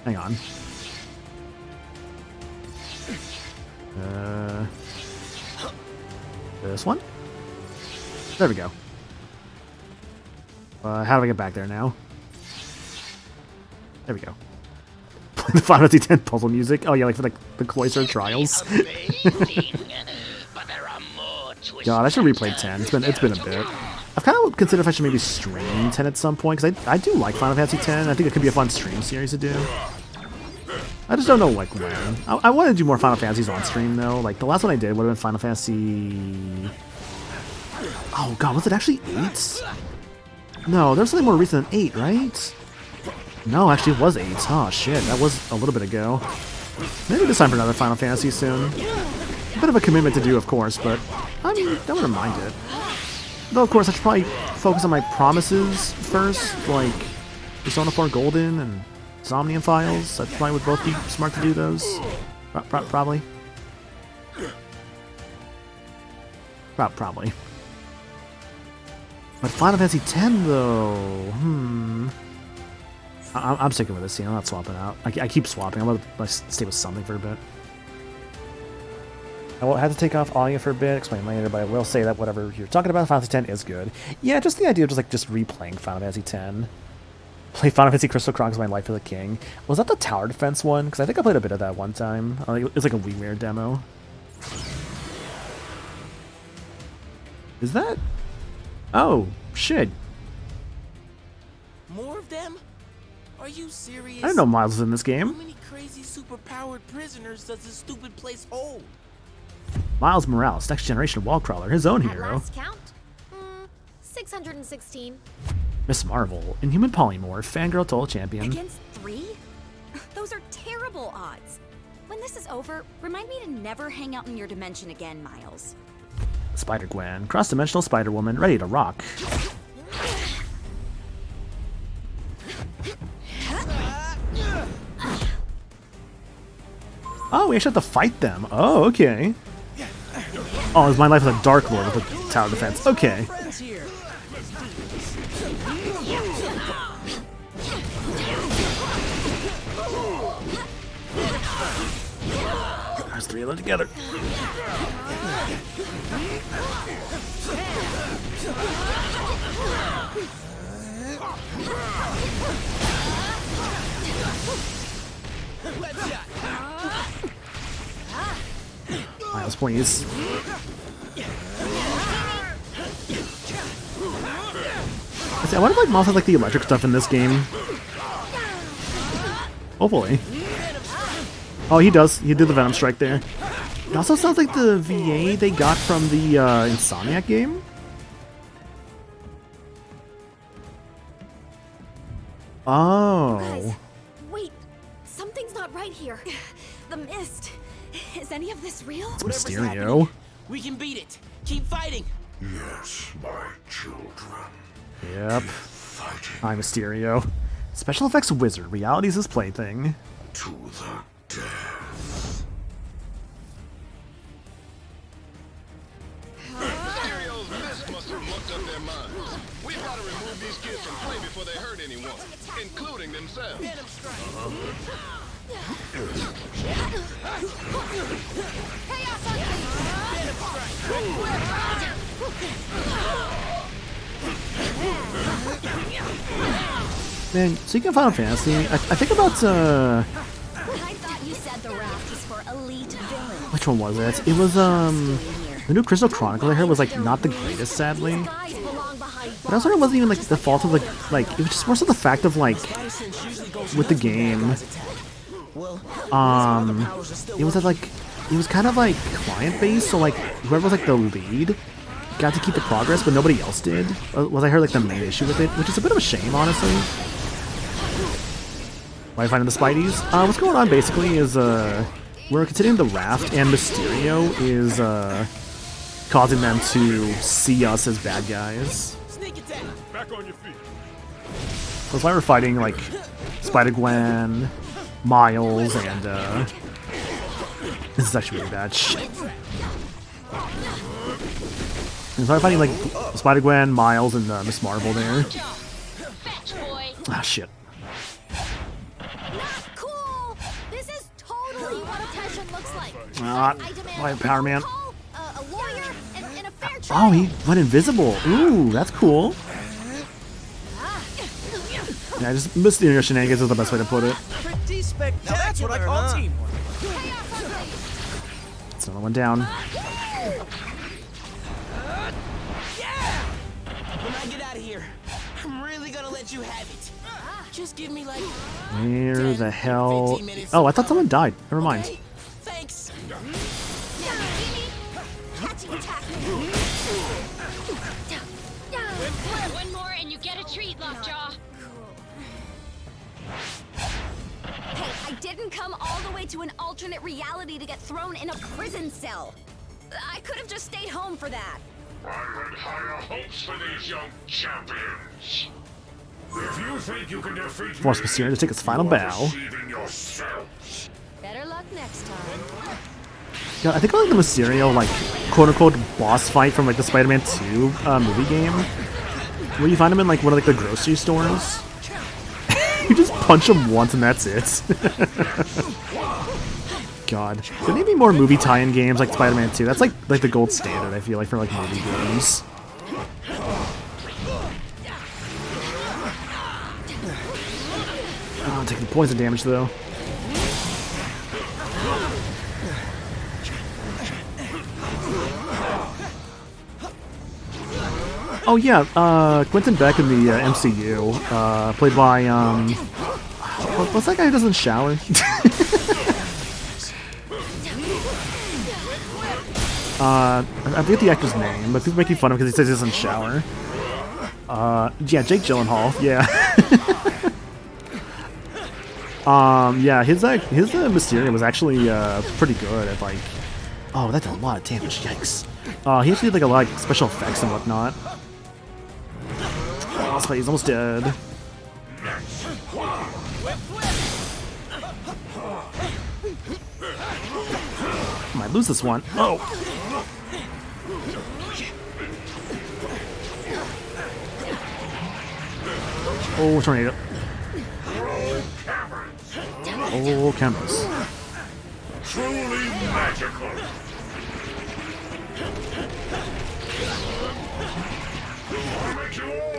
Hang on. This one? There we go. How do I get back there now? There we go. The Final Fantasy X puzzle music. Oh yeah, like for the Cloister Trials. God, I should replay 10. It's been a bit. I've kind of considered if I should maybe stream 10 at some point, because I do like Final Fantasy X. I think it could be a fun stream series to do. I just don't know like when. I want to do more Final Fantasies on stream though. Like the last one I did would have been Final Fantasy. Oh god, was it actually 8? No, there was something more recent than 8, right? No, actually it was 8. Oh shit, that was a little bit ago. Maybe it's time for another Final Fantasy soon. A bit of a commitment to do, of course, but I mean, I wouldn't mind it. Though, of course, I should probably focus on my promises first, like Persona 4 Golden and Somnium Files. I probably would both be smart to do those. Probably. Probably. But Final Fantasy X, though, I'm sticking with this scene. I'm not swapping out. I keep swapping. I'm going to stay with something for a bit. I will have to take off audio for a bit, explain later, but I will say that whatever you're talking about, Final Fantasy X is good. Yeah, just the idea of just replaying Final Fantasy X. Play Final Fantasy Crystal Chronicles: My Life as a King. Was that the tower defense one? Because I think I played a bit of that one time. It was like a WiiWare demo. Is that? Oh, shit. More of them? Are you serious? I didn't know Miles was in this game. How many crazy superpowered prisoners does this stupid place hold? Miles Morales, next generation wall crawler, his own At hero. last count, 616. Miss Marvel, Inhuman Polymorph, Fangirl Total Champion. Against 3? Those are terrible odds. When this is over, remind me to never hang out in your dimension again, Miles. Spider-Gwen, cross-dimensional Spider-Woman, ready to rock. Oh, we actually have to fight them. Oh, okay. Oh, it's My Life as a Dark Lord with a tower defense. Okay. There's 3 of them together. Miles, please. I wonder if like Miles has like the electric stuff in this game. Hopefully. Oh, he does. He did the Venom Strike there. It also sounds like the VA they got from the Insomniac game. Oh. Guys, wait. Something's not right here. The mist. Is any of this real? It's Mysterio. We can beat it. Keep fighting. Yes, my children. Yep. I'm Mysterio. Special effects wizard. Reality's his plaything. To the death. Mysterio's mist must have mucked up their minds. We've got to remove these kids from play before they hurt anyone, including themselves. Man, speaking of Final Fantasy, I think about I thought you said the raft is for elite villains. which one was it? It was the new Crystal Chronicle I heard was like not the greatest, sadly. But I also heard it wasn't even like the fault of like it was just more so the fact of like with the game. It was like it was kind of like client based, so like whoever was like the lead got to keep the progress, but nobody else did. Was I heard like the main issue with it, which is a bit of a shame, honestly. Why are you finding the Spideys? What's going on basically is we're continuing the raft, and Mysterio is causing them to see us as bad guys. Back on your feet. That's why we're fighting like Spider-Gwen, Miles, and this is actually really bad. Shit. That's why we're fighting like Spider-Gwen, Miles, and Miss Marvel there. Ah, shit. Cool. This is totally what attention looks like. Why Power Man? A lawyer and a fair trial. Oh, he went invisible. Ooh, that's cool. Yeah, just Mysterio shenanigans is the best way to put it. Pretty spectacular, Now that's what I call teamwork. It's another one down. When I get out of here, I'm really gonna let you have it. Just give me like Where the hell? Oh, I thought someone died. Never mind. thanks. One more and you get a treat, Lockjaw. Hey, I didn't come all the way to an alternate reality to get thrown in a prison cell. I could have just stayed home for that. I had higher hopes for these young champions. If you think you can defeat Force Mysterio to take its final bow. deceiving yourselves. Better luck next time. Yeah, I think I like the Mysterio, like, quote-unquote boss fight from, like, the Spider-Man 2 movie game. Where you find him in, like, one of, like, the grocery stores. You just punch him once and that's it. God. There need to be more movie tie-in games like Spider-Man 2. That's, like the gold standard, I feel like, for, like, movie games. Oh, I'm taking poison damage, though. Oh yeah, Quentin Beck in the MCU, played by what's that guy who doesn't shower? I forget the actor's name, but people making fun of him because he says he doesn't shower. Yeah, Jake Gyllenhaal. Yeah. Yeah, his Mysterio was actually pretty good at like. Oh, that did a lot of damage. Yikes. He actually did like a lot of special effects and whatnot. Oh, he's almost dead. Might lose this one. Oh. Oh, tornado. Oh, cameras. Truly magical.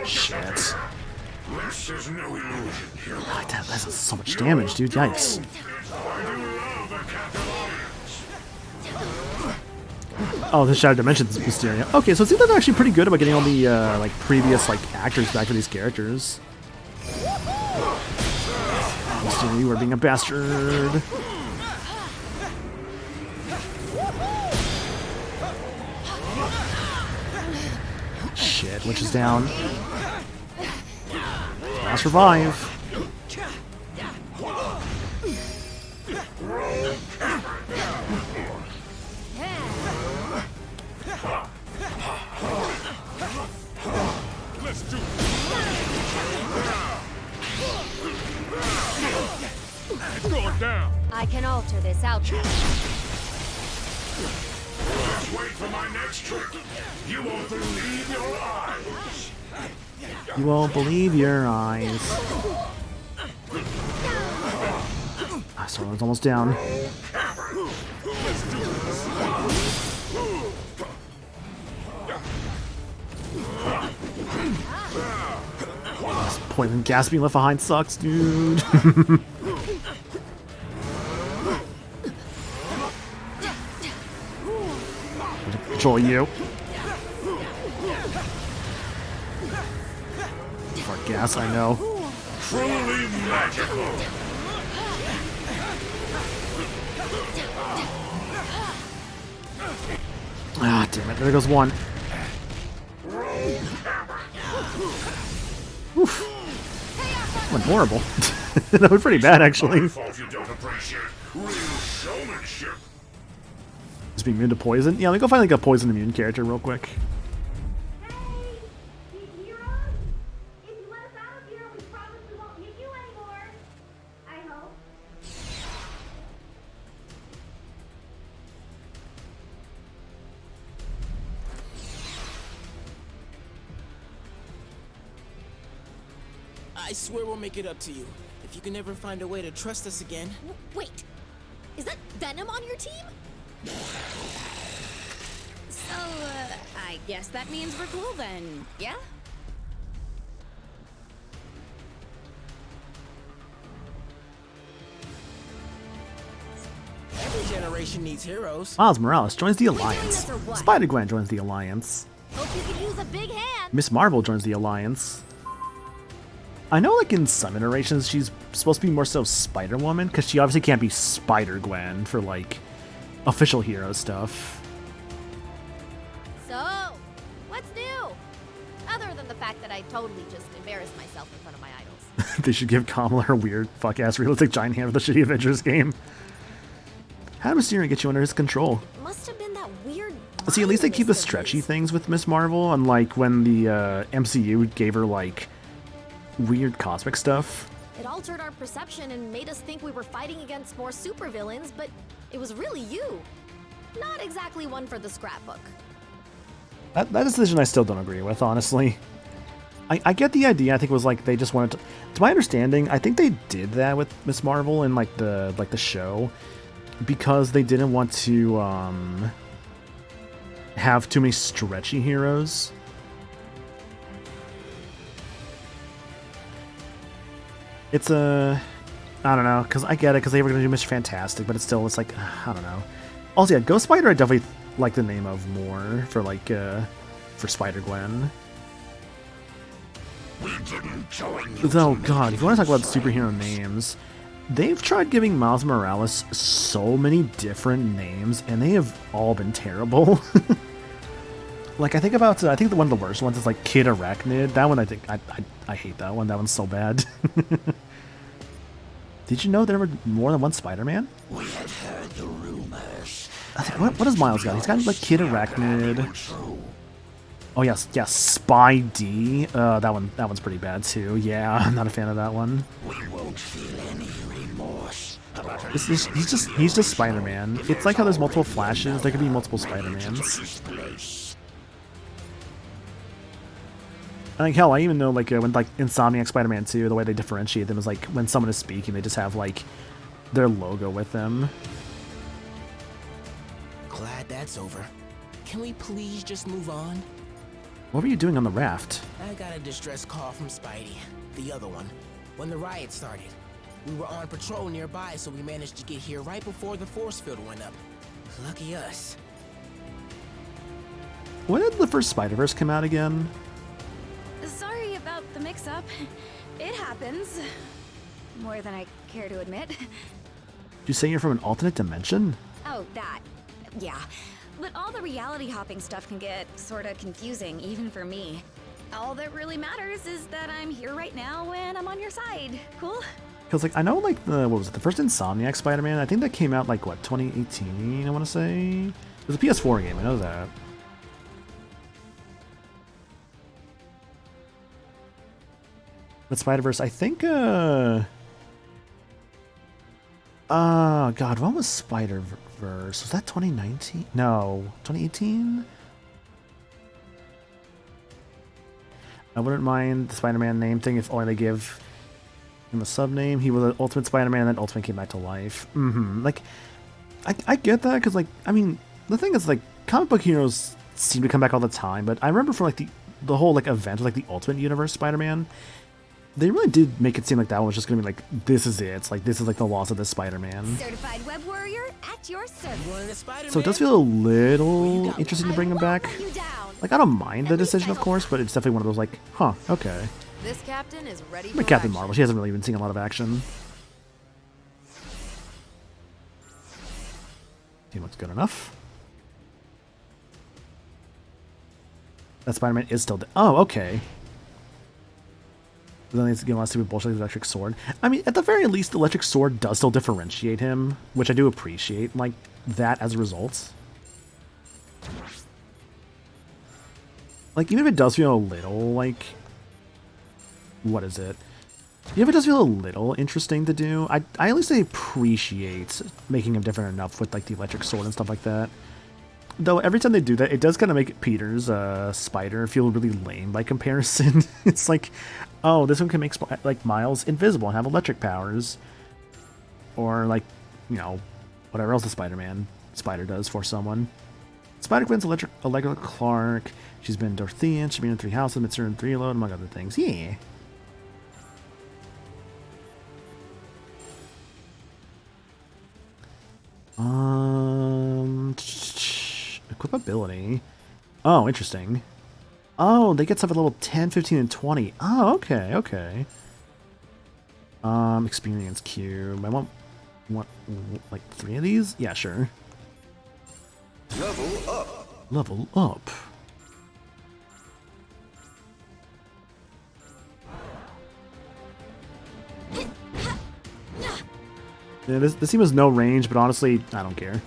Shit. This is no illusion, hero. God, that does so much damage, dude. Yikes. Oh, the Shattered Dimensions Mysterio. Okay, so it seems like they're actually pretty good about getting all the like previous like actors back for these characters. Mysterio, you are being a bastard. Shit, Witch is down. Last revive. Let's do it. It's going down. I can alter this outcome. Just wait for my next trick. You won't believe your eyes. You won't believe your eyes. Ah, Starlord's almost down. This poison gas being left behind sucks, dude. Control you. For gas, I know. Truly magical. Ah, damn it. There goes one. Oof. Went horrible. That was pretty bad, actually. You don't appreciate real showmanship. Just be immune to poison? Yeah, let me go find like a poison immune character real quick. I swear we'll make it up to you. If you can ever find a way to trust us again. Wait, is that Venom on your team? So, I guess that means we're cool then, yeah? Every generation needs heroes. Miles Morales joins the We doing Alliance. this or what? Spider-Gwen joins the Alliance. Hope you could use a big hand. Miss Marvel joins the Alliance. I know, like, in some iterations, she's supposed to be more so Spider-Woman, because she obviously can't be Spider-Gwen for, like, official hero stuff. So, what's new? Other than the fact that I totally just embarrassed myself in front of my idols. They should give Kamala her weird, fuck-ass realistic giant hand for the shitty Avengers game. How does Mysterio get you under his control? Must have been that weird. See, at least they keep the stretchy things with Miss Marvel, unlike when the MCU gave her, like, weird cosmic stuff. It altered our perception and made us think we were fighting against more supervillains, but it was really you. Not exactly one for the scrapbook. That decision I still don't agree with, honestly. I get the idea. I think it was like they just wanted to my understanding, I think they did that with Miss Marvel in like the show because they didn't want to have too many stretchy heroes. It's I don't know, because I get it, because they were going to do Mr. Fantastic, but it's like, I don't know. Also, yeah, Ghost Spider I definitely like the name of more for, like, for Spider-Gwen. Oh god, if you want to talk about superhero names, they've tried giving Miles Morales so many different names, and they have all been terrible. Like, I think one of the worst ones is, like, Kid Arachnid. That one, I think, I hate that one. That one's so bad. Did you know there were more than one Spider-Man? We had heard the rumors. I think, what has Miles got? He's got, like, Kid Arachnid. Oh, yes, Spidey. That one's pretty bad, too. Yeah, I'm not a fan of that one. We won't feel any remorse about He's just Spider-Man. It's like how there's multiple Flashes. There could be multiple Spider-Mans. Like, hell, I even know, like, when, like, Insomniac Spider-Man 2, the way they differentiate them is, like, when someone is speaking, they just have, like, their logo with them. Glad that's over. Can we please just move on? What were you doing on the raft? I got a distress call from Spidey, the other one, when the riot started. We were on patrol nearby, so we managed to get here right before the force field went up. Lucky us. When did the first Spider-Verse come out again? Sorry about the mix-up. It happens. More than I care to admit. Did you say you're from an alternate dimension? Oh, that. Yeah. But all the reality hopping stuff can get sorta confusing, even for me. All that really matters is that I'm here right now and I'm on your side. Cool? Because, like, I know, like, the first Insomniac Spider-Man, I think that came out, like, what, 2018, I want to say? It was a PS4 game, I know that. But Spider-Verse, I think, oh, God, when was Spider-Verse? Was that 2019? No, 2018? I wouldn't mind the Spider-Man name thing if only they give him a sub-name. He was an Ultimate Spider-Man, and then Ultimate came back to life. Like, I get that, because, like, I mean, the thing is, like, comic book heroes seem to come back all the time, but I remember from, like, the whole, like, event with, like, the Ultimate Universe Spider-Man, they really did make it seem like that one was just going to be like, this is it. It's like, this is like the loss of this Spider-Man. Certified web warrior at your service. So it does feel a little interesting to bring him back. Like, I don't mind the decision, of course, but it's definitely one of those like, huh, okay. This captain is ready Like Captain Marvel, she hasn't really been seeing a lot of action. Seems looks good enough. That Spider-Man is still dead. Oh, okay. Then they give him a stupid bullshit with the electric sword. I mean, at the very least, the electric sword does still differentiate him, which I do appreciate, like, that as a result. Like, even if it does feel a little, like... What is it? Even if it does feel a little interesting to do, I at least appreciate making him different enough with, like, the electric sword and stuff like that. Though, every time they do that, it does kind of make Peter's spider feel really lame by comparison. It's like, oh, this one can make, like, Miles invisible and have electric powers. Or, like, you know, whatever else the Spider-Man spider does for someone. Spider-Gwen's Allegra Clark. She's been Dorothean. She's been in 3 Houses, Mitzer and 3 Alone, among other things. Yeah. Equip ability. Oh, interesting. Oh, they get stuff at level 10, 15, and 20. Oh, okay, okay. Experience cube. I want like 3 of these? Yeah, sure. Level up. Level up. Yeah, this team has no range, but honestly, I don't care.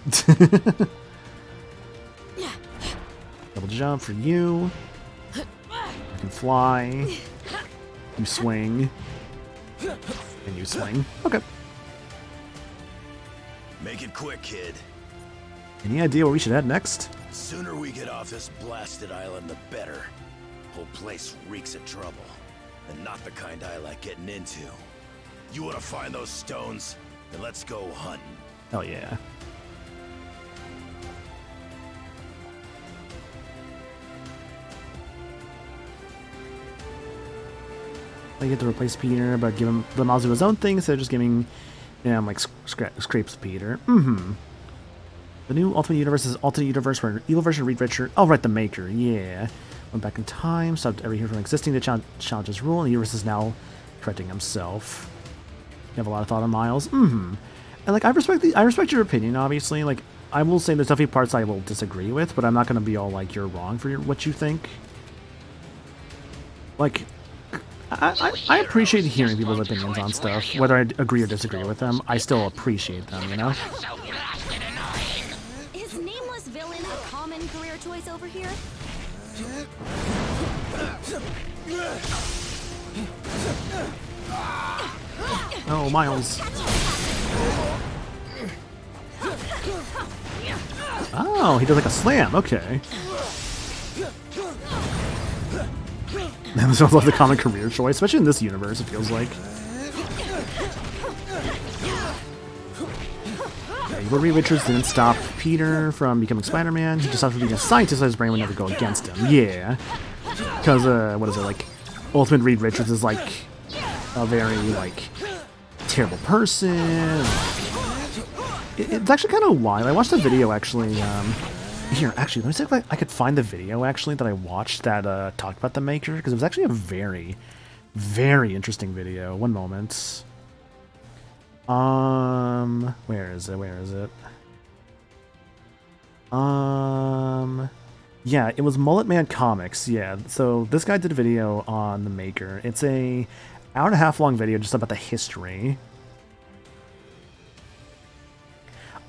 Double jump for you. I can fly. You swing. And you swing. Okay. Make it quick, kid. Any idea where we should head next? Sooner we get off this blasted island, the better. Whole place reeks of trouble. And not the kind I like getting into. You want to find those stones? Then let's go hunting. Hell yeah. I get to replace Peter, but give him the Miles do his own thing instead of just giving him like scrapes Peter. The new Ultimate Universe is Alternate Universe where evil version of Reed Richards. Oh, right, the Maker. Yeah. Went back in time, stopped every hero from existing to challenge his rule, and the universe is now correcting himself. You have a lot of thought on Miles. And like I respect your opinion, obviously. Like I will say there's definitely parts I will disagree with, but I'm not gonna be all like you're wrong for what you think. Like I appreciate hearing people's opinions on stuff, whether I agree or disagree with them. I still appreciate them, you know. Is nameless villain a common career choice over here? Oh, Miles. Oh, he does like a slam. Okay. That was also the common career choice, especially in this universe, it feels like. Yeah, Reed Richards didn't stop Peter from becoming Spider-Man. He just stopped being a scientist, so his brain would never go against him. Yeah. Because, what is it, like, Ultimate Reed Richards is, like, a very, like, terrible person. Like, it's actually kind of wild. I watched a video, actually, here, actually, let me see if I could find the video, actually, that I watched that talked about the Maker, because it was actually a very, very interesting video. One moment. Where is it? Where is it? Yeah, it was Mullet Man Comics, yeah. So this guy did a video on the Maker. It's a hour-and-a-half long video just about the history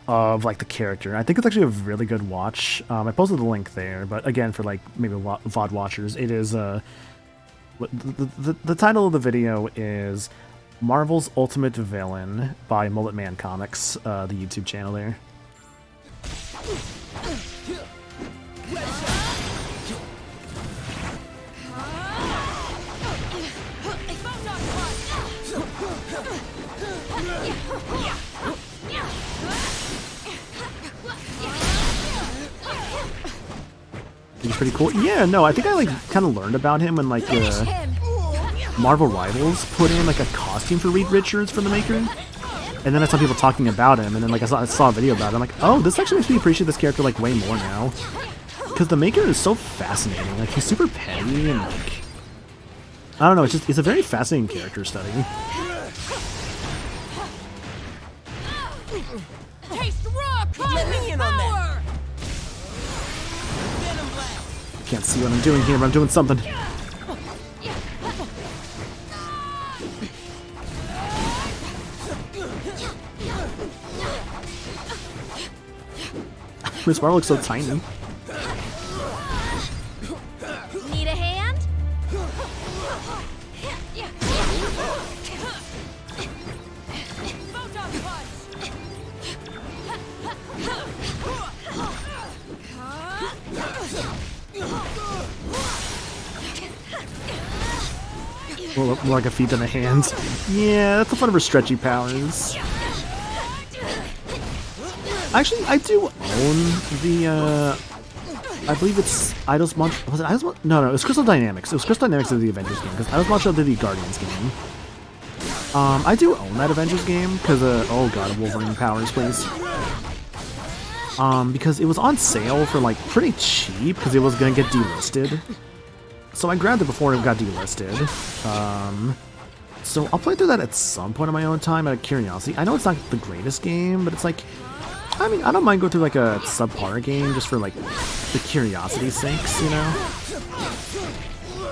of like the character. I think it's actually a really good watch. I posted the link there, but again, for like maybe VOD watchers, it is the title of the video is Marvel's Ultimate Villain by Mullet Man Comics, the YouTube channel there. He's pretty cool. Yeah, no, I think I like kind of learned about him when like Marvel Rivals put in like a costume for Reed Richards for the Maker, and then I saw people talking about him, and then like I saw a video about it. I'm like, oh, this actually makes me appreciate this character like way more now, because the Maker is so fascinating. Like he's super petty and like I don't know. It's a very fascinating character study. Let me in on that. Can't see what I'm doing here, but I'm doing something. Miss Marvel looks so tiny. More like a feet than a hand. Yeah, that's the fun of her stretchy powers. Actually, I do own the, I believe it's Eidos Montreal. Was it Eidos No, it was Crystal Dynamics. It was Crystal Dynamics of the Avengers game, because Eidos Montreal did the Guardians game. I do own that Avengers game, because, oh god, Wolverine powers, please. Because it was on sale for, like, pretty cheap, because it was gonna get delisted. So I grabbed it before it got delisted. So I'll play through that at some point in my own time out of curiosity. I know it's not the greatest game, but it's like, I mean, I don't mind going through like a subpar game just for like the curiosity's sakes, you know?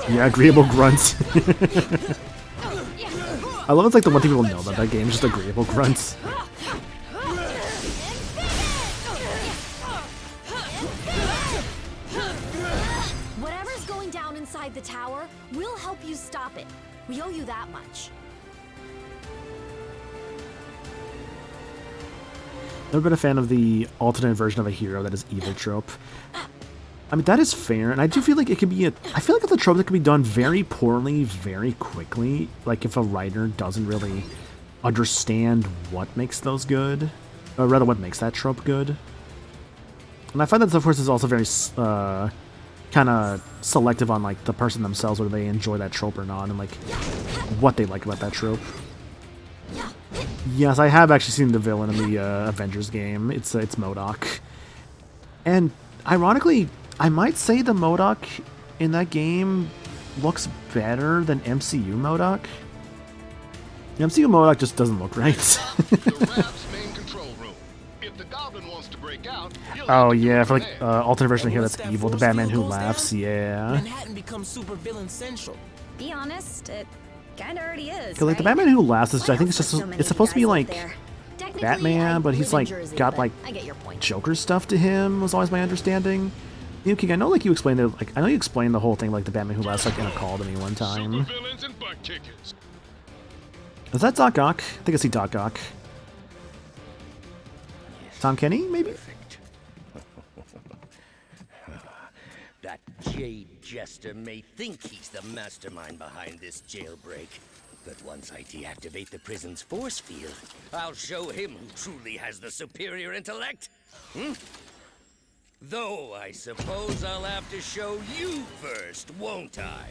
Yeah, agreeable grunts. I love it's like the one thing people know about that game, just agreeable grunts. Whatever's going down inside the tower, we'll help you stop it. We owe you that much. Never been a fan of the alternate version of a hero that is evil trope. I mean, that is fair, and I do feel like it could be I feel like it's a trope that can be done very poorly, very quickly. Like if a writer doesn't really understand what makes those good, or rather what makes that trope good. And I find that, of course, is also very kind of selective on like the person themselves, whether they enjoy that trope or not, and like what they like about that trope. Yes, I have actually seen the villain in the Avengers game. It's MODOK. And ironically, I might say the MODOK in that game looks better than MCU MODOK. The MCU MODOK just doesn't look right. Oh yeah, for like alternate version here that's evil, the Batman Who Laughs, yeah. Manhattan becomes super villain central. Be honest, it kinda already is. Cause like the Batman Who Laughs is, I think it's just it's supposed to be like Batman, but he's like got like Joker stuff to him. Was always my understanding. You know, King, I know like you explained it. Like I know you explained the whole thing like the Batman Who Laughs like in a call to me one time. Is that Doc Ock? I think I see Doc Ock. Tom Kenny, maybe? That Jade Jester may think he's the mastermind behind this jailbreak, but once I deactivate the prison's force field, I'll show him who truly has the superior intellect. Though I suppose I'll have to show you first, won't I?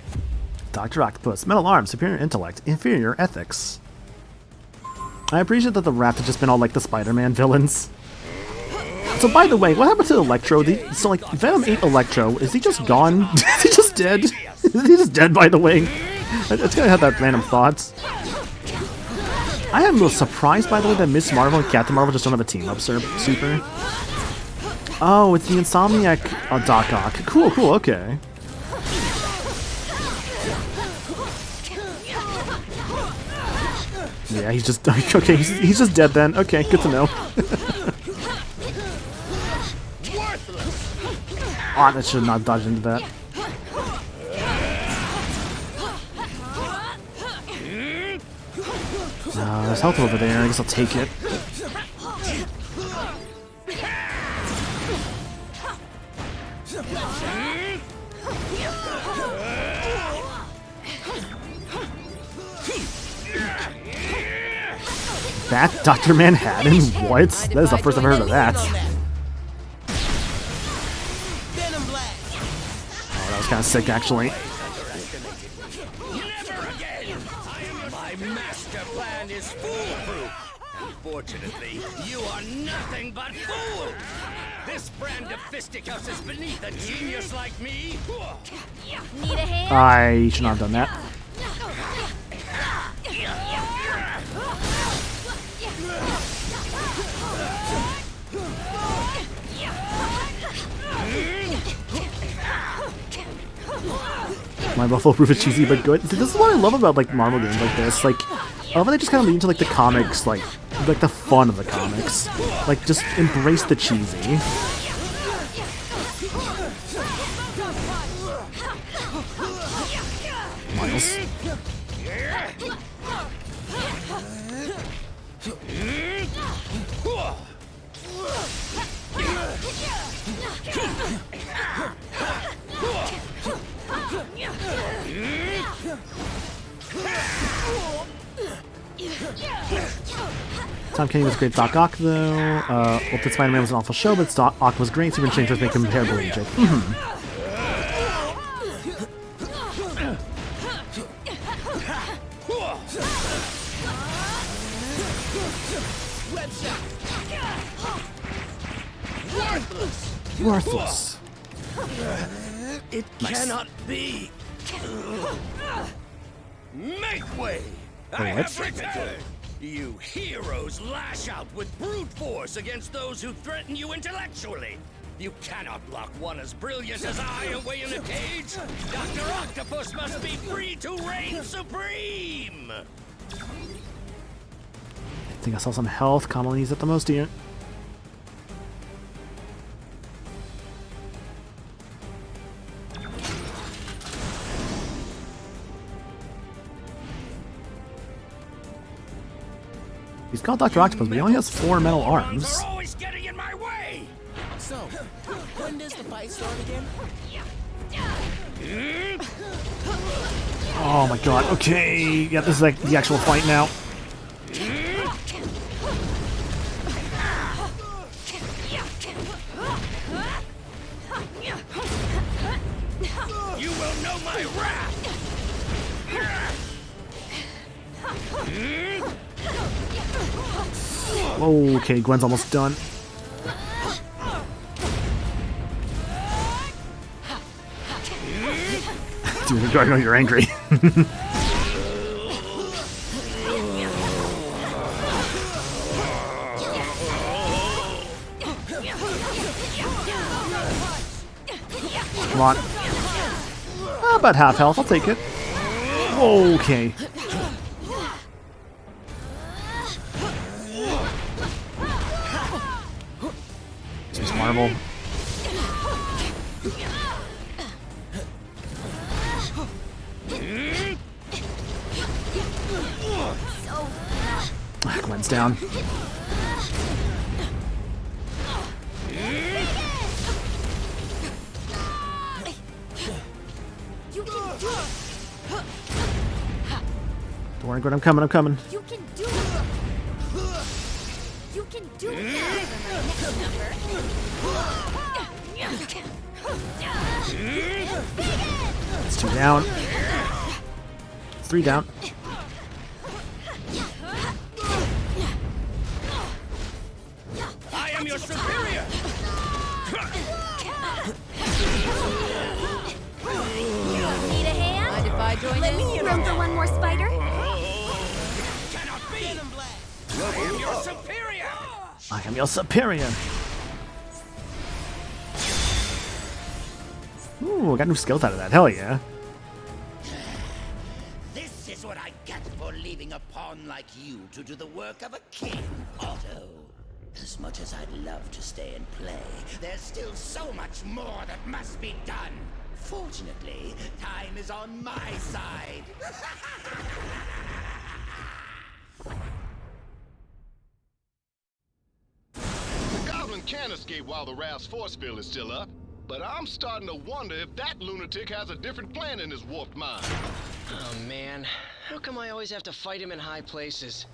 Dr. Octopus, metal arms, superior intellect, inferior ethics. I appreciate that the Raft has just been all like the Spider-Man villains. So by the way, what happened to Electro? So like Venom ate Electro. Is he just gone? Is he just dead? Is he just dead, by the way? I just gotta have that random thought. I am surprised, by the way, that Miss Marvel and Captain Marvel just don't have a team up super. Oh, it's the Insomniac Doc Ock. Cool, okay. Yeah, he's just okay. He's just dead then. Okay, good to know. Oh, that should not dodge into that. There's health over there. I guess I'll take it. That Dr. Manhattan? What? That is the first I've heard of that. Oh, that was kind of sick, actually. Never again! My master plan is foolproof. Unfortunately, you are nothing but fool. This brand of fisticuffs is beneath a genius like me. Need a hand? I should not have done that. My Buffalo Proof is cheesy but good. See, this is what I love about like Marvel games like this. Like, I love how they just kind of lean into like the comics, like the fun of the comics. Like, just embrace the cheesy. Miles. Tom Kenny was great. Doc Ock, though. Ultimate Spider-Man was an awful show, but Doc Ock was great. Super Change was make him paraplegic. Worthless. It Nice. cannot be. Make way! I what? have returned! You heroes lash out with brute force against those who threaten you intellectually. You cannot lock one as brilliant as I away in a cage. Dr. Octopus must be free to reign supreme! I think I saw some health. Kamala needs it the most here. He's called Dr. Octopus, but he only has 4 metal arms. They're always getting in my way! So, when does the fight start again? Oh my god, okay. Yeah, this is like the actual fight now. You will know my wrath! Okay, Gwen's almost done. Dude, I know you're angry. Come on. About half health, I'll take it. Okay. Just marble. Gwen's down. Don't worry, Gwen, I'm coming, I'm coming. You can do it. You can do it. It's 2 down. 3 down. I am your superior! Need a hand? Mind if I join Let in? me Room for one more spider? Cannot be! I am your superior! I am your superior. Ooh, I got new skills out of that. Hell yeah. This is what I get for leaving a pawn like you to do the work of a king, Otto. As much as I'd love to stay and play, there's still so much more that must be done. Fortunately, time is on my side. The Goblin can escape while the Raft's force field is still up, but I'm starting to wonder if that lunatic has a different plan in his warped mind. Oh man, how come I always have to fight him in high places?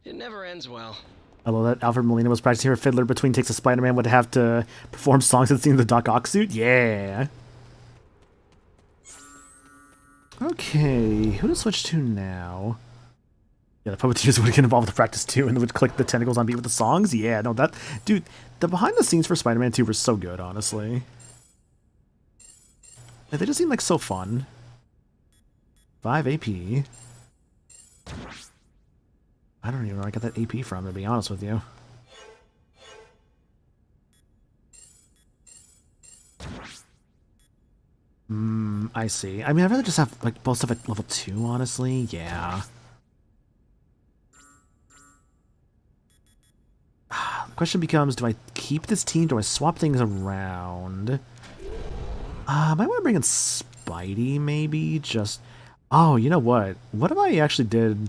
It never ends well. I love that Alfred Molina was practicing her fiddler between takes of Spider-Man would have to perform songs and sing the Doc Ock suit. Yeah. Okay, who to switch to now? Yeah, the puppeteers would get involved with the practice too, and they would click the tentacles on beat with the songs. Yeah, no, that dude, the behind the scenes for Spider-Man 2 were so good, honestly. Like, they just seem like so fun. 5 AP. I don't even know where I got that AP from, to be honest with you. I see. I mean, I'd rather just have, like, both stuff at level 2, honestly. Yeah. The question becomes, do I keep this team? Do I swap things around? I might want to bring in Spidey, maybe? Just... Oh, you know what? What if I actually did...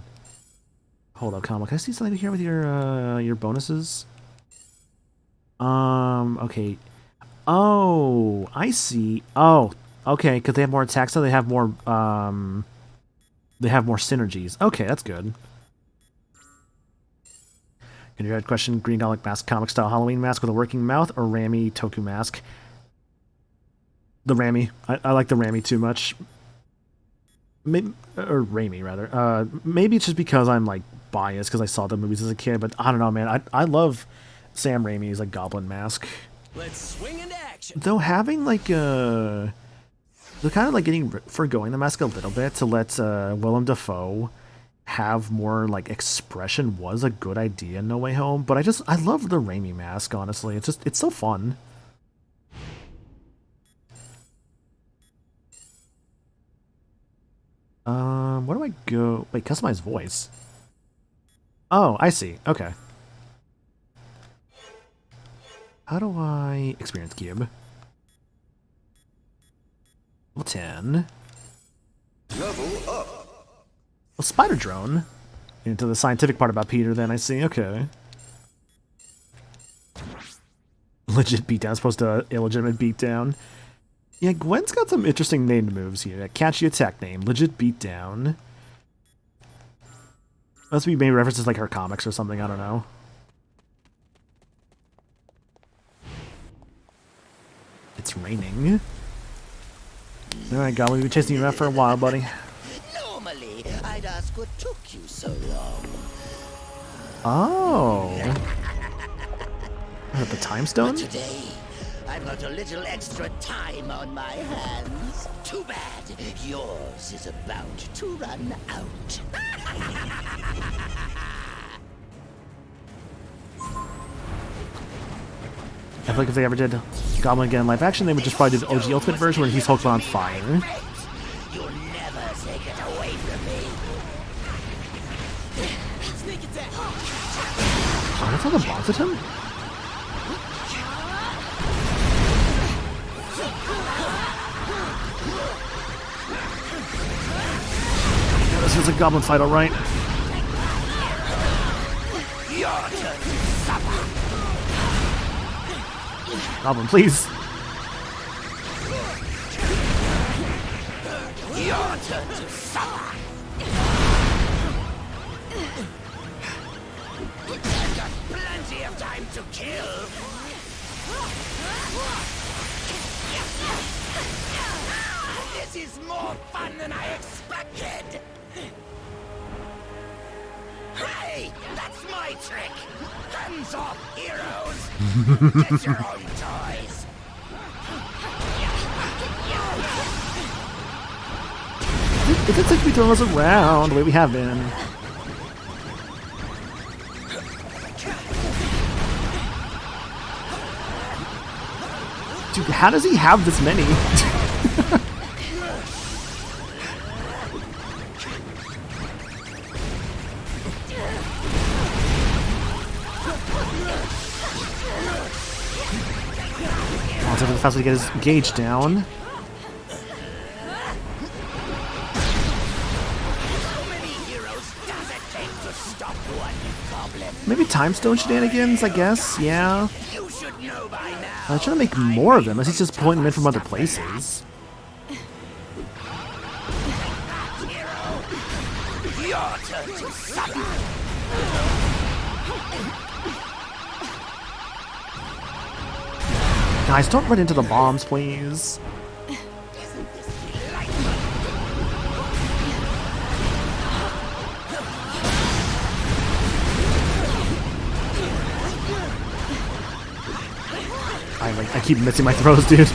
Hold up, Kamal. Can I see something here with your bonuses? Okay. Oh, I see. Oh, okay, because they have more attacks, so they have more synergies. Okay, that's good. And your head question, Green Goblin mask, comic style Halloween mask with a working mouth, or Rami Toku mask? The Rami. I like the Rami too much. Maybe, or Raimi, rather. Maybe it's just because I'm, like, biased because I saw the movies as a kid, but I don't know, man. I love Sam Raimi's, like, Goblin mask. Let's swing into action. Though having, like, they're kind of, like, forgoing the mask a little bit to let Willem Dafoe have more, like, expression was a good idea in No Way Home, but I love the Raimi mask, honestly. It's so fun. Where do I go? Wait, customize voice. Oh, I see. Okay. How do I experience cube? Level 10. Level up. Well, spider drone. Into the scientific part about Peter, then I see. Okay. Legit beatdown as opposed to illegitimate beatdown. Yeah, Gwen's got some interesting named moves here. Catchy attack name, legit beatdown. Must be maybe references like her comics or something, I don't know. It's raining. Alright, God, we've been chasing you around for a while, buddy. Normally, I'd ask what took you so long. Oh. The time stone? But today, I've got a little extra time on my hands. Too bad. Yours is about to run out. I feel like if they ever did Goblin again live action, they would just probably do the OG Ultimate version where he's Hulk on fire. You'll never take it away from me. Sneak attack. Oh, that's how the bombs at him? This was a Goblin fight, alright. Goblin, please. Your turn to suffer. I've got plenty of time to kill. This is more fun than I expected. Hey, that's my trick. Hands off, heroes. Get your own toys. If it's like we throw us around the way we have been. Dude, how does he have this many? Oh, it's fast to get his gauge down. Maybe time stone shenanigans, I guess, yeah. I'm trying to make more of them, unless he's just pulling them in from other places. Guys, don't run into the bombs, please. I keep missing my throws, dude.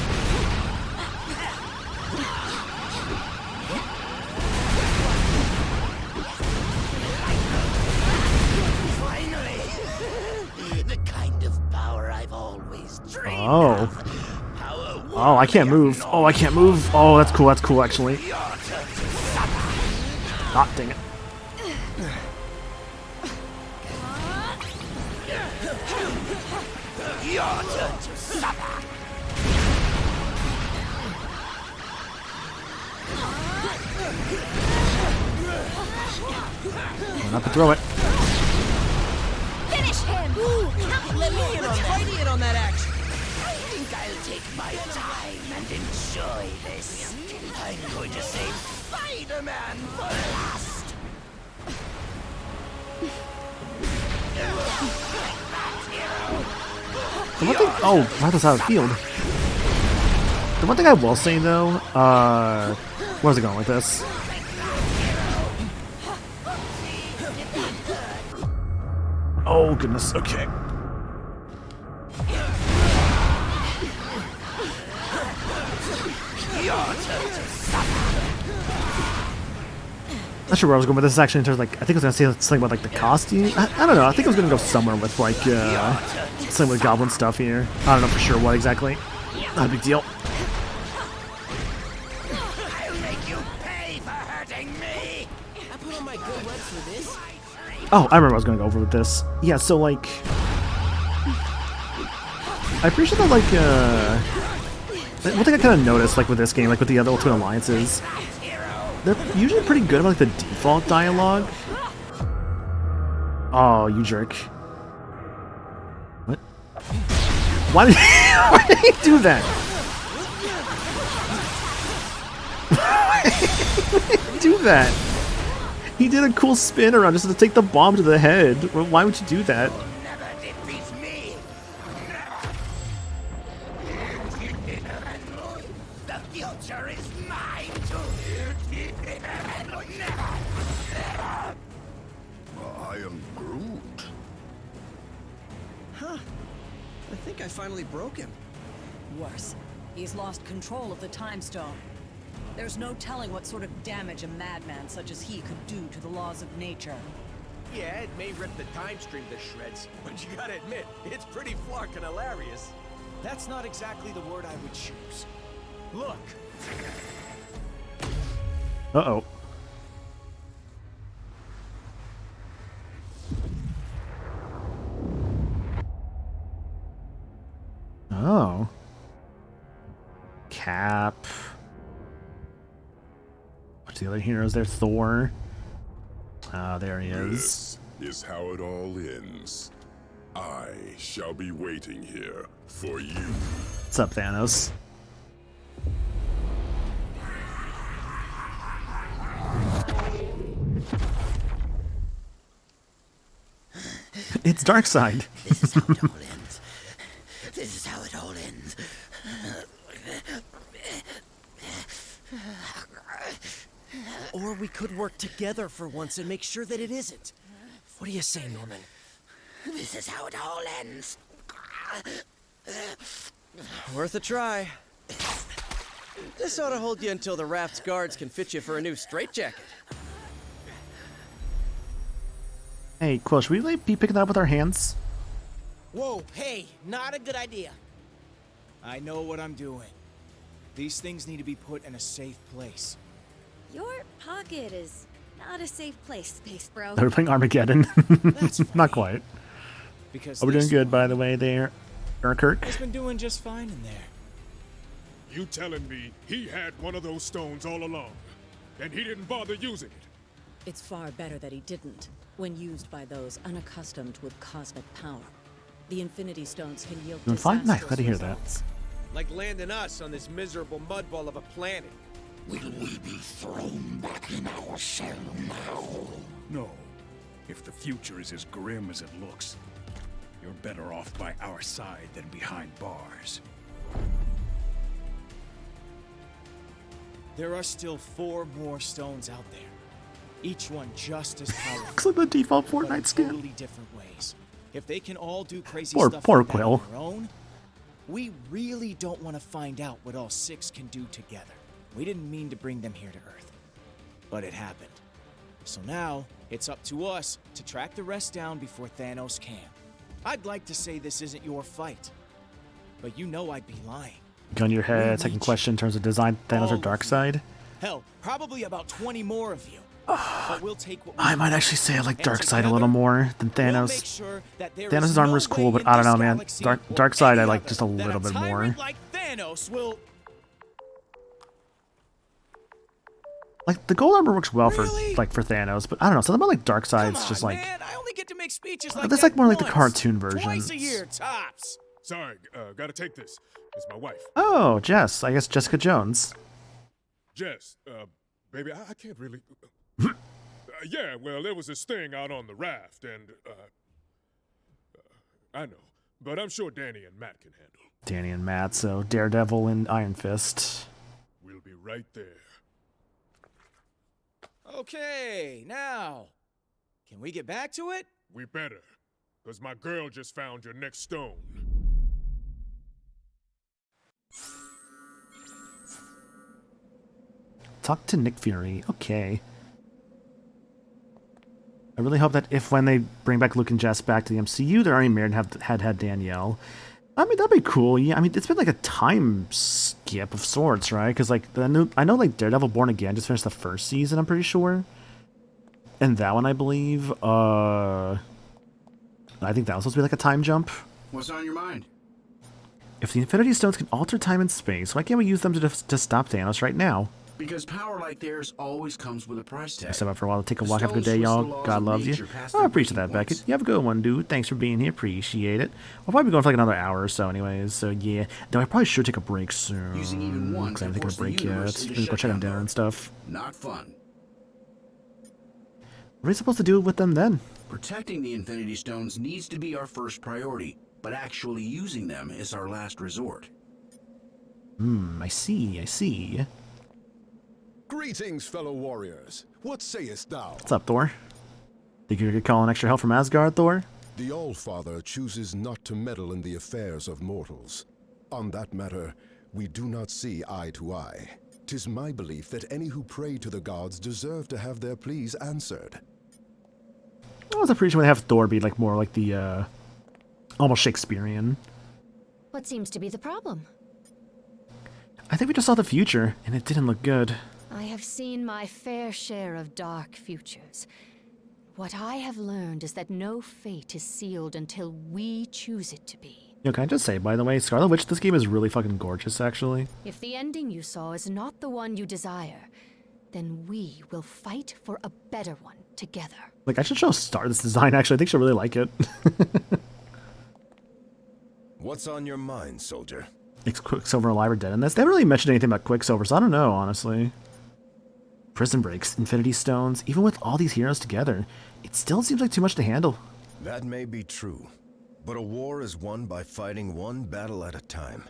The kind of power I've always dreamed Oh. of. Oh, I can't move. Oh, I can't move. Oh, that's cool, actually. Ah, dang it. Your turn to suffer. Run up and throw it. Finish him! Let me in on that. Right in on that action. I think I'll take my time and enjoy this. I'm going to save Spider-Man for last. The one thing, oh, Martha's out of the field. The one thing I will say though, where's it going with this? Oh goodness, okay. Not sure where I was going with this actually in terms of like, I think I was gonna say something about like the costume. I don't know, I think I was gonna go somewhere with like, something with goblin stuff here. I don't know for sure what exactly. Not a big deal. I'll make you pay for hurting me. I put on my good work for this. Oh, I remember I was gonna go over with this. Yeah, so like, I appreciate that like, one thing I kind of noticed like with this game, like with the other Ultimate Alliances, they're usually pretty good about like the default dialogue. Oh, you jerk. What? Why did why did he do that? Why did he do that? He did a cool spin around just to take the bomb to the head. Why would you do that? The future is mine to I am Groot. Huh. I think I finally broke him. Worse, he's lost control of the Time Stone. There's no telling what sort of damage a madman such as he could do to the laws of nature. Yeah, it may rip the time stream to shreds, but you gotta admit, it's pretty flarkin' hilarious. That's not exactly the word I would choose. Look. Uh-oh. Oh. Cap. What's the other heroes there? Thor. Ah, there he is. This is how it all ends. I shall be waiting here for you. What's up, Thanos? It's Darkseid. This is how it all ends. This is how it all ends. Or we could work together for once and make sure that it isn't. What do you say, Norman? This is how it all ends. Worth a try. This ought to hold you until the raft's guards can fit you for a new straitjacket. Hey, Quill, should we like, be picking that up with our hands? Whoa, hey, not a good idea. I know what I'm doing. These things need to be put in a safe place. Your pocket is not a safe place, Space Bro. They're playing Armageddon. Not quite. Because Oh, we're doing this good, by the way, there. Kirk. has been doing just fine in there. You telling me he had one of those stones all along, and he didn't bother using it? It's far better that he didn't, when used by those unaccustomed with cosmic power. The Infinity Stones can yield Doing fine? Nice, disastrous glad to hear that. results. Like landing us on this miserable mudball of a planet. Will we be thrown back in our shell now? No. If the future is as grim as it looks, you're better off by our side than behind bars. There are still 4 more stones out there. Each one just as powerful. Looks like the default but in Fortnite skin. totally different ways. If they can all do crazy Poor stuff like that Quill. on their own, we really don't want to find out what all 6 can do together. We didn't mean to bring them here to Earth, but it happened. So now, it's up to us to track the rest down before Thanos can. I'd like to say this isn't your fight, but you know I'd be lying. Gun to your head. Second question in terms of design, Thanos or Darkseid? Hell, probably about 20 more of you. But we'll take what we I might can. actually say I like And Darkseid a little more than we'll Thanos. make sure that there Thanos' is armor no is cool, way but in I don't this know, man. galaxy or Darkseid I any like other just a that little bit more. tyrant like Thanos will. Like the gold armor works well for for Thanos, but I don't know. Something about like Darkseid's just like Man, I only get to make speeches like that's that like more like the once, cartoon Twice versions. a year tops. Sorry, gotta take this. It's my wife. Oh, Jess. I guess Jessica Jones. Jess, baby, I can't really... yeah, well, there was this thing out on the raft, and, I know. but I'm sure Danny and Matt can handle. Danny and Matt, so Daredevil and Iron Fist. We'll be right there. Okay, now, can we get back to it? We better, because my girl just found your next stone. Talk to Nick Fury. Okay. I really hope that if when they bring back Luke and Jess back to the MCU, they're already married and had Danielle. I mean, that'd be cool. Yeah, I mean, it's been like a time skip of sorts, right? Because like I know like Daredevil Born Again just finished the first season, I'm pretty sure. And that one, I believe, I think that was supposed to be like a time jump. What's on your mind? If the Infinity Stones can alter time and space, why can't we use them to stop Thanos right now? Because power like theirs always comes with a price tag. I stepped out for a while to take a walk. Have a good day, y'all. God loves you. I appreciate that, Beckett. You have a good one, dude. Thanks for being here. Appreciate it. We'll probably be going for like another hour or so anyways. So yeah. No, I probably should take a break soon. Using even one because I haven't taken a break yet. Maybe go check them down and stuff. Not fun. What are we supposed to do with them then? Protecting the Infinity Stones needs to be our first priority, but actually using them is our last resort. I see. Greetings, fellow warriors. What sayest thou? What's up, Thor? Think you could call in extra help from Asgard, Thor? The Allfather chooses not to meddle in the affairs of mortals. On that matter, we do not see eye to eye. 'Tis my belief that any who pray to the gods deserve to have their pleas answered. I was pretty sure they have Thor be like more like the almost Shakespearean. What seems to be the problem? I think we just saw the future, and it didn't look good. I have seen my fair share of dark futures. What I have learned is that no fate is sealed until we choose it to be. Yo, can I just say, by the way, Scarlet Witch, this game is really fucking gorgeous, actually. If the ending you saw is not the one you desire, then we will fight for a better one together. Like, I should show Star this design, actually. I think she'll really like it. What's on your mind, soldier? Is Quicksilver alive or dead in this? They haven't really mentioned anything about Quicksilver, so I don't know, honestly. Prison breaks, Infinity Stones, even with all these heroes together, it still seems like too much to handle. That may be true, but a war is won by fighting one battle at a time.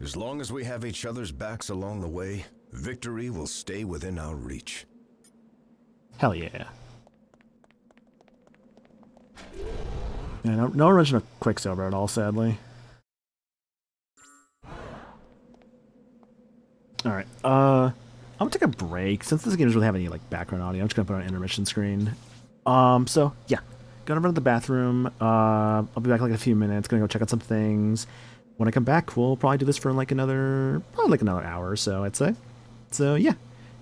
As long as we have each other's backs along the way, victory will stay within our reach. Hell yeah. Yeah, no mention of Quicksilver at all, sadly. Alright, I'm gonna take a break. Since this game doesn't really have any like background audio, I'm just gonna put on an intermission screen. So yeah, gonna run to the bathroom. I'll be back in like a few minutes. Gonna go check out some things. When I come back, we'll probably do this for like another hour or so, I'd say. So yeah,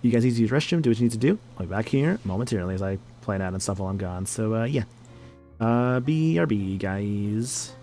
you guys need to use the restroom, do what you need to do. I'll be back here momentarily as I play it out and stuff while I'm gone. So yeah, BRB guys.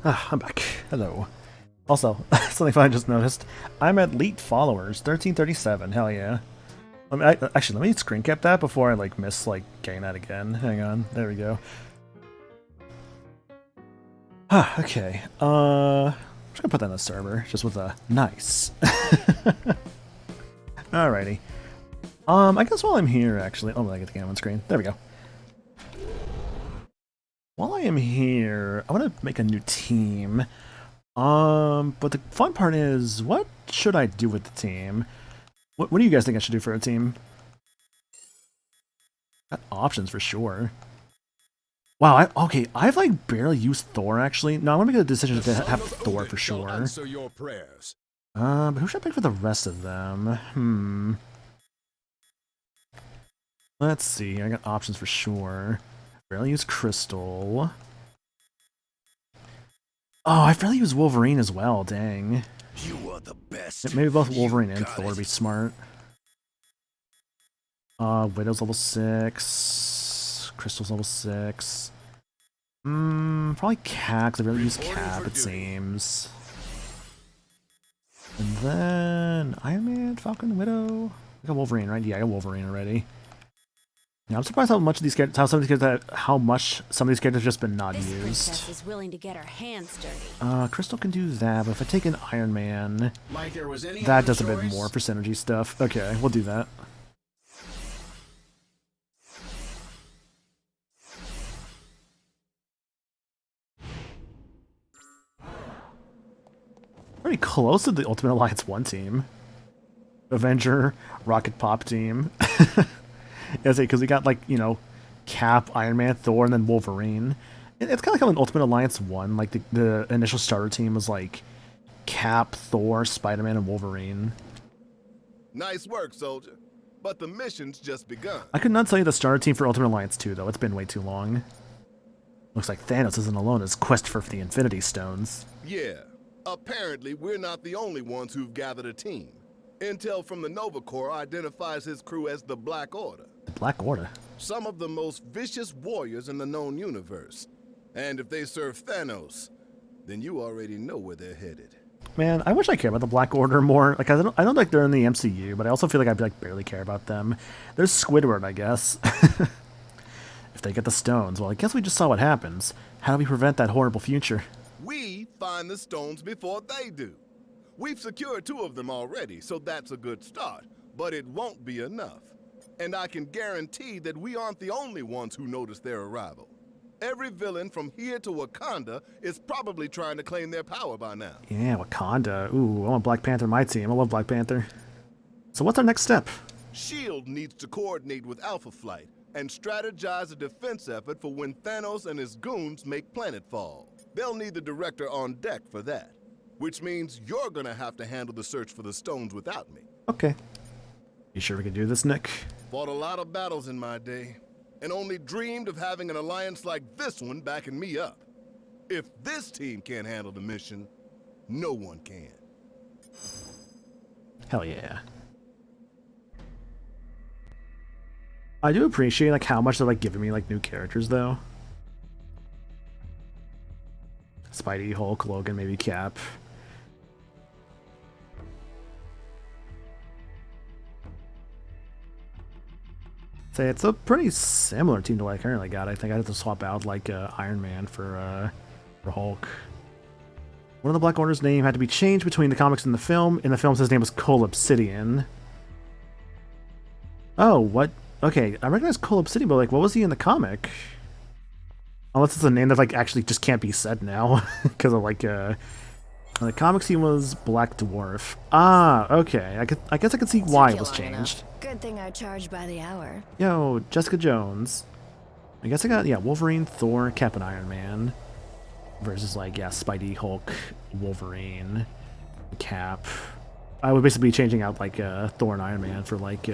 Ah, I'm back. Hello. Also, something fun I just noticed. I'm at Elite Followers, 1337. Hell yeah. Actually, let me screen cap that before I like miss like getting that again. Hang on. There we go. Ah, okay. I'm just gonna put that in the server, just with a nice. Alrighty. I guess while I'm here, actually, oh, I get the game on screen. There we go. While I am here, I want to make a new team. But the fun part is, what should I do with the team? What do you guys think I should do for a team? Got options for sure. Wow, I've like barely used Thor actually. No, I want to make a decision to have Thor for sure. Answer your prayers. But who should I pick for the rest of them? Let's see, I got options for sure. Barely use Crystal. Oh, I barely use Wolverine as well, dang. You are the best. Maybe both Wolverine and Thor would be smart. Widow's level 6. Crystal's level 6. Probably Cap, because I really use Cap, it seems. And then Iron Man, Falcon, Widow. I got Wolverine, right? Yeah, I got Wolverine already. Yeah, I'm surprised how much of these characters, how some of these characters have just been not used. Princess is willing to get her hands dirty. Crystal can do that, but if I take an Iron Man, Like there was any that other does a bit choice? more for synergy stuff. Okay, we'll do that. Pretty close to the Ultimate Alliance 1 team. Avenger, Rocket Pop team. Yes, because we got like, you know, Cap, Iron Man, Thor, and then Wolverine. It's kind of like how in Ultimate Alliance 1, like the initial starter team was like Cap, Thor, Spider-Man, and Wolverine. Nice work, soldier. But the mission's just begun. I could not tell you the starter team for Ultimate Alliance 2, though. It's been way too long. Looks like Thanos isn't alone in his quest for the Infinity Stones. Yeah. Apparently, we're not the only ones who've gathered a team. Intel from the Nova Corps identifies his crew as the Black Order. The Black Order? Some of the most vicious warriors in the known universe. And if they serve Thanos, then you already know where they're headed. Man, I wish I cared about the Black Order more. Like, I don't like they're in the MCU, but I also feel like I like barely care about them. There's Squidward, I guess. If they get the stones, well, I guess we just saw what happens. How do we prevent that horrible future? We find the stones before they do. We've secured 2 of them already, so that's a good start. But it won't be enough. And I can guarantee that we aren't the only ones who noticed their arrival. Every villain from here to Wakanda is probably trying to claim their power by now. Yeah, Wakanda. Ooh, I want Black Panther on my team. I love Black Panther. So what's our next step? S.H.I.E.L.D. needs to coordinate with Alpha Flight and strategize a defense effort for when Thanos and his goons make planetfall. They'll need the director on deck for that. Which means you're gonna have to handle the search for the stones without me. Okay. You sure we can do this, Nick? Fought a lot of battles in my day, and only dreamed of having an alliance like this one backing me up. If this team can't handle the mission, no one can. Hell yeah. I do appreciate like how much they're like giving me like new characters though. Spidey, Hulk, Logan, maybe Cap. Say it's a pretty similar team to what I currently got. I think I have to swap out like Iron Man for Hulk. One of the Black Order's name had to be changed between the comics and the film. In the films, his name was Cole Obsidian. Oh, what? Okay, I recognize Cole Obsidian, but like, what was he in the comic? Unless it's a name that like actually just can't be said now because of like in the comics he was Black Dwarf. Ah, okay. I guess I could see why it was changed. Good thing I charge by the hour. Yo, Jessica Jones. I guess I got Wolverine, Thor, Cap, and Iron Man versus like Spidey, Hulk, Wolverine, Cap. I would basically be changing out like Thor and Iron Man for like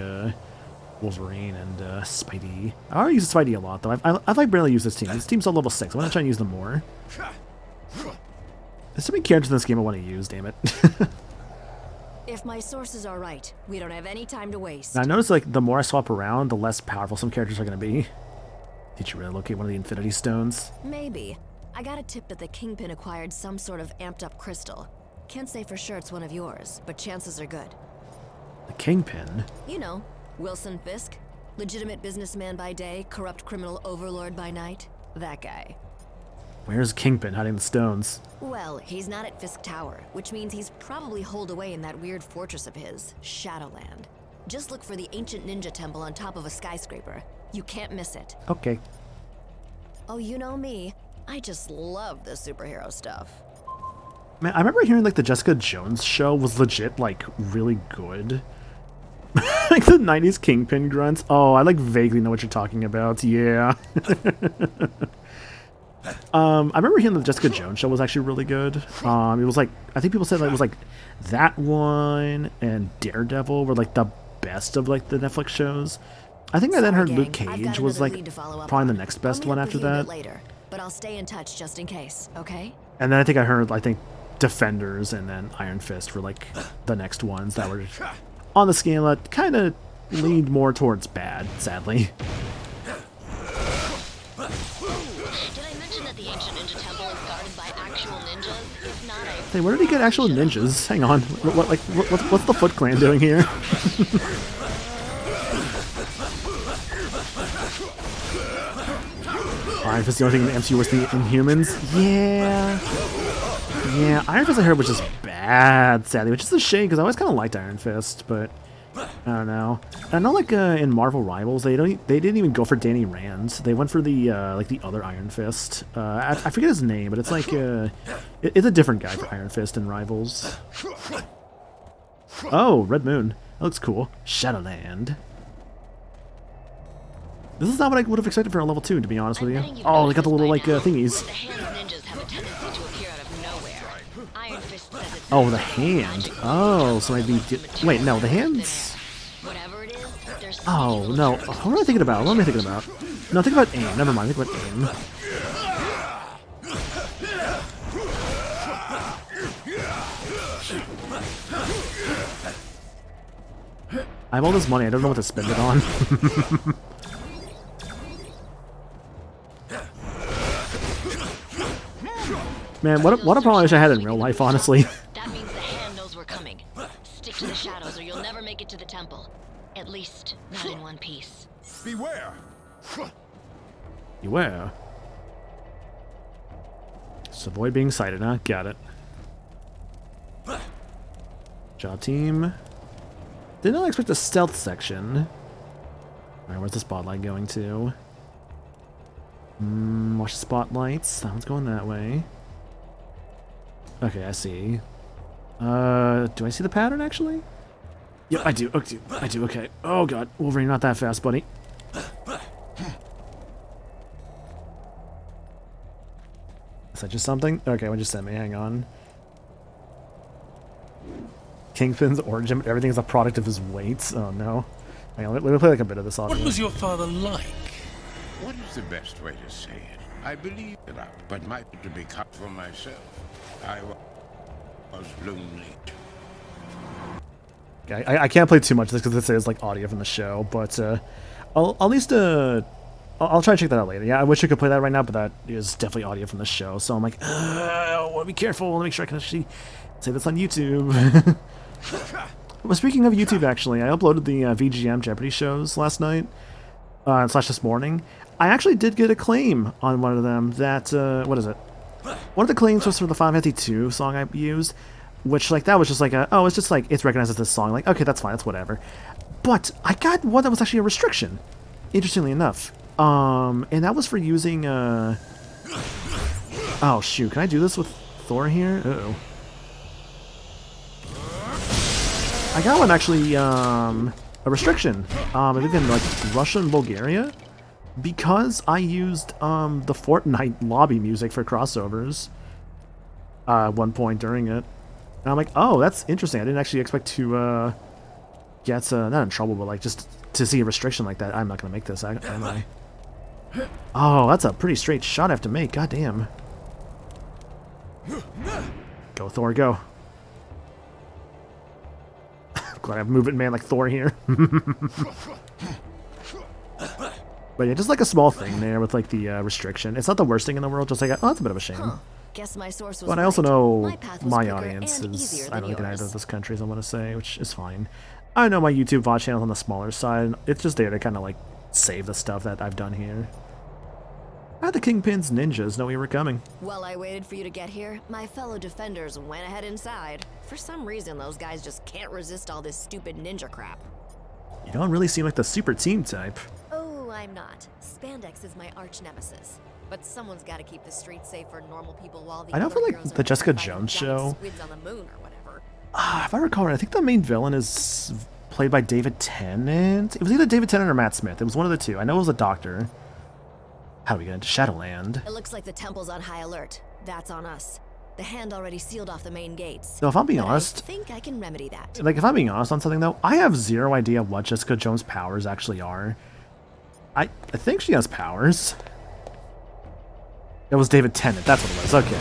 Wolverine and Spidey. I already use Spidey a lot though. I've like barely used this team. This team's on level 6. I want to try and use them more. There's so many characters in this game I want to use, damn it. If my sources are right, we don't have any time to waste. Now I notice like the more I swap around, the less powerful some characters are going to be. Did you really locate one of the Infinity Stones? Maybe. I got a tip that the Kingpin acquired some sort of amped-up crystal. Can't say for sure it's one of yours, but chances are good. The Kingpin? You know, Wilson Fisk. Legitimate businessman by day, corrupt criminal overlord by night. That guy. Where's Kingpin hiding the stones? Well, he's not at Fisk Tower, which means he's probably holed away in that weird fortress of his, Shadowland. Just look for the ancient ninja temple on top of a skyscraper. You can't miss it. Okay. Oh, you know me. I just love the superhero stuff. Man, I remember hearing like the Jessica Jones show was legit like really good. Like the 90s Kingpin grunts. Oh, I like vaguely know what you're talking about. Yeah. I remember hearing the Jessica Jones show was actually really good. It was like, I think people said like it was like that one and Daredevil were like the best of like the Netflix shows. I think I then heard Luke Cage was like probably the next best one after that. Later, but I'll stay in touch just in case, okay? And then I think I heard Defenders and then Iron Fist were like the next ones that were on the scale that kind of leaned more towards bad, sadly. Did I mention that the ancient ninja temple is guarded by actual ninjas? If not, Hey, where did he get actual ninjas? Hang on, what's the Foot Clan doing here? Iron Fist, the only thing in the MCU was the Inhumans? Yeah. Yeah, Iron Fist I heard was just bad, sadly, which is a shame because I always kind of liked Iron Fist, but I don't know. I know, like in Marvel Rivals, they didn't even go for Danny Rand. They went for the like the other Iron Fist. I forget his name, but it's like it's a different guy for Iron Fist in Rivals. Oh, Red Moon. That looks cool. Shadowland. This is not what I would have expected for a level 2, to be honest with you. Oh, they got the little like thingies. Oh, the hand. Oh, so maybe... Wait, no, the hands... Oh, no. What am I thinking about? What am I thinking about? No, think about aim. Never mind, think about aim. I have all this money, I don't know what to spend it on. Man, what a problem I wish I had in real life, honestly. That means the hand knows we're coming. Stick to the shadows or you'll never make it to the temple. At least, not in one piece. Beware! Beware? Just avoid being sighted, huh? Got it. Job team. Did not expect a stealth section. Alright, where's the spotlight going to? Watch the spotlights. That one's going that way. Okay, I see. Do I see the pattern, actually? Yeah, I do. Okay, I do, okay. Oh, God. Wolverine, not that fast, buddy. Is that just something? Okay, what just sent me? Hang on. Kingpin's origin, but everything is a product of his weights. Oh, no. Hang on, let me play like a bit of this audio. What was your father like? What is the best way to say it? I believe it out, but might to become for myself. I was lonely. Okay, I can't play too much of this because this is like audio from the show, but I'll at least I'll try to check that out later. Yeah, I wish I could play that right now, but that is definitely audio from the show, so I'm like, I want to be careful. I want to make sure I can actually say this on YouTube. Well, speaking of YouTube, actually, I uploaded the VGM Jeopardy shows last night, / this morning. I actually did get a claim on one of them that, what is it? One of the claims was for the Final Fantasy II song I used, which, like, that was just like oh, it's just like, it's recognized as this song. Like, okay, that's fine, that's whatever. But I got one that was actually a restriction, interestingly enough. And that was for using, oh, shoot, can I do this with Thor here? Uh-oh. I got one, actually, a restriction. I think in, like, Russia and Bulgaria. Because I used the Fortnite lobby music for crossovers at one point during it. And I'm like, oh, that's interesting. I didn't actually expect to get, not in trouble, but like just to see a restriction like that. I'm not going to make this, am I? Oh, that's a pretty straight shot I have to make. God damn. Go, Thor, go. Glad I have movement man like Thor here. But But yeah, just like a small thing there with like the restriction. It's not the worst thing in the world. Just like, oh, that's a bit of a shame. Huh. Guess my source was But I also right. know My path was my quicker audience and is, easier I than don't think in yours. either of those countries, I want to say, which is fine. I know my YouTube VOD channel on the smaller side. It's just there to kind of like save the stuff that I've done here. How the Kingpin's ninjas know we were coming? While I waited for you to get here, my fellow defenders went ahead inside. For some reason, those guys just can't resist all this stupid ninja crap. You don't really seem like the super team type. Oh, I'm not. Spandex is my arch nemesis. But someone's got to keep the streets safe for normal people while the I know other for like heroes the are Jessica fighting Jones giant show, squids on the moon or whatever. if I recall right, I think the main villain is played by David Tennant. It was either David Tennant or Matt Smith. It was one of the two. I know it was a doctor. How do we get into Shadowland? It looks like the temple's on high alert. That's on us. The Hand already sealed off the main gates. So if I'm being But honest, I think I can remedy that. like if I'm being honest on something though, I have zero idea what Jessica Jones' powers actually are. I think she has powers. It was David Tennant, that's what it was, okay.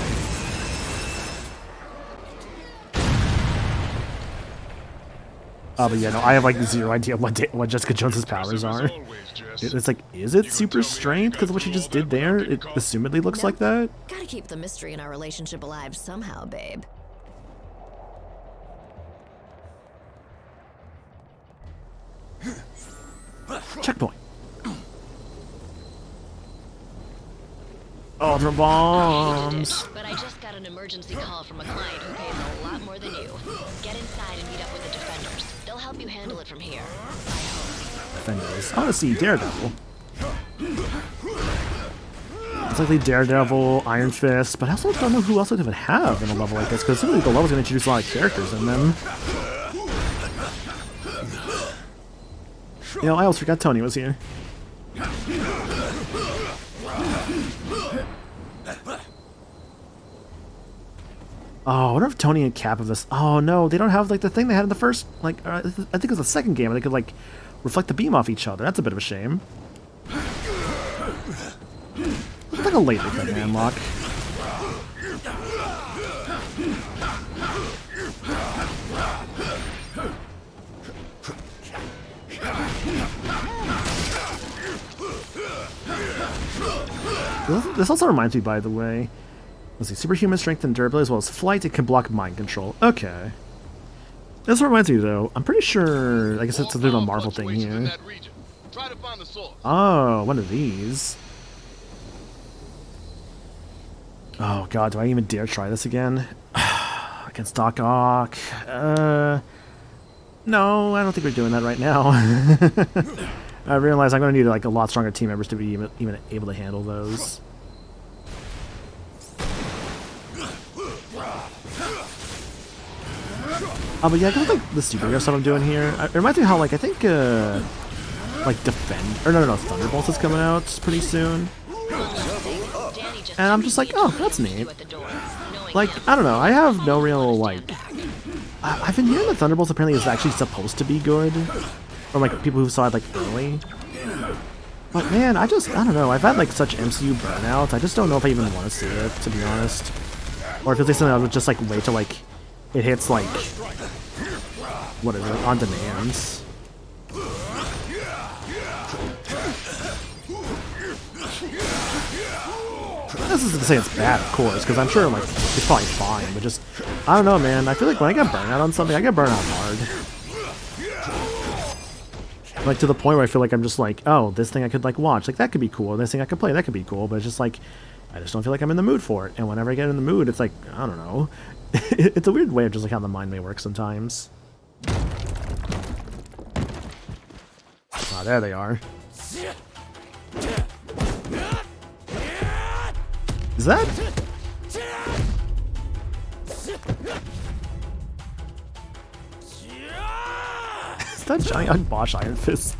But yeah, no, I have like zero idea what Jessica Jones' powers are. It's like, is it super strength because of what she just did there? It assumedly looks like that. Gotta keep the mystery in our relationship alive somehow, babe. Checkpoint. Ultra bombs. But I just got an emergency call from a client who pays a lot more than you. Get inside and meet up with the defenders. They'll help you handle it from here. Defenders. I want to see Daredevil. It's likely Daredevil, Iron Fist, but I also don't know who else I would have in a level like this, because simply the level's going to introduce a lot of characters in them. You know, I almost forgot Tony was here. Oh, I wonder if Tony and Cap of this. Oh no, they don't have like the thing they had in the first. Like, I think it was the second game. Where they could like reflect the beam off each other. That's a bit of a shame. It's like a later thing to unlock. This also reminds me, by the way. Let's see, superhuman strength and durability as well as flight. It can block mind control. Okay. This reminds me, though. I'm pretty sure. I guess it's a little Marvel thing here. Oh, one of these. Oh god, do I even dare try this again? Against Doc Ock? No, I don't think we're doing that right now. I realize I'm going to need like a lot stronger team members to be even able to handle those. But yeah, I guess like the superhero stuff I'm doing here. It reminds me how like I think like Thunderbolts is coming out pretty soon. And I'm just like, oh, that's neat. Like, I don't know, I have no real like I've been hearing that Thunderbolts apparently is actually supposed to be good. From like people who saw it like early. But man, I don't know, I've had like such MCU burnout, I just don't know if I even want to see it, to be honest. Or if it's like something I would just like wait till like it hits like, what is it, on demand. This isn't to say it's bad, of course, because I'm sure like it's probably fine, but just, I don't know, man, I feel like when I get burnt out on something, I get burnt out hard. Like to the point where I feel like I'm just like, oh, this thing I could like watch, like that could be cool, this thing I could play, that could be cool, but it's just like, I just don't feel like I'm in the mood for it, and whenever I get in the mood, it's like, I don't know. It's a weird way of just like how the mind may work sometimes. Ah, there they are. Is that? Is that giant Bosch Iron Fist?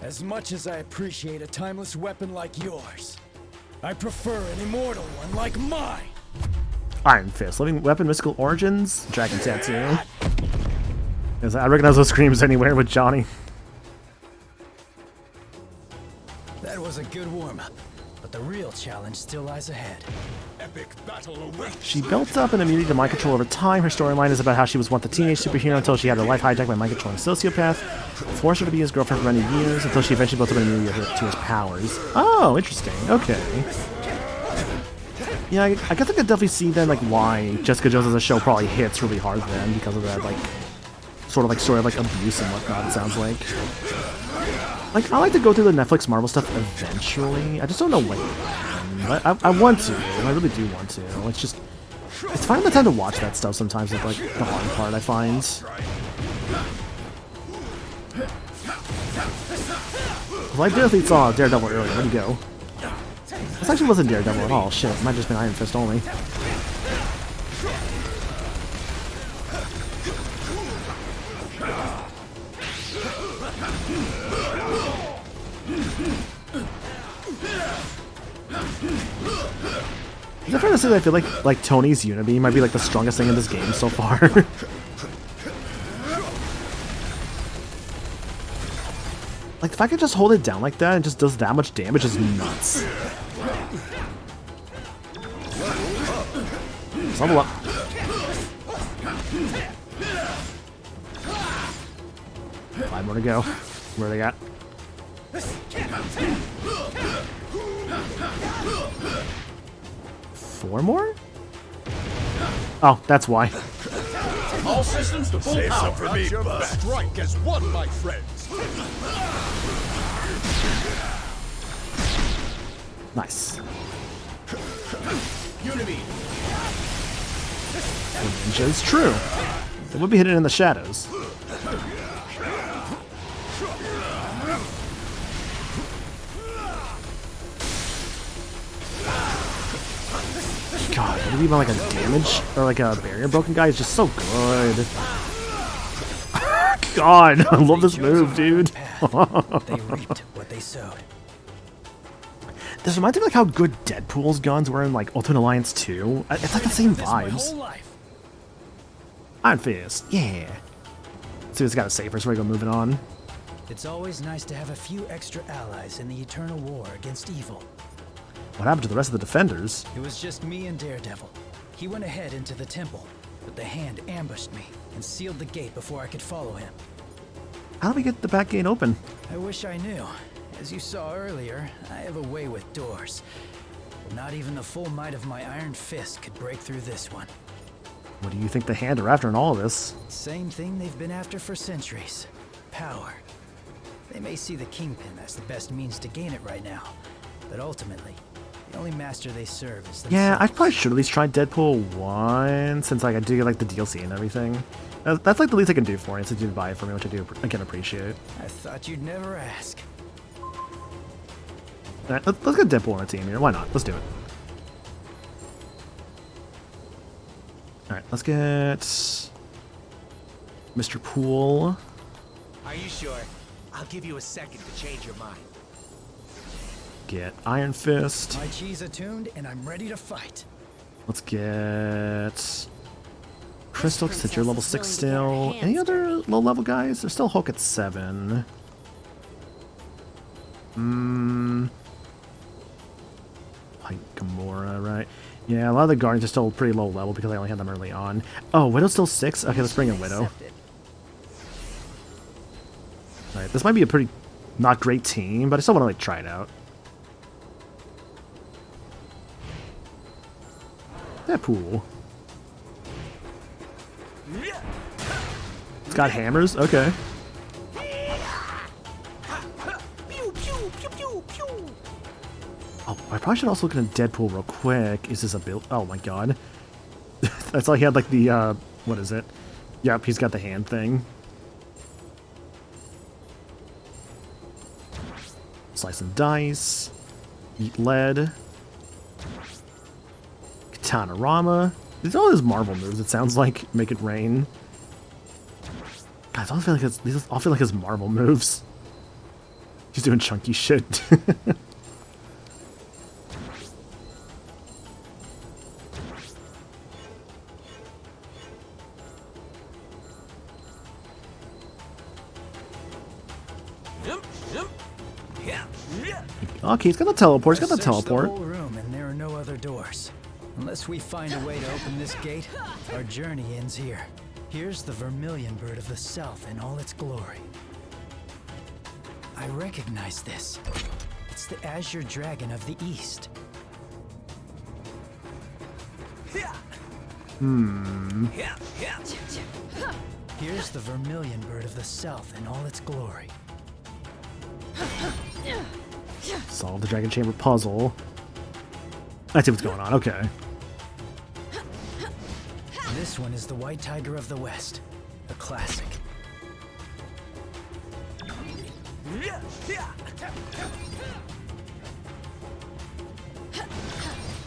As much as I appreciate a timeless weapon like yours, I prefer an immortal one like mine. Iron Fist, living weapon, mystical origins, dragon tattoo. Yes, I recognize those screams anywhere with Johnny. That was a good warm-up. but the real challenge still lies ahead. Epic battle awaits. She built up an immunity to mind control over time. Her storyline is about how she was once a teenage superhero until she had her life hijacked by a mind-controlling sociopath, who forced her to be his girlfriend for many years until she eventually built up an immunity to his powers. Oh, interesting. Okay. Yeah, I guess I could definitely see then, like, why Jessica Jones as a show probably hits really hard then, because of that, like, sort of like story of, like, abuse and whatnot, it sounds like. Like, I like to go through the Netflix Marvel stuff eventually. I just don't know when. But I want to. I really do want to. It's just... It's finding the time to watch that stuff sometimes is, like, the hard part, I find. Well, I definitely saw Daredevil earlier. Where'd he go? This actually wasn't Daredevil at all. Shit, it might have just been Iron Fist only. Is it fair to say that I feel like Tony's Unity might be like the strongest thing in this game so far? Like, if I could just hold it down like that and just does that much damage is nuts. Let's level up. Five more to go. Where are they at? Four more? Oh, that's why. All systems to full power. For me, strike as one, my friends. Nice. Unity. Ninja is true. It would be hidden in the shadows. God, maybe even like a damage or like a barrier broken guy is just so good. God, I love this move, dude. They reaped what they sowed. This reminds me of like how good Deadpool's guns were in like Ultimate Alliance 2. It's like the same vibes. Iron Fist, yeah. Let's see what's got to say first before we go moving on. It's always nice to have a few extra allies in the eternal war against evil. What happened to the rest of the defenders? It was just me and Daredevil. He went ahead into the temple, but the Hand ambushed me and sealed the gate before I could follow him. How do we get the back gate open? I wish I knew. As you saw earlier, I have a way with doors. Not even the full might of my Iron Fist could break through this one. What do you think the Hand are after in all of this? Same thing they've been after for centuries. Power. They may see the Kingpin as the best means to gain it right now, but ultimately, the only master they serve is themselves. Yeah, I probably should at least try Deadpool 1, since like I do get like the DLC and everything. That's like the least I can do for it, since you did buy it for me, which I do again appreciate. I thought you'd never ask. Alright, let's get Deadpool on a team here. Why not? Let's do it. Alright, let's get Mr. Poole. Are you sure? I'll give you a second to change your mind. Get Iron Fist. My cheese attuned, and I'm ready to fight. Let's get Crystal, since you're level 6 still. Any other low-level guys? There's still Hulk at 7. Like Gamora, right? Yeah, a lot of the Guardians are still pretty low level because I only had them early on. Oh, Widow's still 6? Okay, let's bring in Widow. Alright, this might be a pretty not great team, but I still want to like try it out. Deadpool. It's got hammers? Okay. Oh, I probably should also look at Deadpool real quick. Is this a build? Oh my god. I saw he had like the, what is it? Yep, he's got the hand thing. Slice and dice. Eat lead. Katana-rama. These are all his Marvel moves, it sounds like. Make it rain. Guys, I feel like these all feel like his Marvel moves. He's doing chunky shit. Okay, he's got the teleport. He's got the Search teleport. the whole room, and there are no other doors. Unless we find a way to open this gate, our journey ends here. Here's the Vermilion Bird of the South in all its glory. I recognize this. It's the Azure Dragon of the East. Here's the Vermilion Bird of the South in all its glory. Solve the Dragon Chamber puzzle. I see what's going on. Okay. This one is the White Tiger of the West, a classic.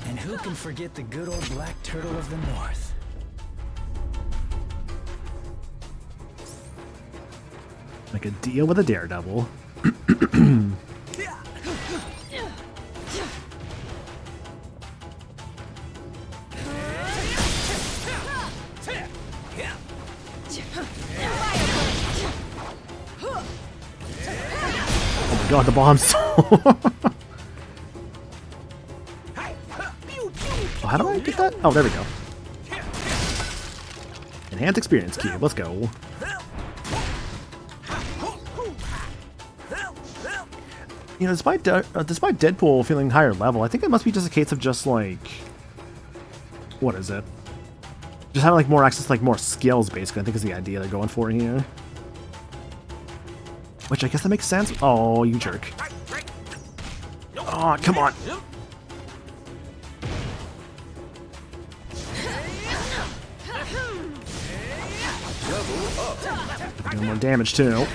And who can forget the good old Black Turtle of the North? Make a deal with a daredevil. Oh my god, the bombs. Oh, how do I get that? Oh, there we go. Enhanced experience cube. Let's go. You know, despite Deadpool feeling higher level, I think it must be just a case of just like, what is it? Just having like more access to like more skills, basically. I think is the idea they're going for here. Which I guess that makes sense. Oh, you jerk! Oh, come on! Doing more damage too.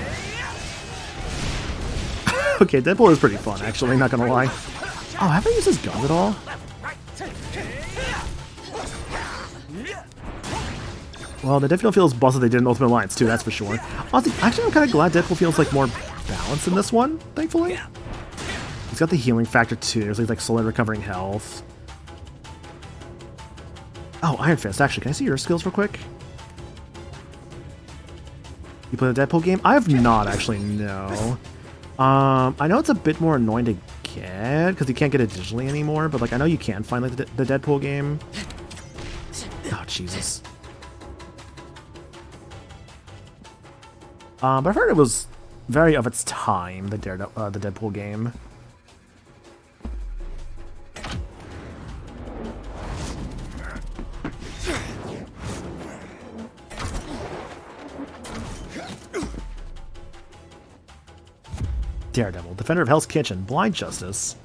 Okay, Deadpool is pretty fun, actually, not gonna lie. Oh, have I used his guns at all? Well, the Deadpool feels busted they did in Ultimate Alliance too, that's for sure. Honestly, actually, I'm kind of glad Deadpool feels like more balanced in this one, thankfully. He's got the healing factor too, so he's like slowly recovering health. Oh, Iron Fist, actually, can I see your skills real quick? You play the Deadpool game? I have not, actually, no. I know it's a bit more annoying to get, because you can't get it digitally anymore, but like I know you can find like the Deadpool game. Oh, Jesus. But I've heard it was very of its time, the Deadpool game. Daredevil, Defender of Hell's Kitchen, Blind Justice.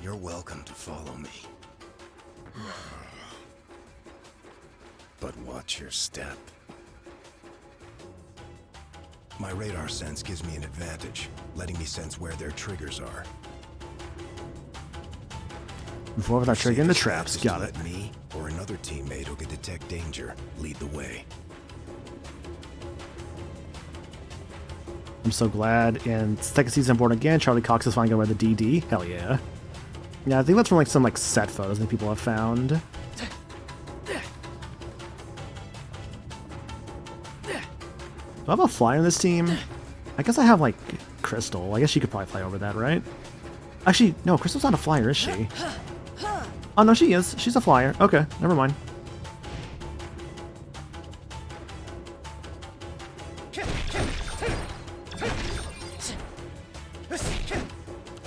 You're welcome to follow me. But watch your step. My radar sense gives me an advantage, letting me sense where their triggers are. Before without triggering the traps, got it. Let me or another teammate who can detect danger lead the way. I'm so glad in second season Born Again, Charlie Cox is finally going to wear the DD. Hell yeah. Yeah, I think that's from like some like set photos that people have found. Do I have a flyer in this team? I guess I have, like, Crystal. I guess she could probably fly over that, right? Actually, no, Crystal's not a flyer, is she? Oh, no, she is. She's a flyer. Okay, never mind.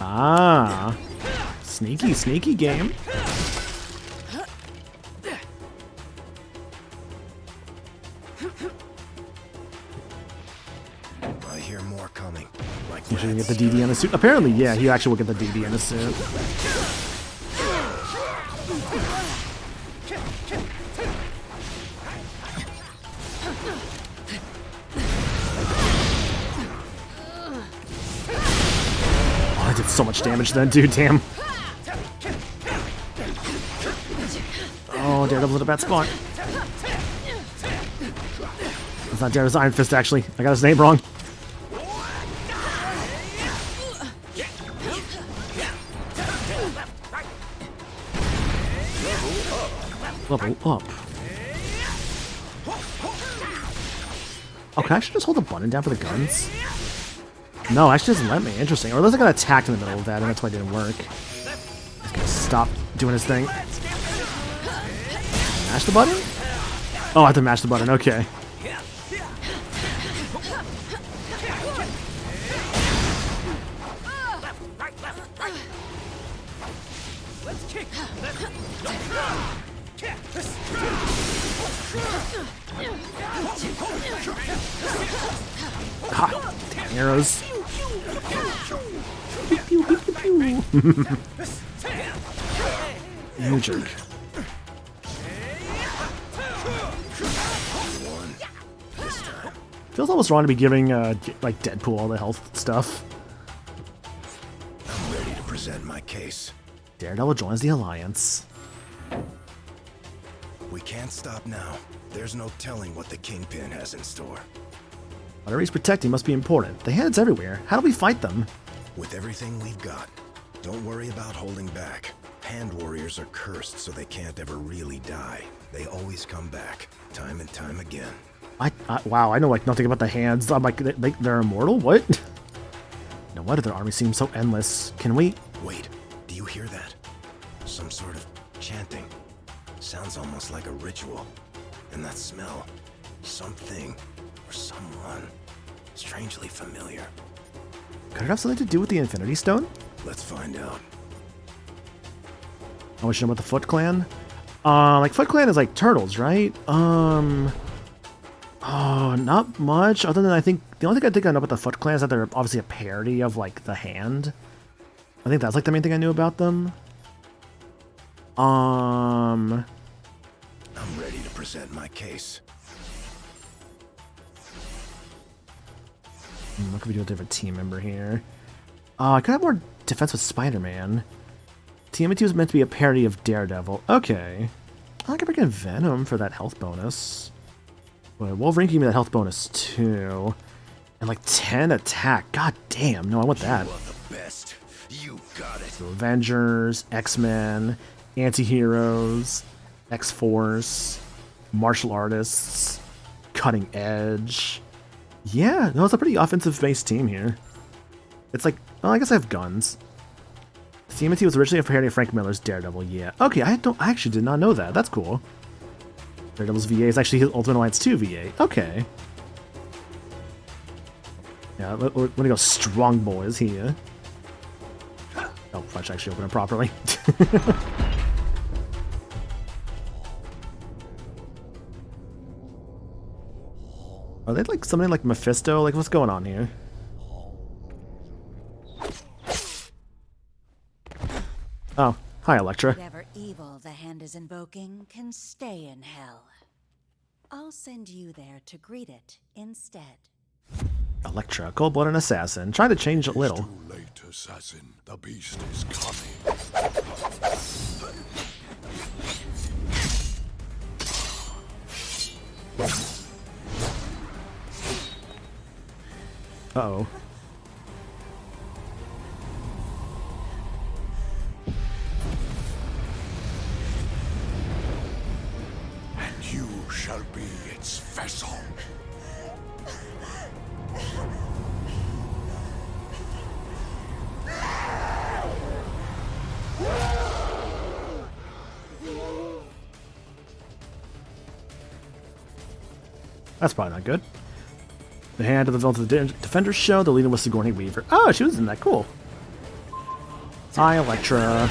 Ah. Sneaky, sneaky game. You should get the DD in the suit. Apparently, yeah, he actually will get the DD in the suit. Oh, I did so much damage then, dude, damn. Oh, Daredevil's in a bad spot. It's not Daredevil's Iron Fist, actually. I got his name wrong. Level up. Oh, can I actually just hold the button down for the guns? No, actually doesn't let me. Interesting. Or unless I got attacked in the middle of that, and that's why it didn't work. He's gonna stop doing his thing. Mash the button? Oh, I have to mash the button. Okay. Ha! Damn arrows. Pew, pew, pew, pew, pew. You jerk. Feels almost wrong to be giving like Deadpool all the health stuff. I'm ready to present my case. Daredevil joins the Alliance. We can't stop now. There's no telling what the Kingpin has in store. Whatever he's protecting must be important. The Hand's everywhere. How do we fight them? With everything we've got, don't worry about holding back. Hand warriors are cursed, so they can't ever really die. They always come back, time and time again. Wow, I know like nothing about the Hands. I'm like, they're immortal? What? No wonder their army seems so endless. Can we? Wait, do you hear that? Some sort of chanting. Sounds almost like a ritual. And that smell, something or someone strangely familiar. Could it have something to do with the Infinity Stone? Let's find out. I want you to know about the Foot Clan. Like Foot Clan is like turtles, right? Oh, not much. Other than I think the only thing I know about the Foot Clan is that they're obviously a parody of like the Hand. I think that's like the main thing I knew about them. I'm ready to present my case. What could we do with a different team member here? I could have more defense with Spider-Man. TMNT was meant to be a parody of Daredevil. Okay. I could bring in Venom for that health bonus. But Wolverine can give me that health bonus too. And like 10 attack. God damn. No, I want that. You are the best. You got it. So Avengers, X-Men, Anti-Heroes, X-Force, Martial Artists, Cutting Edge. Yeah, no, it's a pretty offensive-based team here. It's like, well, I guess I have guns. TMNT was originally a parody of Frank Miller's Daredevil, yeah. Okay, I actually did not know that. That's cool. Daredevil's VA is actually his Ultimate Alliance 2 VA. Okay. Yeah, we're gonna go strong boys here. Oh, I should actually open it properly. Are they like something like Mephisto? Like, what's going on here? Oh, hi, Elektra. Whatever evil the Hand is invoking can stay in hell. I'll send you there to greet it instead. Elektra, cold-blooded assassin, trying to change a little. It's too late, assassin. The beast is coming. Uh-oh. And you shall be its vessel. That's probably not good. The Hand of the Villains of the Defenders show. The leader was Sigourney Weaver. Oh, she was in that. Cool. Hi, Elektra.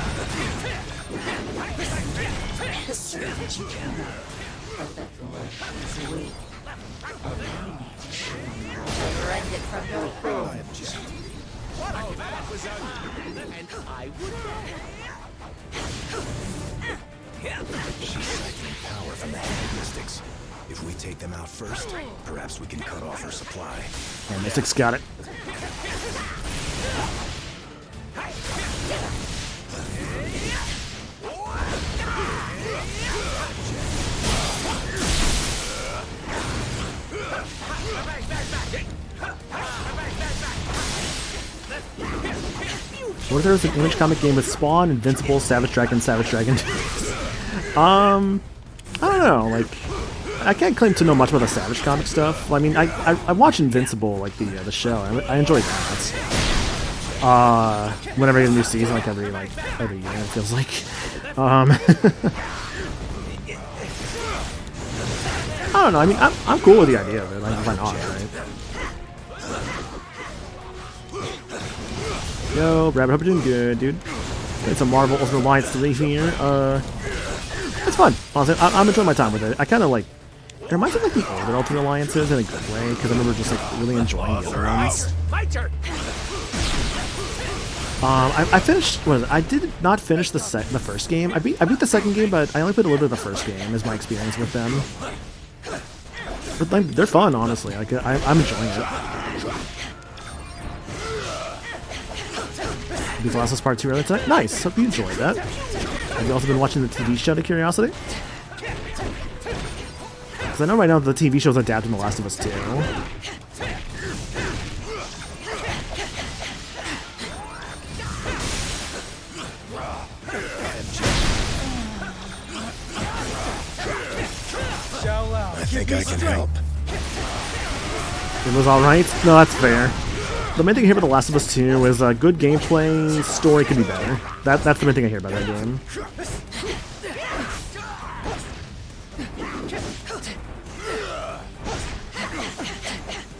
She's siphoning power from the Hand Mystics. If we take them out first, perhaps we can cut off her supply. And Mystics got it. What if there was an Image comic game with Spawn, Invincible, Savage Dragon, Savage Dragon? I don't know. Like, I can't claim to know much about the Savage comic stuff. I mean, I watch Invincible, like the show. I enjoy that. Whenever I get a new season, like every year, it feels like. I don't know. I mean, I'm cool with the idea of it. Like, why not, right? Yo, Rabbit, hope you're doing good, dude. It's a Marvel Ultimate Alliance 3 here. It's fun. Honestly, I'm enjoying my time with it. I kind of like. It reminds me of like the older Ultimate Alliances in a good way, because I remember just like really enjoying the other ones. I finished. What is it? I did not finish the first game. I beat the second game, but I only played a little bit of the first game. Is my experience with them. But like, they're fun, honestly. Like I'm enjoying it. Beat The Last of Us Part 2 earlier tonight. Nice. Hope you enjoyed that. Have you also been watching the TV show, to curiosity? Because I know right now the TV show's adapting The Last of Us 2. I think I can help. It was alright? No, that's fair. The main thing I hear about The Last of Us 2 is good gameplay, story could be better. That's the main thing I hear about that game.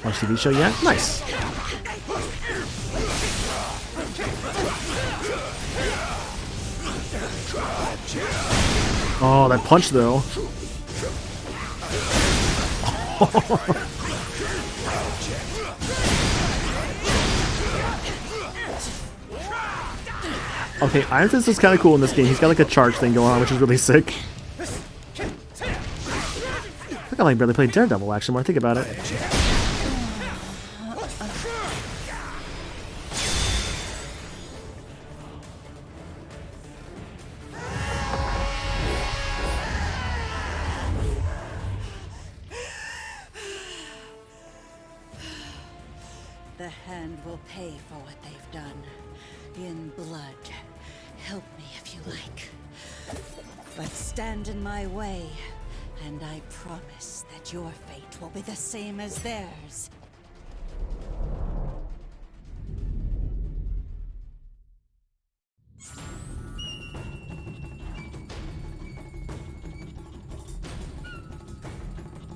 Watch TV show yet? Nice. Oh, that punch though. Okay, Iron Fist is kind of cool in this game. He's got like a charge thing going on, which is really sick. I think I like barely played Daredevil actually when I think about it. The Hand will pay for what they've done. In blood. Help me if you like. But stand in my way, and I promise that your fate will be the same as theirs.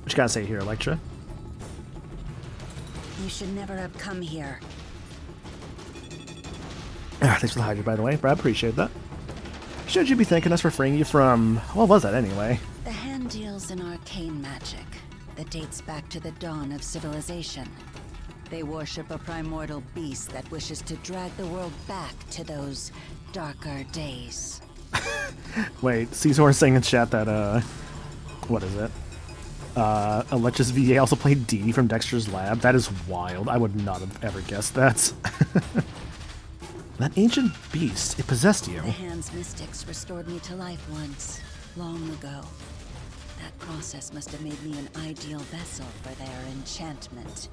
What you gotta say here, Electra? You should never have come here. Thanks for the hydrate, by the way. Brad, appreciate that. Should you be thanking us for freeing you from... What was that, anyway? The Hand deals in arcane magic that dates back to the dawn of civilization. They worship a primordial beast that wishes to drag the world back to those darker days. Wait, Caesar is saying in chat that, what is it? Electra's VA also played Dee Dee from Dexter's Lab. That is wild. I would not have ever guessed that. That ancient beast, it possessed you. The Hand's mystics restored me to life once, long ago. That process must have made me an ideal vessel for their enchantment.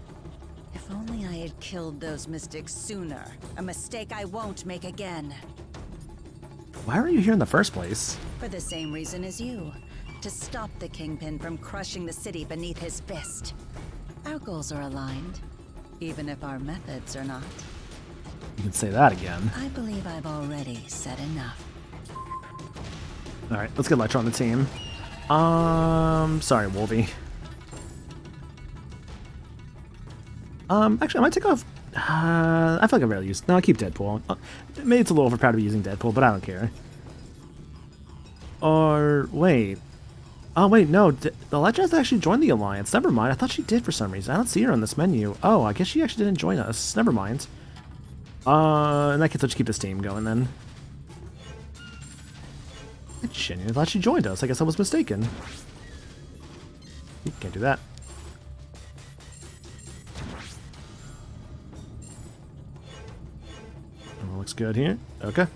If only I had killed those mystics sooner. A mistake I won't make again. Why were you here in the first place? For the same reason as you. To stop the Kingpin from crushing the city beneath his fist. Our goals are aligned, even if our methods are not. You can say that again. I believe I've already said enough. Alright, let's get Electra on the team. Sorry, Wolvie. Actually, I might take off... I feel like I rarely use... No, I'll keep Deadpool. Maybe it's a little overpowered to be using Deadpool, but I don't care. Or... Wait. Oh, wait, no. Electra has actually joined the Alliance. Never mind. I thought she did for some reason. I don't see her on this menu. Oh, I guess she actually didn't join us. Never mind. In that case, let's keep this team going then. I genuinely thought she joined us. I guess I was mistaken. Can't do that. Oh, looks good here. Okay.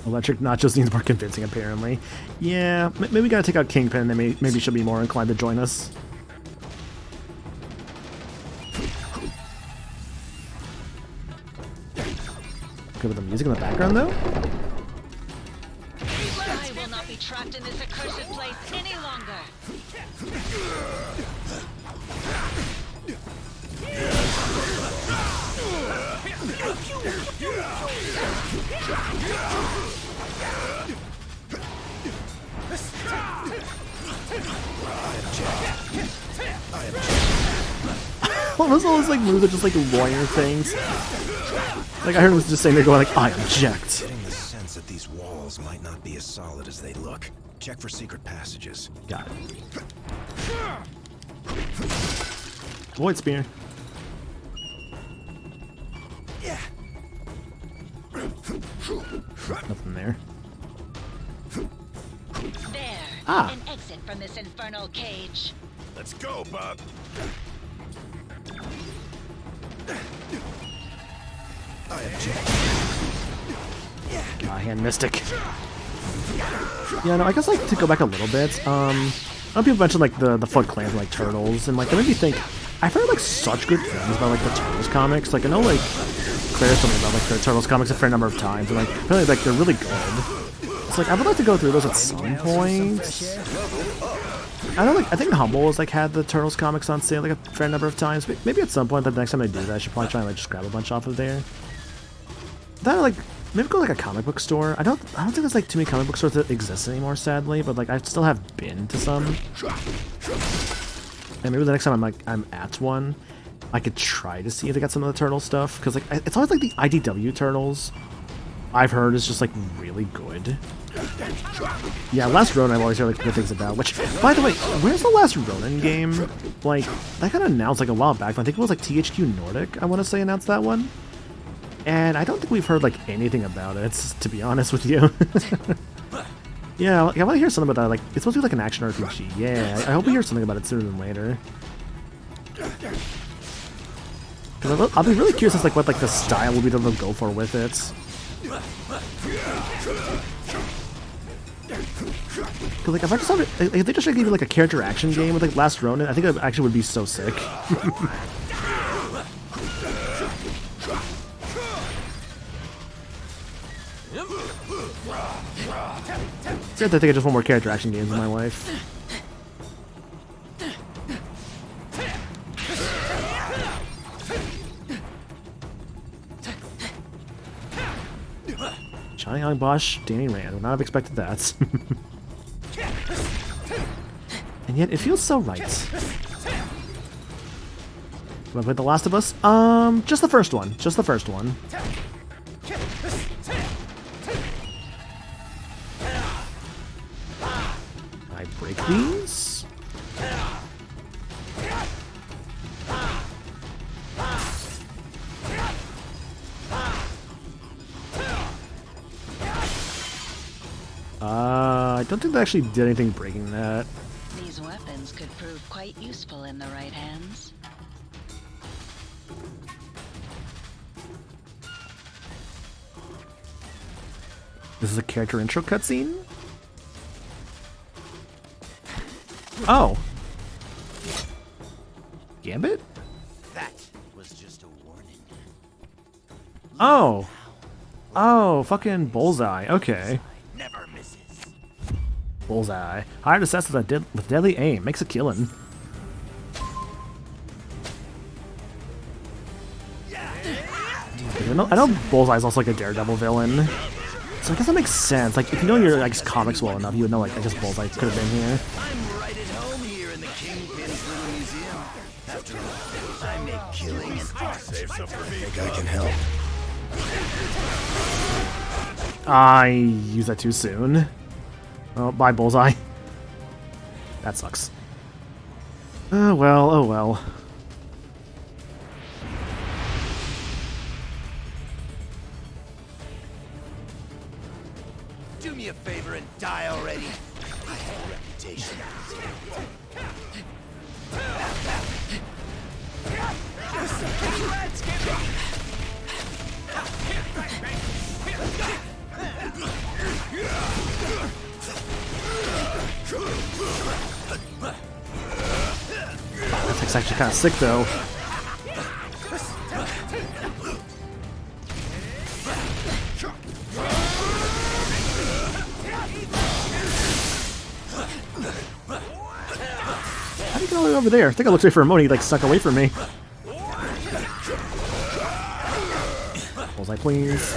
Electric Nachos needs more convincing, apparently. Yeah, maybe we gotta take out Kingpin, and maybe she'll be more inclined to join us. Good with the music in the background, though? I will not be trapped in this accursed place any longer. What was all those like moves are just like lawyer things? Like I heard him just saying they're going like, I object. Getting the sense that these walls might not be as solid as they look. Check for secret passages. Got it. Void Spear. Nothing there. There. Ah. An exit from this infernal cage. Let's go, Bob. Hand Mystic. Yeah, no, I guess like to go back a little bit. I know people mentioned like the Foot Clan and like Turtles, and like it made me think. I've heard like such good things about like the Turtles comics. Like I know like Claire's told me about like the Turtles comics a fair number of times, and like apparently like they're really good. It's like I would like to go through those at some point. I don't like. I think Humble has like had the Turtles comics on sale like a fair number of times. Maybe at some point, the next time I do that, I should probably try and like just grab a bunch off of there. That like maybe go to, like a comic book store. I don't think there's like too many comic book stores that exist anymore, sadly. But like I still have been to some. And maybe the next time I'm at one, I could try to see if they got some of the Turtle stuff, because like it's always like the IDW Turtles I've heard is just like really good. Yeah, Last Ronin I've always heard like good things about. Which, by the way, where's the Last Ronin game? Like that got announced like a while back. I think it was like THQ Nordic, I want to say, announced that one. And I don't think we've heard like anything about it, to be honest with you. Yeah, like, I want to hear something about that. Like, it's supposed to be like an action RPG. Yeah, I hope we hear something about it sooner than later. Because I'll be really curious as like what like the style will be that they'll go for with it. Because like if I just have it, if they just like, give me like a character action game with like Last Ronin, I think it actually would be so sick. I think I just want more character action games in my life. Johnny Young Bosch, Danny Rand. Would not have expected that. And yet it feels so right. Have I played The Last of Us? Just the first one. Just the first one. I break these? I don't think they actually did anything breaking that. These weapons could prove quite useful in the right hands. This is a character intro cutscene? Oh. Gambit? That was just a warning. Oh. Oh, fucking Bullseye. Okay. Never misses. Bullseye. Hired assassin with deadly aim. Makes a killing. I know Bullseye's also like a Daredevil villain. So I guess that makes sense. Like, if you know your like comics well enough, you would know like I guess Bullseye could have been here. I'm right at home here in the Kingpin's little museum. After all, I make killing an art. Save some for me. I think I can help. I used that too soon. Oh, bye, Bullseye. That sucks. Oh well, oh well. Do me a favor and die already. I have a reputation. That's actually kind of sick, though. How do you get all the way over there? I think I looked away for a moment. He like stuck away from me. Bullseye, please.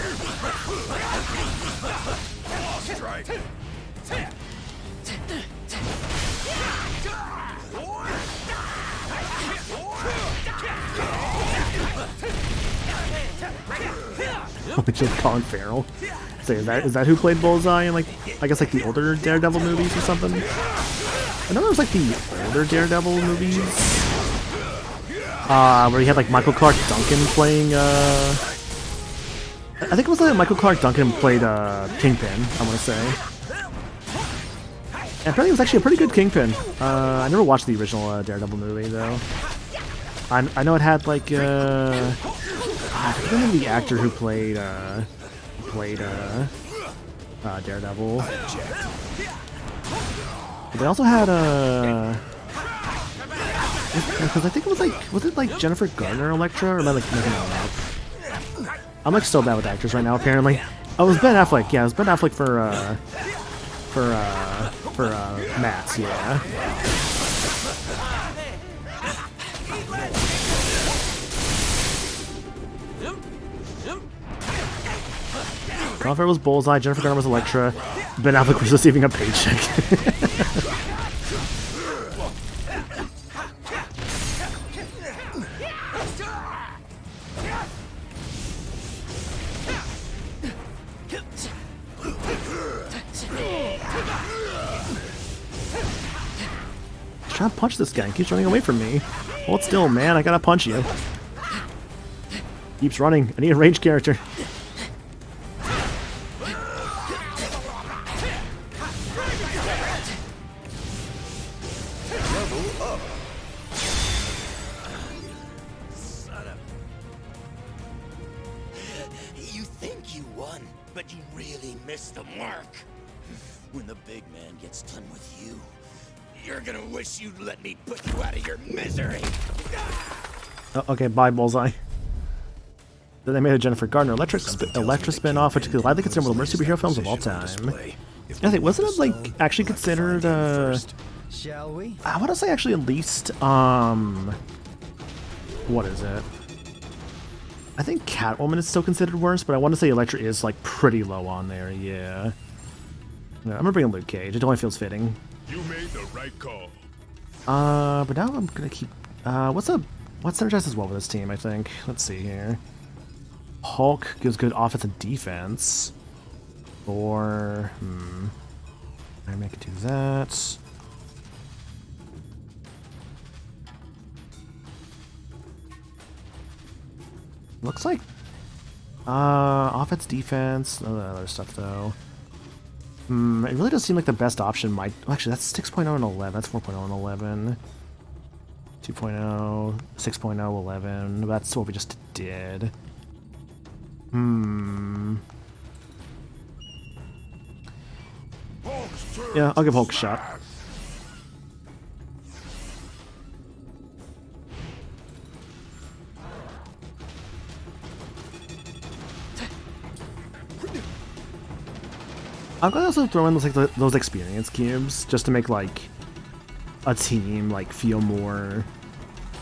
Holy shit, Colin Farrell. Say, is that who played Bullseye in, like, I guess, like, the older Daredevil movies or something? I know there was, like, the older Daredevil movies. Where he had, like, Michael Clark Duncan playing, I think it was, like, Michael Clark Duncan played, Kingpin, I want to say. And apparently it was actually a pretty good Kingpin. I never watched the original, Daredevil movie, though. I know it had, like, I don't remember the actor who played Daredevil. But they also had because I think it was it like Jennifer Garner Elektra, or am I like making that up? I'm like so bad with actors right now. Apparently, oh, it was Ben Affleck. Yeah, it was Ben Affleck for Matt's. Yeah. Colin Farrell was Bullseye, Jennifer Garner was Elektra, Ben Affleck was receiving a paycheck. Trying to punch this guy. He keeps running away from me. Hold still, man. I gotta punch you. Keeps running. I need a ranged character. You think you won, but you really missed the mark. When the big man gets done with you, you're gonna wish you'd let me put you out of your misery. Oh, okay, bye, Bullseye. Then they made a Jennifer Garner Elektra spin-off, which is widely considered one of the worst superhero films of all time. I think, wasn't it, like, actually considered, Shall we? I want to say actually at least, what is it? I think Catwoman is still considered worse, but I want to say Elektra is, like, pretty low on there, yeah. I'm gonna bring in Luke Cage. It only feels fitting. You made the right call. But now I'm gonna keep, what synergizes well with this team, I think? Let's see here. Hulk gives good offense and defense. Or, Iron Man can do that. Looks like, offense, defense, none of that other stuff though. It really does seem like the best option might... Well, actually, that's 6.0 and 11. That's 4.0 and 11. 2.0, 6.0, 11. That's what we just did. Yeah, I'll give Hulk a shot. I'm gonna also throw in those experience cubes just to make like a team like feel more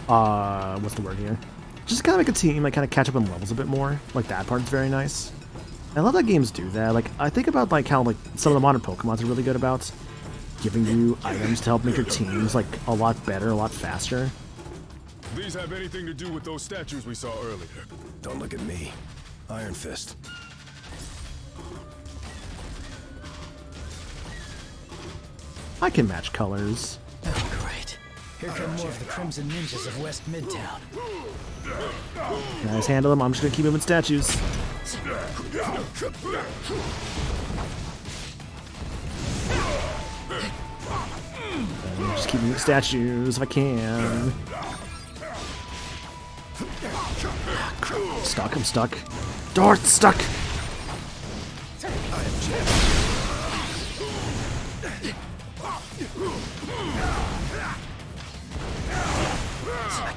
what's the word here? Just kind of make a team like kind of catch up in levels a bit more. Like that part's very nice. I love that games do that. Like I think about like how like some of the modern Pokemons are really good about giving you items to help make your teams like a lot better, a lot faster. These have anything to do with those statues we saw earlier? Don't look at me. Iron Fist. I can match colors. Oh, great. Here come more of the Crimson Ninjas of West Midtown. Guys, handle them. I'm just gonna keep moving statues. Just keep moving statues if I can. Stuck, I'm stuck. Dart, stuck!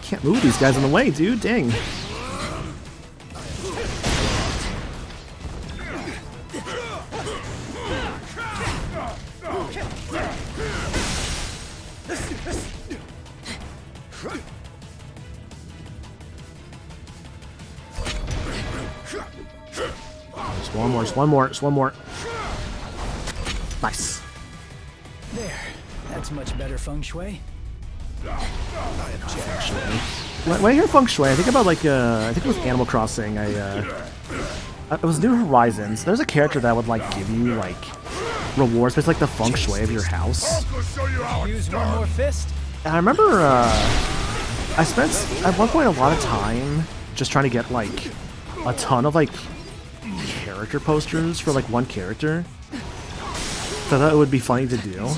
can't move these guys in the way, dude. Dang. Just one more, just one more, just one more. Nice. There. That's much better feng shui. When I hear feng shui, I think about like I think it was Animal Crossing. It was New Horizons. There's a character that would like give you like rewards based like the feng shui of your house. Use one more fist. And I remember I spent at one point a lot of time just trying to get like a ton of like character posters for like one character. So I thought it would be funny to do.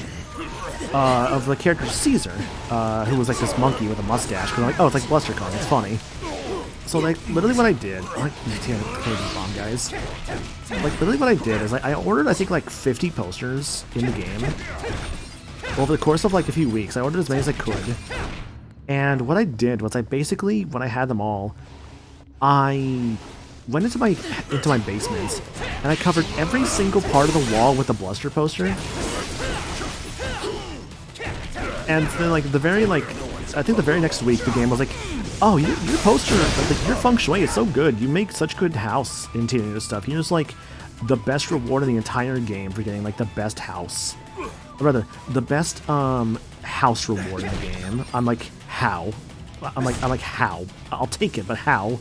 Of the character Caesar, who was like this monkey with a mustache. Cause I'm like, oh, it's like BlusterCon, it's funny. So like, literally what I did, like, bomb guys. Like, literally what I did is I ordered, I think, like 50 posters in the game. Over the course of like a few weeks, I ordered as many as I could. And what I did was I basically, when I had them all, I went into my basement and I covered every single part of the wall with a Bluster poster. And then, like, I think the very next week, the game was like, oh, your poster, like, your feng shui is so good. You make such good house interior stuff. You're just, like, the best reward in the entire game for getting, like, the best house. Or rather, the best, house reward in the game. I'm like, how? I'm like, how? I'll take it, but how?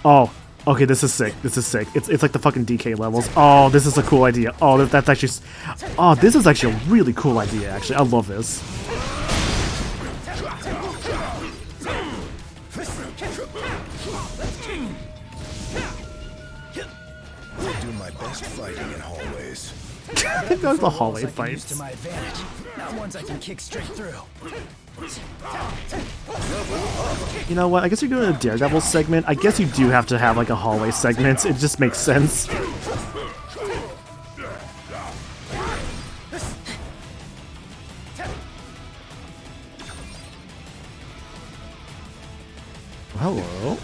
Oh. Okay, this is sick. This is sick. It's like the fucking DK levels. Oh, this is a cool idea. Oh, that's actually... Oh, this is actually a really cool idea, actually. I love this. I do my best fighting in hallways. That's the hallway fights. To my advantage, not ones I can kick straight through. You know what? I guess you're doing a Daredevil segment. I guess you do have to have like a hallway segment. It just makes sense. Hello.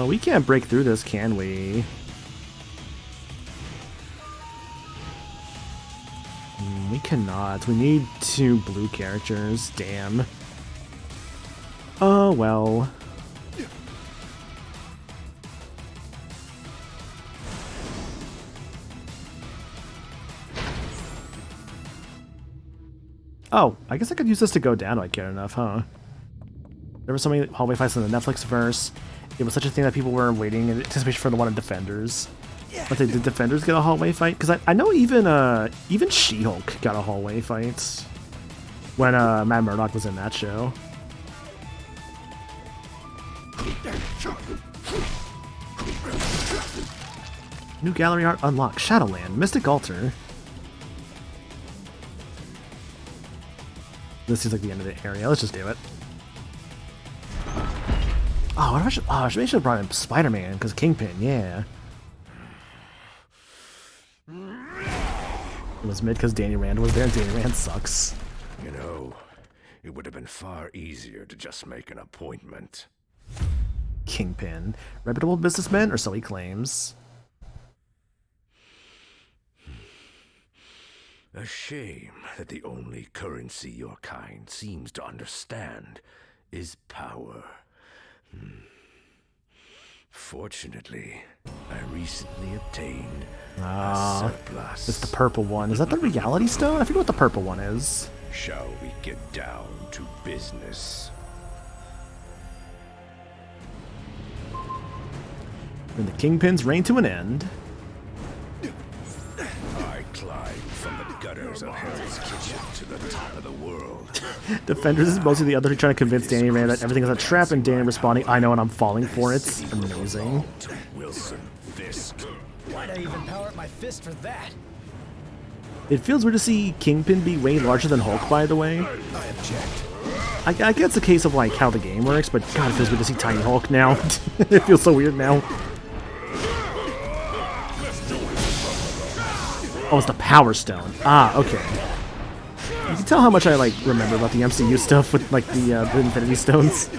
We can't break through this, can we? We cannot. We need 2 blue characters. Damn. Oh, well. Oh, I guess I could use this to go down if I care enough, huh? There were so many hallway fights in the Netflix verse. It was such a thing that people were waiting in anticipation for the one in Defenders. But did Defenders get a hallway fight? Because I know even She-Hulk got a hallway fight when Matt Murdock was in that show. New gallery art unlocked. Shadowland. Mystic Altar. This seems like the end of the area. Let's just do it. Oh, what if I should... Oh, I should have brought in Spider-Man, because Kingpin, yeah. It was mid because Danny Rand was there, and Danny Rand sucks. You know, it would have been far easier to just make an appointment. Kingpin. Reputable businessman, or so he claims. A shame that the only currency your kind seems to understand is power. Fortunately, I recently obtained a surplus. It's the purple one. Is that the reality stone? I forget what the purple one is. Shall we get down to business? When the Kingpin's reign to an end. I climbed from the gutters of Hell's Kitchen to the top of the world. Defenders is mostly the other trying to convince Danny Rand that everything is a trap, and Danny responding, I know and I'm falling for it. It's amazing. Wilson Fisk. Why'd I even power up my fist for that? It feels weird to see Kingpin be way larger than Hulk, by the way. I object. I guess it's a case of like how the game works, but God, it feels weird to see Tiny Hulk now. It feels so weird now. Oh, it's the Power Stone. Ah, okay. You can tell how much I like remember about the MCU stuff with like the Infinity Stones.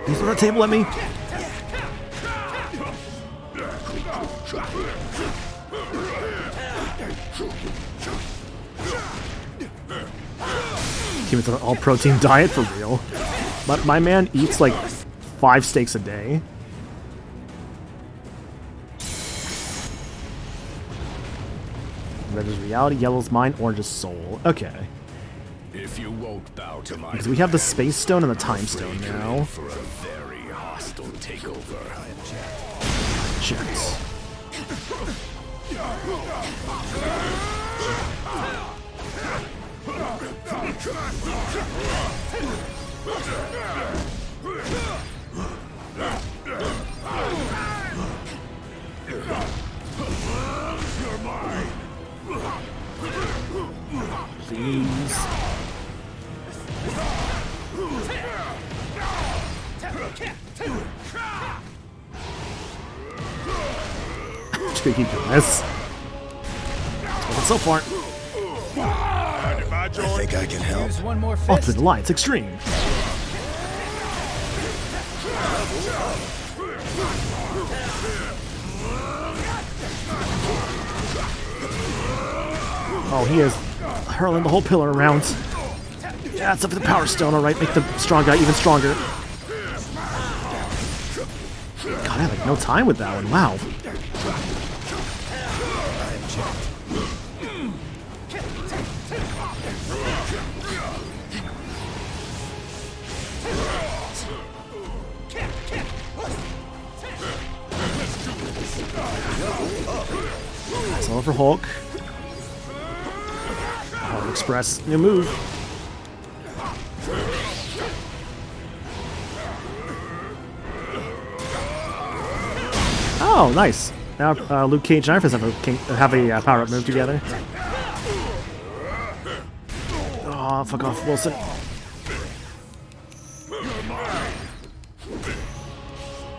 These on the table at me. Give it an all-protein diet for real. But my man eats like 5 steaks a day. Red is reality, yellow is mind, orange is soul. Okay. If you won't bow to my Because we have the Space Stone and the Time Stone now. for a very hostile takeover. Checked. Please. Just gonna keep doing this. But so far, I think I can help. Use one more fist. Ultimate Alliance Extreme. Oh, he is hurling the whole pillar around. Yeah, it's up for the Power Stone, alright. Make the strong guy even stronger. God, I had like no time with that one. Wow. Nice one for Hulk. Hulk Express, new move. Oh, nice. Now Luke Cage and Iron Fist have a power-up move together. Oh, fuck off, Wilson.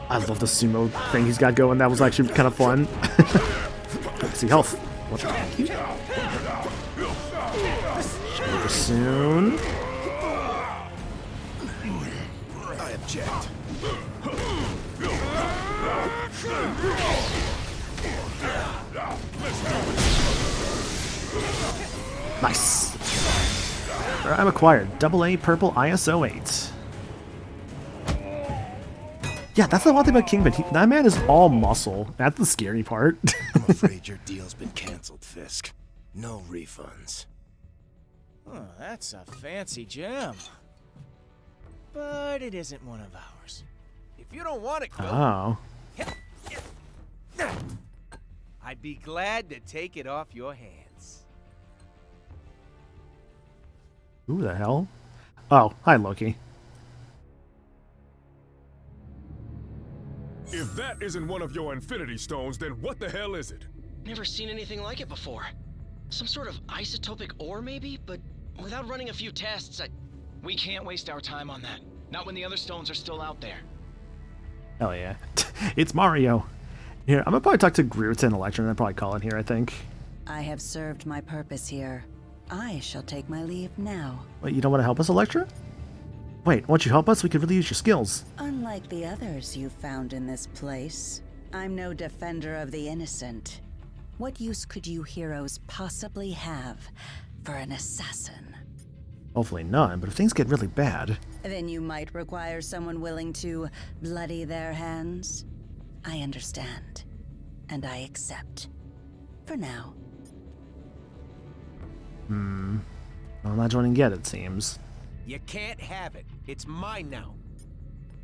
I love the sumo thing he's got going. That was actually kind of fun. Let's see health. What? Thank you. Over soon. I object. Nice. I'm acquired. AA purple ISO 8. Yeah, that's the one thing about Kingpin. That man is all muscle. That's the scary part. I'm afraid your deal's been canceled, Fisk. No refunds. Oh, that's a fancy gem. But it isn't one of ours. If you don't want it, Quill, Oh. I'd be glad to take it off your hands. Who the hell? Oh, hi, Loki. If that isn't one of your Infinity Stones, then what the hell is it? Never seen anything like it before. Some sort of isotopic ore, maybe? But without running a few tests, We can't waste our time on that. Not when the other stones are still out there. Hell yeah. It's Mario. Here, I'm gonna probably talk to Groot and Electra and then probably call it here, I think. I have served my purpose here. I shall take my leave now. Wait, you don't want to help us, Electra? Wait, won't you help us? We could really use your skills. Unlike the others you've found in this place, I'm no defender of the innocent. What use could you heroes possibly have for an assassin? Hopefully none, but if things get really bad... Then you might require someone willing to bloody their hands. I understand, and I accept. For now. I'm not joining yet, it seems. You can't have it. It's mine now.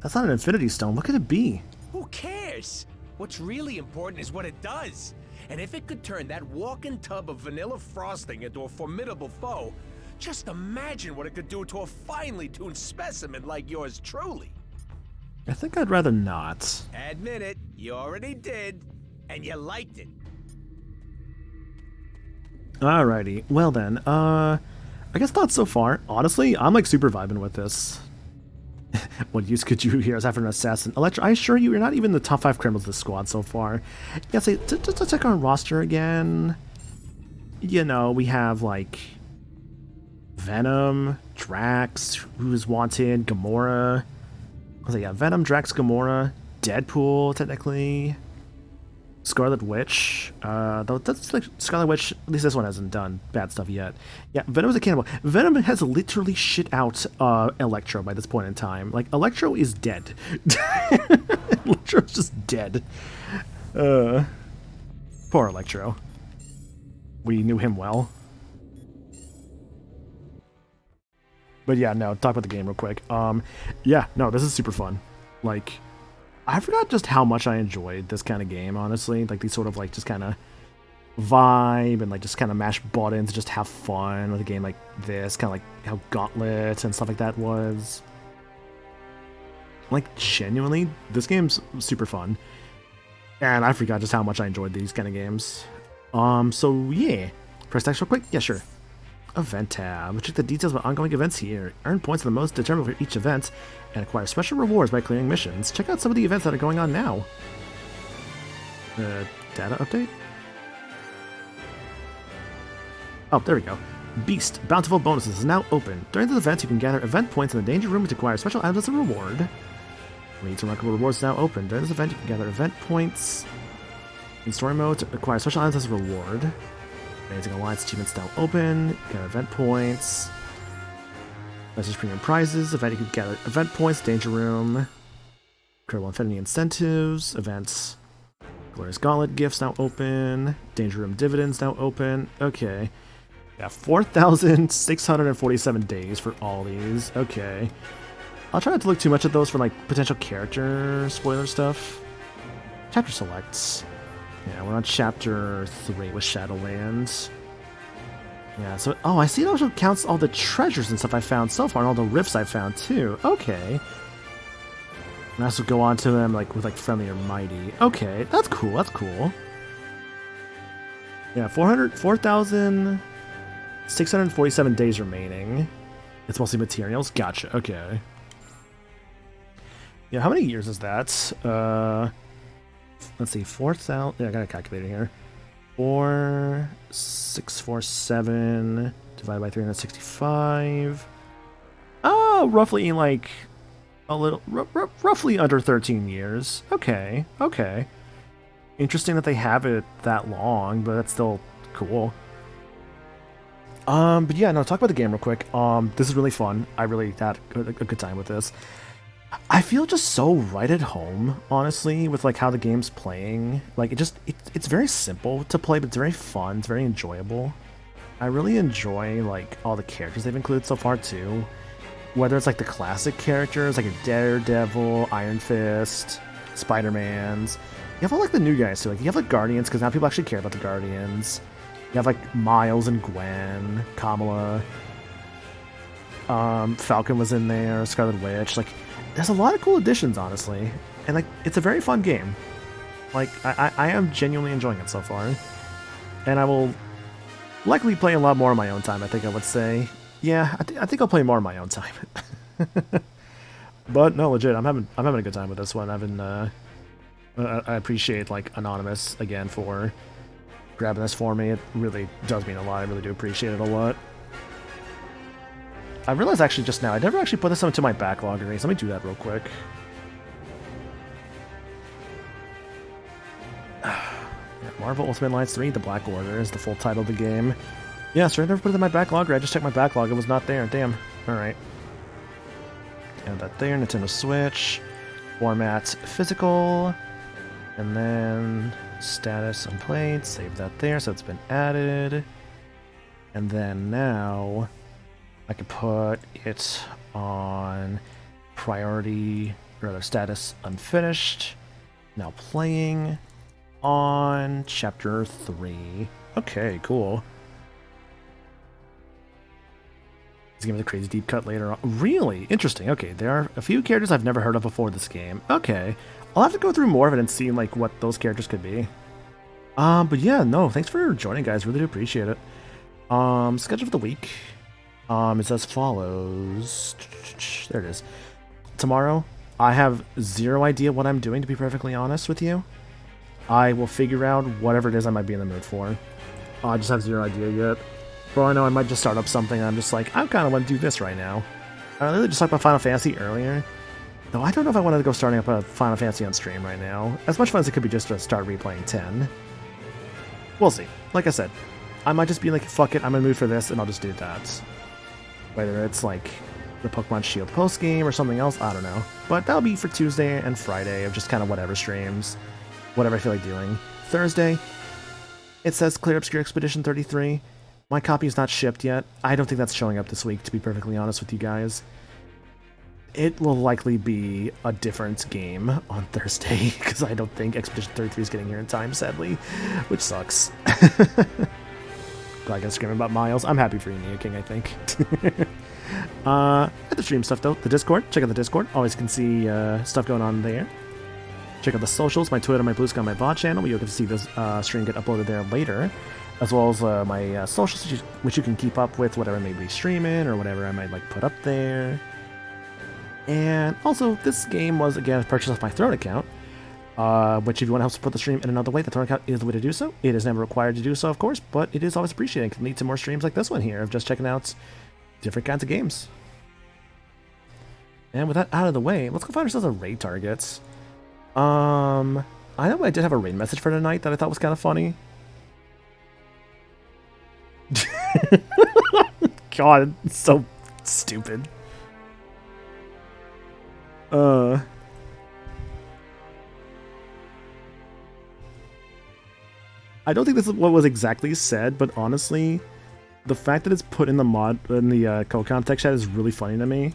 That's not an Infinity Stone. What could it be? Who cares? What's really important is what it does. And if it could turn that walking tub of vanilla frosting into a formidable foe, just imagine what it could do to a finely tuned specimen like yours truly. I think I'd rather not. Admit it, you already did. And you liked it. Alrighty, well then, I guess thoughts so far. Honestly, I'm like super vibing with this. What use could you hear as after an assassin? Electra, I assure you, you're not even in the top 5 criminals of this squad so far. Yeah, say, just to check our roster again. You know, we have like Venom, Drax, who is wanted, Gamora. I was like, yeah, Venom, Drax, Gamora, Deadpool, technically. Scarlet Witch, though that's like Scarlet Witch, at least this one hasn't done bad stuff yet. Yeah, Venom is a cannibal. Venom has literally shit out Electro by this point in time. Like, Electro is dead. Electro's just dead. Poor Electro. We knew him well. But yeah, no, talk about the game real quick. Yeah, no, this is super fun. Like, I forgot just how much I enjoyed this kind of game, honestly. Like, these sort of, like, just kind of vibe and, like, just kind of mash buttons, just have fun with a game like this. Kind of like how Gauntlet and stuff like that was. Like, genuinely, this game's super fun. And I forgot just how much I enjoyed these kind of games. So, yeah. Press X real quick? Yeah, sure. Event tab. Check the details about ongoing events here. Earn points for the most determined for each event, and acquire special rewards by clearing missions. Check out some of the events that are going on now. Data update? Oh, there we go. Beast. Bountiful bonuses is now open. During this event, you can gather event points in the danger room to acquire special items as a reward. Read some remarkable rewards is now open. During this event, you can gather event points in story mode to acquire special items as a reward. Amazing Alliance achievements now open. Gather event points. Message premium prizes. Event you can gather event points. Danger room. Incredible Infinity incentives. Events. Glorious Gauntlet gifts now open. Danger room dividends now open. Okay. Yeah, 4,647 days for all these. Okay. I'll try not to look too much at those for like potential character spoiler stuff. Chapter selects. Yeah, we're on chapter 3 with Shadowlands. Yeah, so, oh, I see it also counts all the treasures and stuff I found so far, and all the rifts I found too. Okay. And I also go on to them like with like Friendly or Mighty. Okay, that's cool, that's cool. Yeah, 4,647 days remaining. It's mostly materials. Gotcha, okay. Yeah, how many years is that? Let's see, 4,000. Yeah, I got a calculator here. 4,647 divided by 365. Oh, roughly like a little, roughly under 13 years. Okay, okay. Interesting that they have it that long, but that's still cool. But yeah, no, talk about the game real quick. This is really fun. I really had a good time with this. I feel just so right at home, honestly, with like how the game's playing. Like it's very simple to play, but it's very fun. It's very enjoyable. I really enjoy like all the characters they've included so far too. Whether it's like the classic characters, like a Daredevil, Iron Fist, Spider-Man's. You have all like the new guys too. Like you have like Guardians, because now people actually care about the Guardians. You have like Miles and Gwen, Kamala. Falcon was in there, Scarlet Witch. Like, there's a lot of cool additions, honestly. And, like, it's a very fun game. Like, I am genuinely enjoying it so far. And I will likely play a lot more on my own time, I think I would say. Yeah, I think I'll play more on my own time. But, no, legit, I'm having a good time with this one. I appreciate, like, Anonymous, again, for grabbing this for me. It really does mean a lot. I really do appreciate it a lot. I realized actually just now, I never actually put this into my backlog erase. Let me do that real quick. Yeah, Marvel Ultimate Alliance 3, The Black Order is the full title of the game. Yeah, so I never put it in my backlog. I just checked my backlog. It was not there. Damn. Alright. Add that there. Nintendo Switch. Format physical. And then status unplayed. Save that there. So it's been added. And then now I can put it on priority, or rather status unfinished. Now playing on chapter 3. Okay, cool. He's giving me the crazy deep cut later on. Really? Interesting. Okay, there are a few characters I've never heard of before this game. Okay. I'll have to go through more of it and see like what those characters could be. But yeah, no, thanks for joining, guys. Really do appreciate it. Schedule for the week. It's as follows. There it is. Tomorrow, I have zero idea what I'm doing, to be perfectly honest with you. I will figure out whatever it is I might be in the mood for. I just have zero idea yet. For all I know, I might just start up something. I'm just like, I kind of want to do this right now. I literally just talked about Final Fantasy earlier. Though I don't know if I want to go starting up a Final Fantasy on stream right now. As much fun as it could be just to start replaying 10. We'll see. Like I said, I might just be like, fuck it, I'm in the mood for this, and I'll just do that. Whether it's like the Pokemon Shield post-game or something else, I don't know. But that'll be for Tuesday and Friday of just kind of whatever streams. Whatever I feel like doing. Thursday, it says Clear Obscure Expedition 33. My copy is not shipped yet. I don't think that's showing up this week, to be perfectly honest with you guys. It will likely be a different game on Thursday, because I don't think Expedition 33 is getting here in time, sadly, which sucks. Glad I got screaming about Miles. I'm happy for you, Neo King, I think. At the stream stuff, though, the Discord. Check out the Discord. Always can see stuff going on there. Check out the socials, my Twitter, my Blue Sky, my VOD channel. You'll get to see this stream get uploaded there later. As well as my socials, which you can keep up with whatever I may be streaming or whatever I might like put up there. And also, this game was, again, purchased off my Throne account, which if you want to help support the stream in another way, the Throne account is the way to do so. It is never required to do so, of course, but it is always appreciated. It can lead to more streams like this one here of just checking out different kinds of games. And with that out of the way, let's go find ourselves a raid target. I know I did have a raid message for tonight that I thought was kind of funny. God, it's so stupid. I don't think this is what was exactly said, but honestly, the fact that it's put in the mod in the code context chat is really funny to me.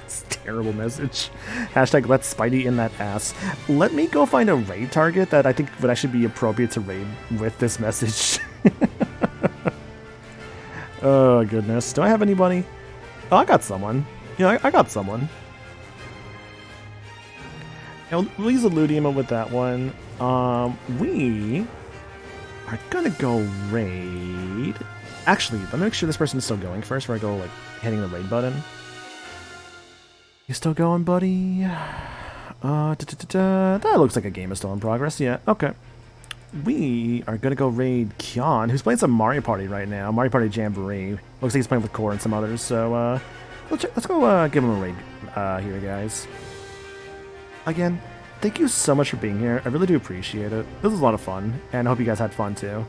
It's a terrible message. Hashtag let Spidey in that ass. Let me go find a raid target that I think would actually be appropriate to raid with this message. Oh goodness. Do I have anybody? Oh, I got someone. Yeah, I got someone. And we'll use a Ludium with that one. We are gonna go raid. Actually, let me make sure this person is still going first before I go like hitting the raid button. You still going, buddy? That looks like a game is still in progress. Yeah, okay. We are gonna go raid Kyon, who's playing some Mario Party right now. Mario Party Jamboree. Looks like he's playing with Core and some others. So let's go give him a raid here, guys. Again, thank you so much for being here. I really do appreciate it. This was a lot of fun, and I hope you guys had fun too.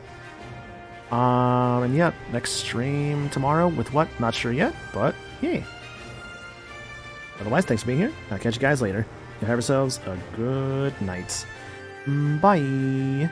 And yeah, next stream tomorrow with what? Not sure yet, but yeah. Otherwise, thanks for being here. I'll catch you guys later. You have yourselves a good night. Bye.